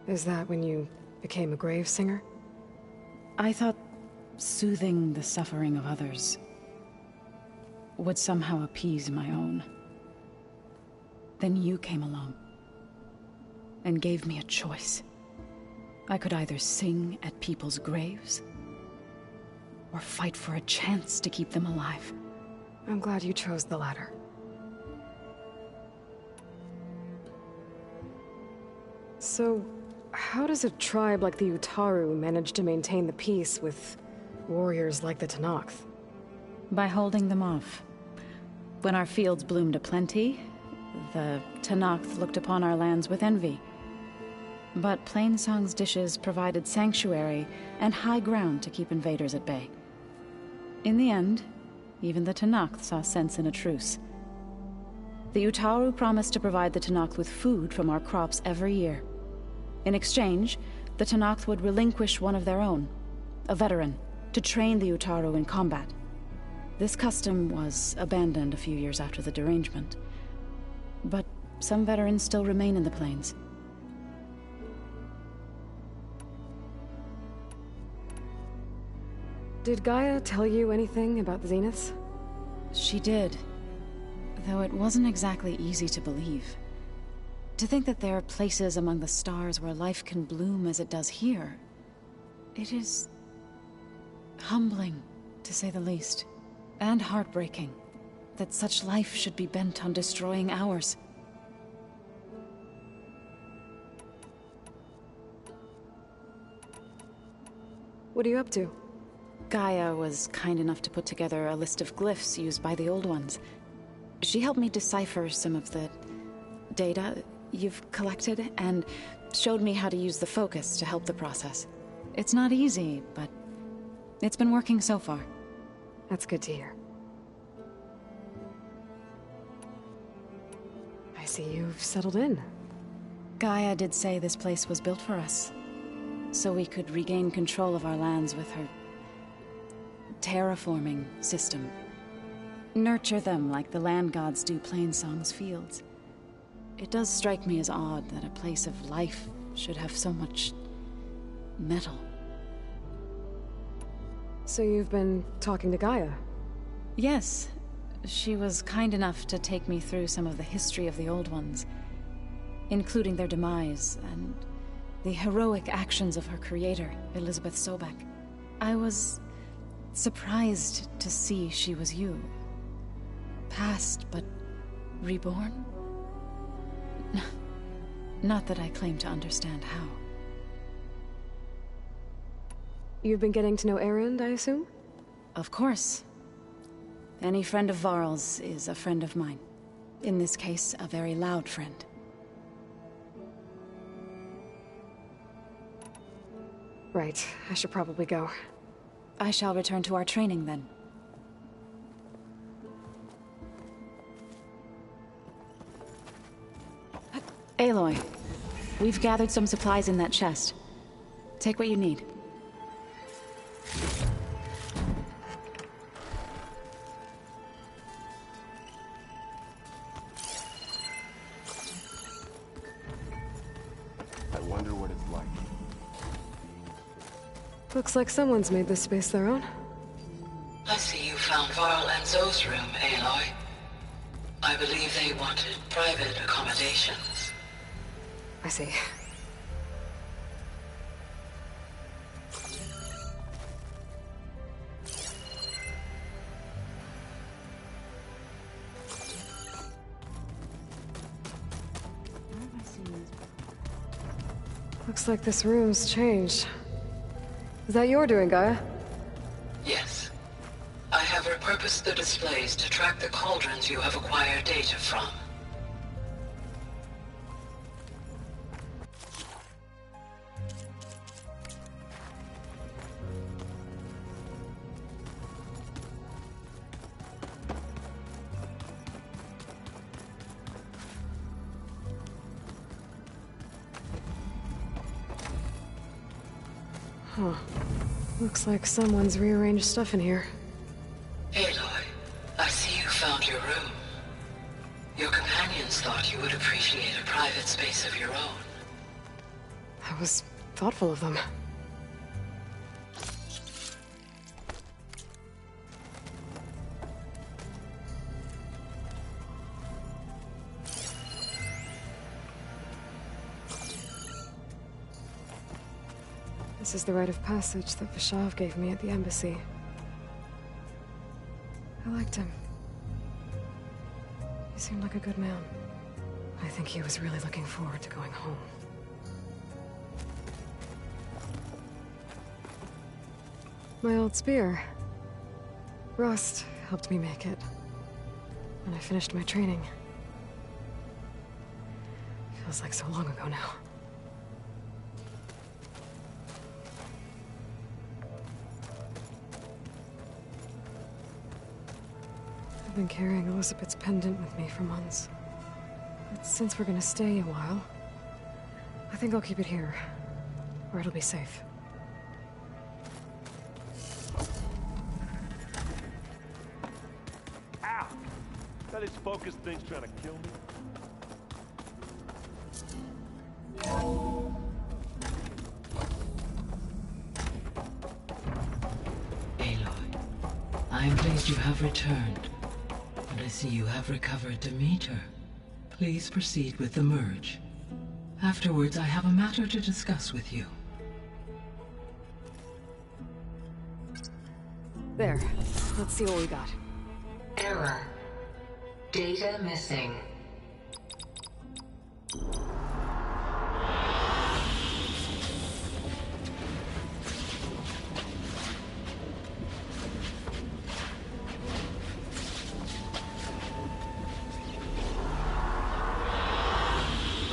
[SPEAKER 2] Is that when you became a grave singer?
[SPEAKER 17] I thought soothing the suffering of others would somehow appease my own. Then you came along and gave me a choice. I could either sing at people's graves or fight for a chance to keep them alive.
[SPEAKER 2] I'm glad you chose the latter. So, how does a tribe like the Utaru manage to maintain the peace with warriors like the Tenakth?
[SPEAKER 17] By holding them off. When our fields bloomed aplenty, the Tenakth looked upon our lands with envy. But Plainsong's dishes provided sanctuary and high ground to keep invaders at bay. In the end, even the Tenakth saw sense in a truce. The Utaru promised to provide the Tenakth with food from our crops every year. In exchange, the Tenakth would relinquish one of their own, a veteran, to train the Utaru in combat. This custom was abandoned a few years after the derangement. But some veterans still remain in the plains.
[SPEAKER 2] Did Gaia tell you anything about the Zeniths?
[SPEAKER 17] She did. Though it wasn't exactly easy to believe. To think that there are places among the stars where life can bloom as it does here. It is humbling, to say the least. And heartbreaking that such life should be bent on destroying ours.
[SPEAKER 2] What are you up to?
[SPEAKER 17] Gaia was kind enough to put together a list of glyphs used by the Old Ones. She helped me decipher some of the data you've collected, and showed me how to use the focus to help the process. It's not easy, but it's been working so far.
[SPEAKER 2] That's good to hear. I see you've settled in.
[SPEAKER 17] Gaia did say this place was built for us, so we could regain control of our lands with her terraforming system. Nurture them like the land gods do Plainsong's fields. It does strike me as odd that a place of life should have so much metal.
[SPEAKER 2] So you've been talking to Gaia?
[SPEAKER 17] Yes. She was kind enough to take me through some of the history of the Old Ones, including their demise and the heroic actions of her creator, Elizabeth Sobek. I was surprised to see she was you. Past, but reborn? Not that I claim to understand how.
[SPEAKER 2] You've been getting to know Erend, I assume?
[SPEAKER 17] Of course. Any friend of Varl's is a friend of mine. In this case, a very loud friend.
[SPEAKER 2] Right. I should probably go.
[SPEAKER 17] I shall return to our training then. Aloy, we've gathered some supplies in that chest. Take what you need.
[SPEAKER 16] I wonder what it's like.
[SPEAKER 2] Looks like someone's made this space their own.
[SPEAKER 3] I see you found Varl and Zoe's room, Aloy. I believe they wanted private accommodations.
[SPEAKER 2] I see. Looks like this room's changed. Is that your doing, Gaia?
[SPEAKER 3] Yes. I have repurposed the displays to track the cauldrons you have acquired data from.
[SPEAKER 2] Huh. Looks like someone's rearranged stuff in here.
[SPEAKER 3] Aloy, I see you found your room. Your companions thought you would appreciate a private space of your own.
[SPEAKER 2] That was thoughtful of them. This is the rite of passage that Vashav gave me at the embassy. I liked him. He seemed like a good man. I think he was really looking forward to going home. My old spear. Rust helped me make it. And I finished my training. Feels like so long ago now. I've been carrying Elizabeth's pendant with me for months. But since we're gonna stay a while, I think I'll keep it here, where it'll be safe.
[SPEAKER 8] Ow! That is focus thing's trying to kill me.
[SPEAKER 3] Aloy, I am pleased you have returned. And I see you have recovered Demeter. Please proceed with the merge. Afterwards, I have a matter to discuss with you.
[SPEAKER 2] There. Let's see what we got.
[SPEAKER 3] Error. Data missing.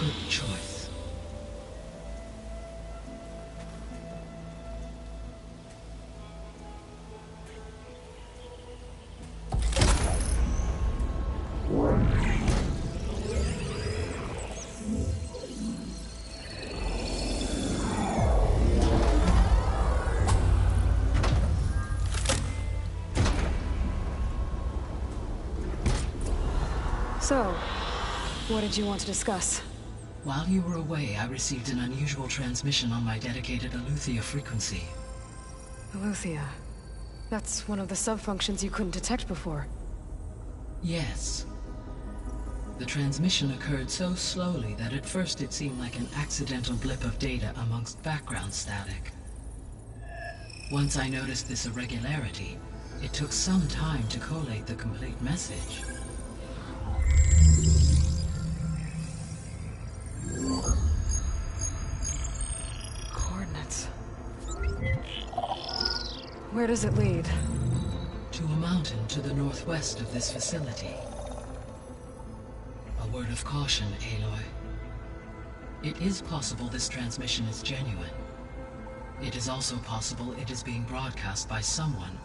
[SPEAKER 3] Good choice.
[SPEAKER 2] So, what did you want to discuss?
[SPEAKER 3] While you were away, I received an unusual transmission on my dedicated Eleuthia frequency.
[SPEAKER 2] Eleuthia. That's one of the sub-functions you couldn't detect before.
[SPEAKER 3] Yes. The transmission occurred so slowly that at first it seemed like an accidental blip of data amongst background static. Once I noticed this irregularity, it took some time to collate the complete message.
[SPEAKER 2] Coordinates. Where does it lead?
[SPEAKER 3] To a mountain to the northwest of this facility. A word of caution, Aloy. It is possible this transmission is genuine. It is also possible it is being broadcast by someone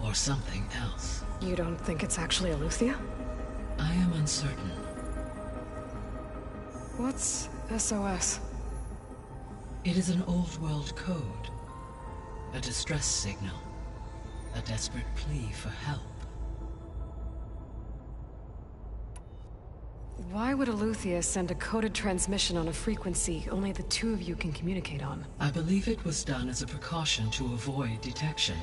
[SPEAKER 3] or something else.
[SPEAKER 2] You don't think it's actually Eleuthia?
[SPEAKER 3] I am uncertain.
[SPEAKER 2] What's SOS?
[SPEAKER 3] It is an old world code. A distress signal. A desperate plea for help.
[SPEAKER 2] Why would Eleuthia send a coded transmission on a frequency only the two of you can communicate on?
[SPEAKER 3] I believe it was done as a precaution to avoid detection,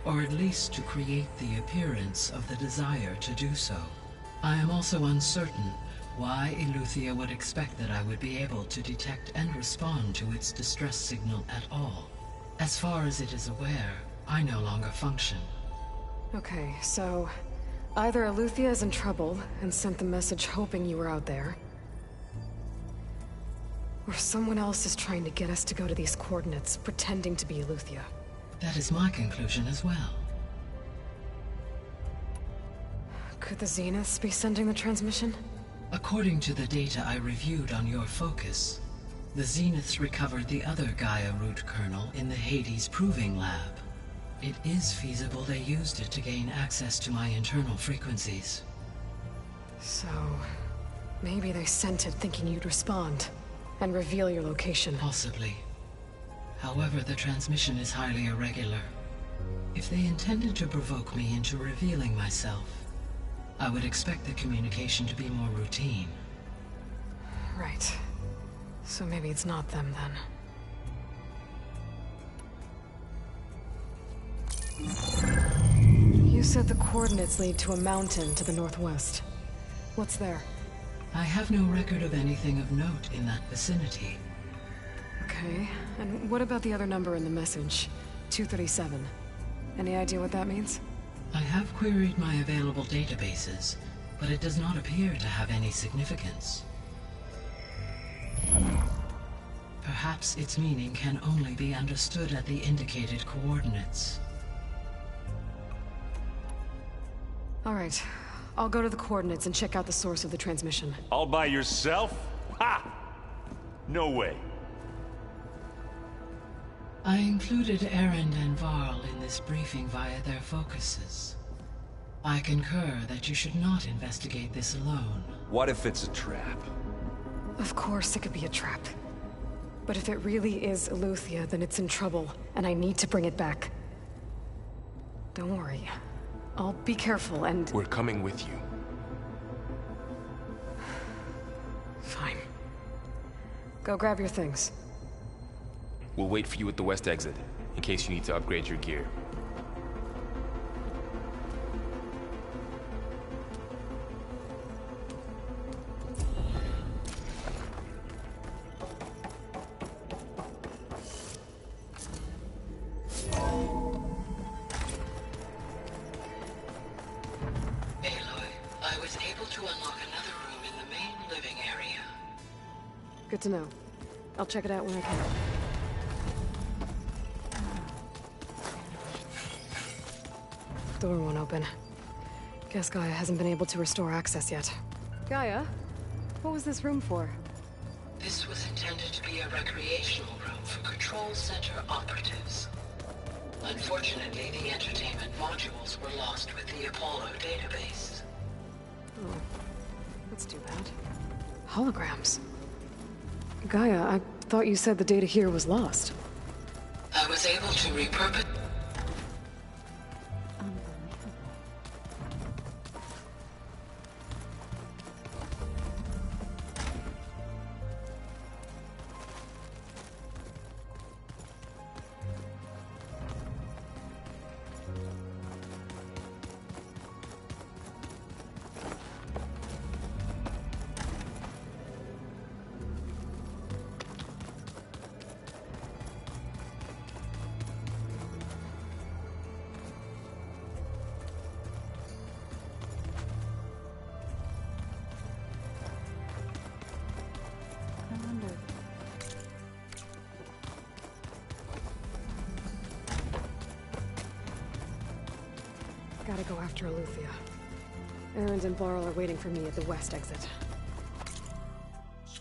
[SPEAKER 3] or at least to create the appearance of the desire to do so. I am also uncertain why Eleuthia would expect that I would be able to detect and respond to its distress signal at all. As far as it is aware, I no longer function.
[SPEAKER 2] Okay, so either Eleuthia is in trouble and sent the message hoping you were out there, or someone else is trying to get us to go to these coordinates, pretending to be Eleuthia.
[SPEAKER 3] That is my conclusion as well.
[SPEAKER 2] Could the Zeniths be sending the transmission?
[SPEAKER 3] According to the data I reviewed on your focus, the Zeniths recovered the other Gaia root kernel in the Hades Proving Lab. It is feasible they used it to gain access to my internal frequencies.
[SPEAKER 2] So, maybe they sent it thinking you'd respond, and reveal your location.
[SPEAKER 3] Possibly. However, the transmission is highly irregular. If they intended to provoke me into revealing myself, I would expect the communication to be more routine.
[SPEAKER 2] Right. So maybe it's not them, then. You said the coordinates lead to a mountain to the northwest. What's there?
[SPEAKER 3] I have no record of anything of note in that vicinity.
[SPEAKER 2] Okay, and what about the other number in the message? 237. Any idea what that means?
[SPEAKER 3] I have queried my available databases, but it does not appear to have any significance. Perhaps its meaning can only be understood at the indicated coordinates.
[SPEAKER 2] All right. I'll go to the coordinates and check out the source of the transmission.
[SPEAKER 18] All by yourself? Ha! No way.
[SPEAKER 3] I included Erend and Varl in this briefing via their focuses. I concur that you should not investigate this alone.
[SPEAKER 18] What if it's a trap?
[SPEAKER 2] Of course it could be a trap. But if it really is Eleuthia, then it's in trouble, and I need to bring it back. Don't worry. I'll be careful and...
[SPEAKER 16] We're coming with you.
[SPEAKER 2] Fine. Go grab your things.
[SPEAKER 16] We'll wait for you at the west exit, in case you need to upgrade your gear.
[SPEAKER 2] Good to know. I'll check it out when I can. Door won't open. Guess Gaia hasn't been able to restore access yet. Gaia? What was this room for?
[SPEAKER 3] This was intended to be a recreational room for Control Center operatives. Unfortunately, the entertainment modules were lost with the Apollo database.
[SPEAKER 2] Oh, that's too bad. Holograms. Gaia, I thought you said the data here was lost.
[SPEAKER 3] I was able to repurpose...
[SPEAKER 2] Gotta go after Eleuthia. Erend and Varl are waiting for me at the west exit.
[SPEAKER 16] It's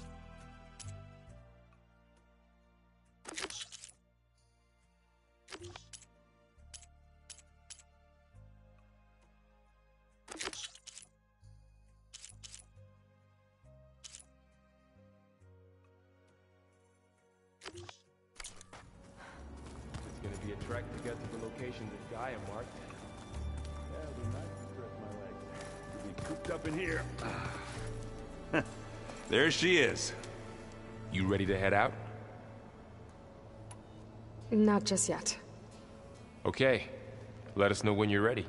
[SPEAKER 16] gonna be a trek to get to the location that Gaia marked.
[SPEAKER 18] Cooped up in here. There she is.
[SPEAKER 16] You ready to head out?
[SPEAKER 2] Not just yet.
[SPEAKER 16] Okay. Let us know when you're ready.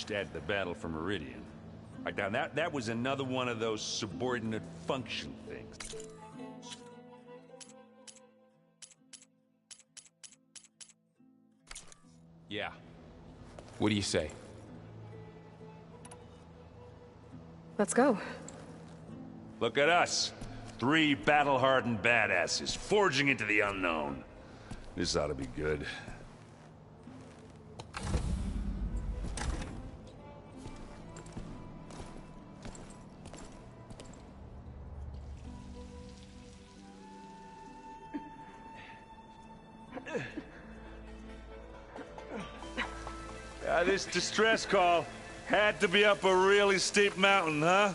[SPEAKER 18] At the battle for Meridian. Right now, that was another one of those subordinate function things.
[SPEAKER 16] Yeah. What do you say?
[SPEAKER 2] Let's go.
[SPEAKER 18] Look at us. 3 battle-hardened badasses forging into the unknown. This ought to be good. This distress call had to be up a really steep mountain, huh?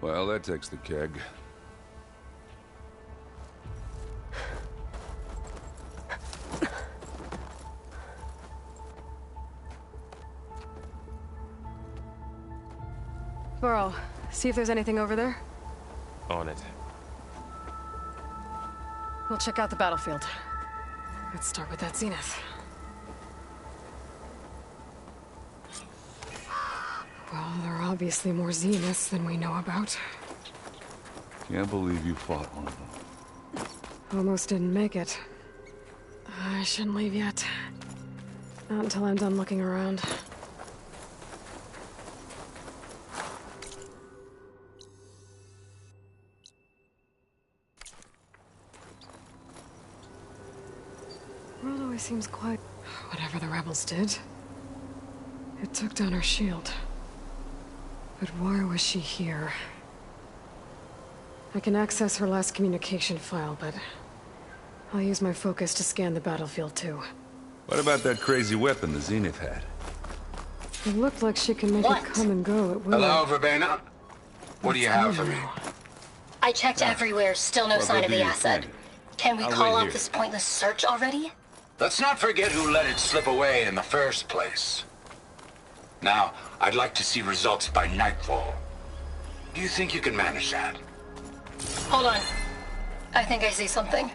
[SPEAKER 15] Well, that takes the keg.
[SPEAKER 2] Burrow, see if there's anything over there.
[SPEAKER 16] On it.
[SPEAKER 2] We'll check out the battlefield. Let's start with that Zenith. Well, there are obviously more Zeniths than we know about.
[SPEAKER 15] Can't believe you fought one of them.
[SPEAKER 2] Almost didn't make it. I shouldn't leave yet. Not until I'm done looking around. The world always seems quiet. Whatever the rebels did, it took down her shield. But why was she here? I can access her last communication file, but I'll use my focus to scan the battlefield too.
[SPEAKER 15] What about that crazy weapon the Zenith had?
[SPEAKER 2] It looked like she can make it come and go at will.
[SPEAKER 19] Hello, Verbena? What do you have for me?
[SPEAKER 20] I checked everywhere, still no sign of the asset. Can we call off this pointless search already?
[SPEAKER 19] Let's not forget who let it slip away in the first place. Now, I'd like to see results by nightfall. Do you think you can manage that?
[SPEAKER 20] Hold on. I think I see something.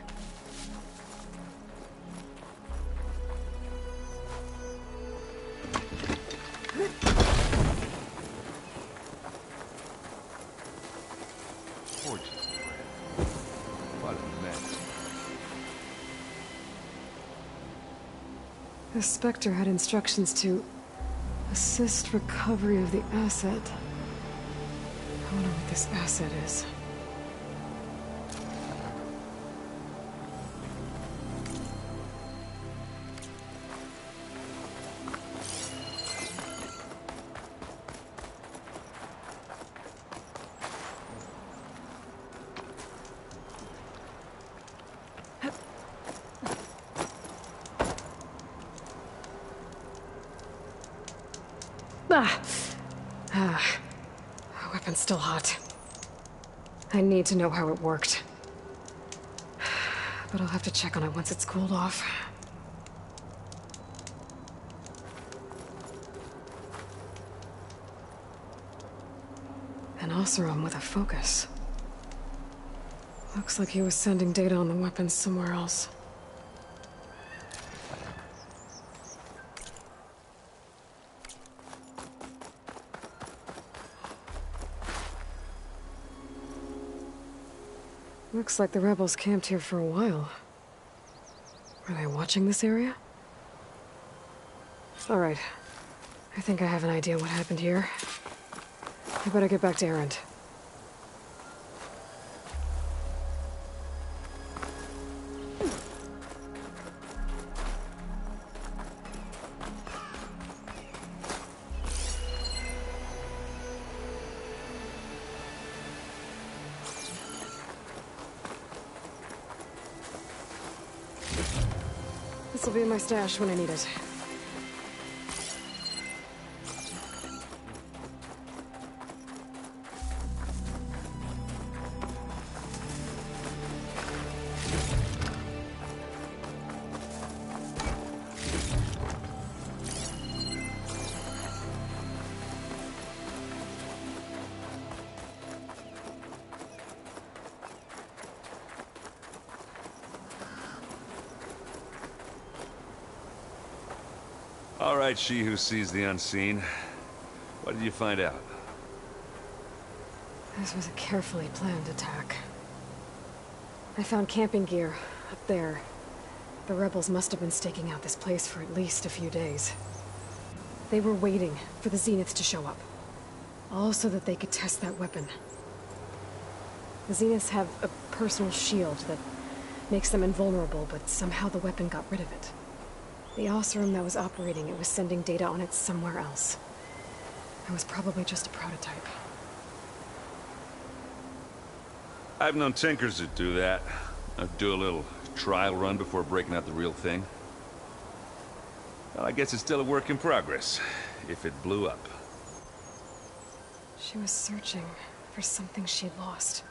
[SPEAKER 15] What a mess.
[SPEAKER 2] The Spectre had instructions to assist recovery of the asset. I wonder what this asset is. Weapon's still hot. I need to know how it worked. But I'll have to check on it once it's cooled off. An Oseram with a focus. Looks like he was sending data on the weapons somewhere else. Looks like the rebels camped here for a while. Were they watching this area? All right. I think I have an idea what happened here. I better get back to Erend. This'll be in my stash when I need it.
[SPEAKER 15] All right, she who sees the unseen. What did you find out?
[SPEAKER 2] This was a carefully planned attack. I found camping gear up there. The rebels must have been staking out this place for at least a few days. They were waiting for the Zeniths to show up. All so that they could test that weapon. The Zeniths have a personal shield that makes them invulnerable, but somehow the weapon got rid of it. The Oseram that was operating it was sending data on it somewhere else. It was probably just a prototype.
[SPEAKER 15] I've known tinkers that do that. Do a little trial run before breaking out the real thing. Well, I guess it's still a work in progress, if it blew up.
[SPEAKER 2] She was searching for something she'd lost.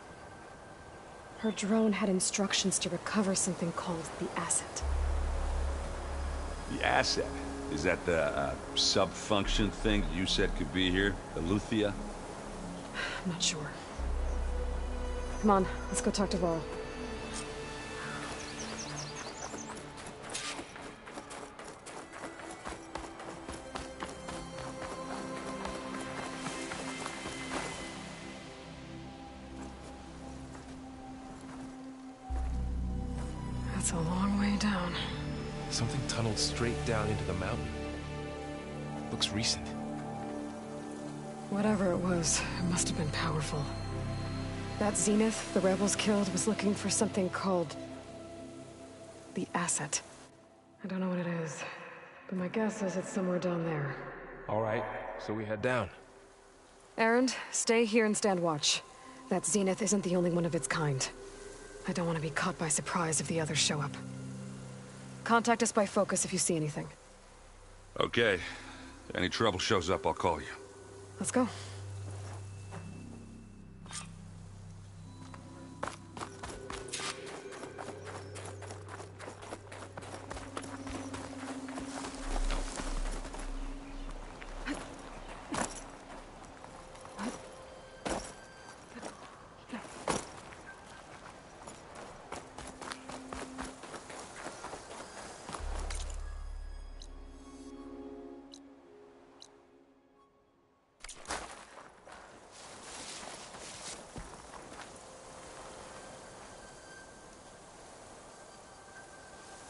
[SPEAKER 2] Her drone had instructions to recover something called the Asset.
[SPEAKER 15] The Asset? Is that the sub-function thing you said could be here? The Luthia?
[SPEAKER 2] I'm not sure. Come on, let's go talk to Varl. That's a long way down.
[SPEAKER 16] Something tunneled straight down into the mountain. Looks recent.
[SPEAKER 2] Whatever it was, it must have been powerful. That Zenith the rebels killed was looking for something called the Asset. I don't know what it is, but my guess is it's somewhere down there.
[SPEAKER 16] All right, so we head down.
[SPEAKER 2] Erend, stay here and stand watch. That Zenith isn't the only one of its kind. I don't want to be caught by surprise if the others show up. Contact us by focus if you see anything.
[SPEAKER 15] Okay. Any trouble shows up, I'll call you.
[SPEAKER 2] Let's go.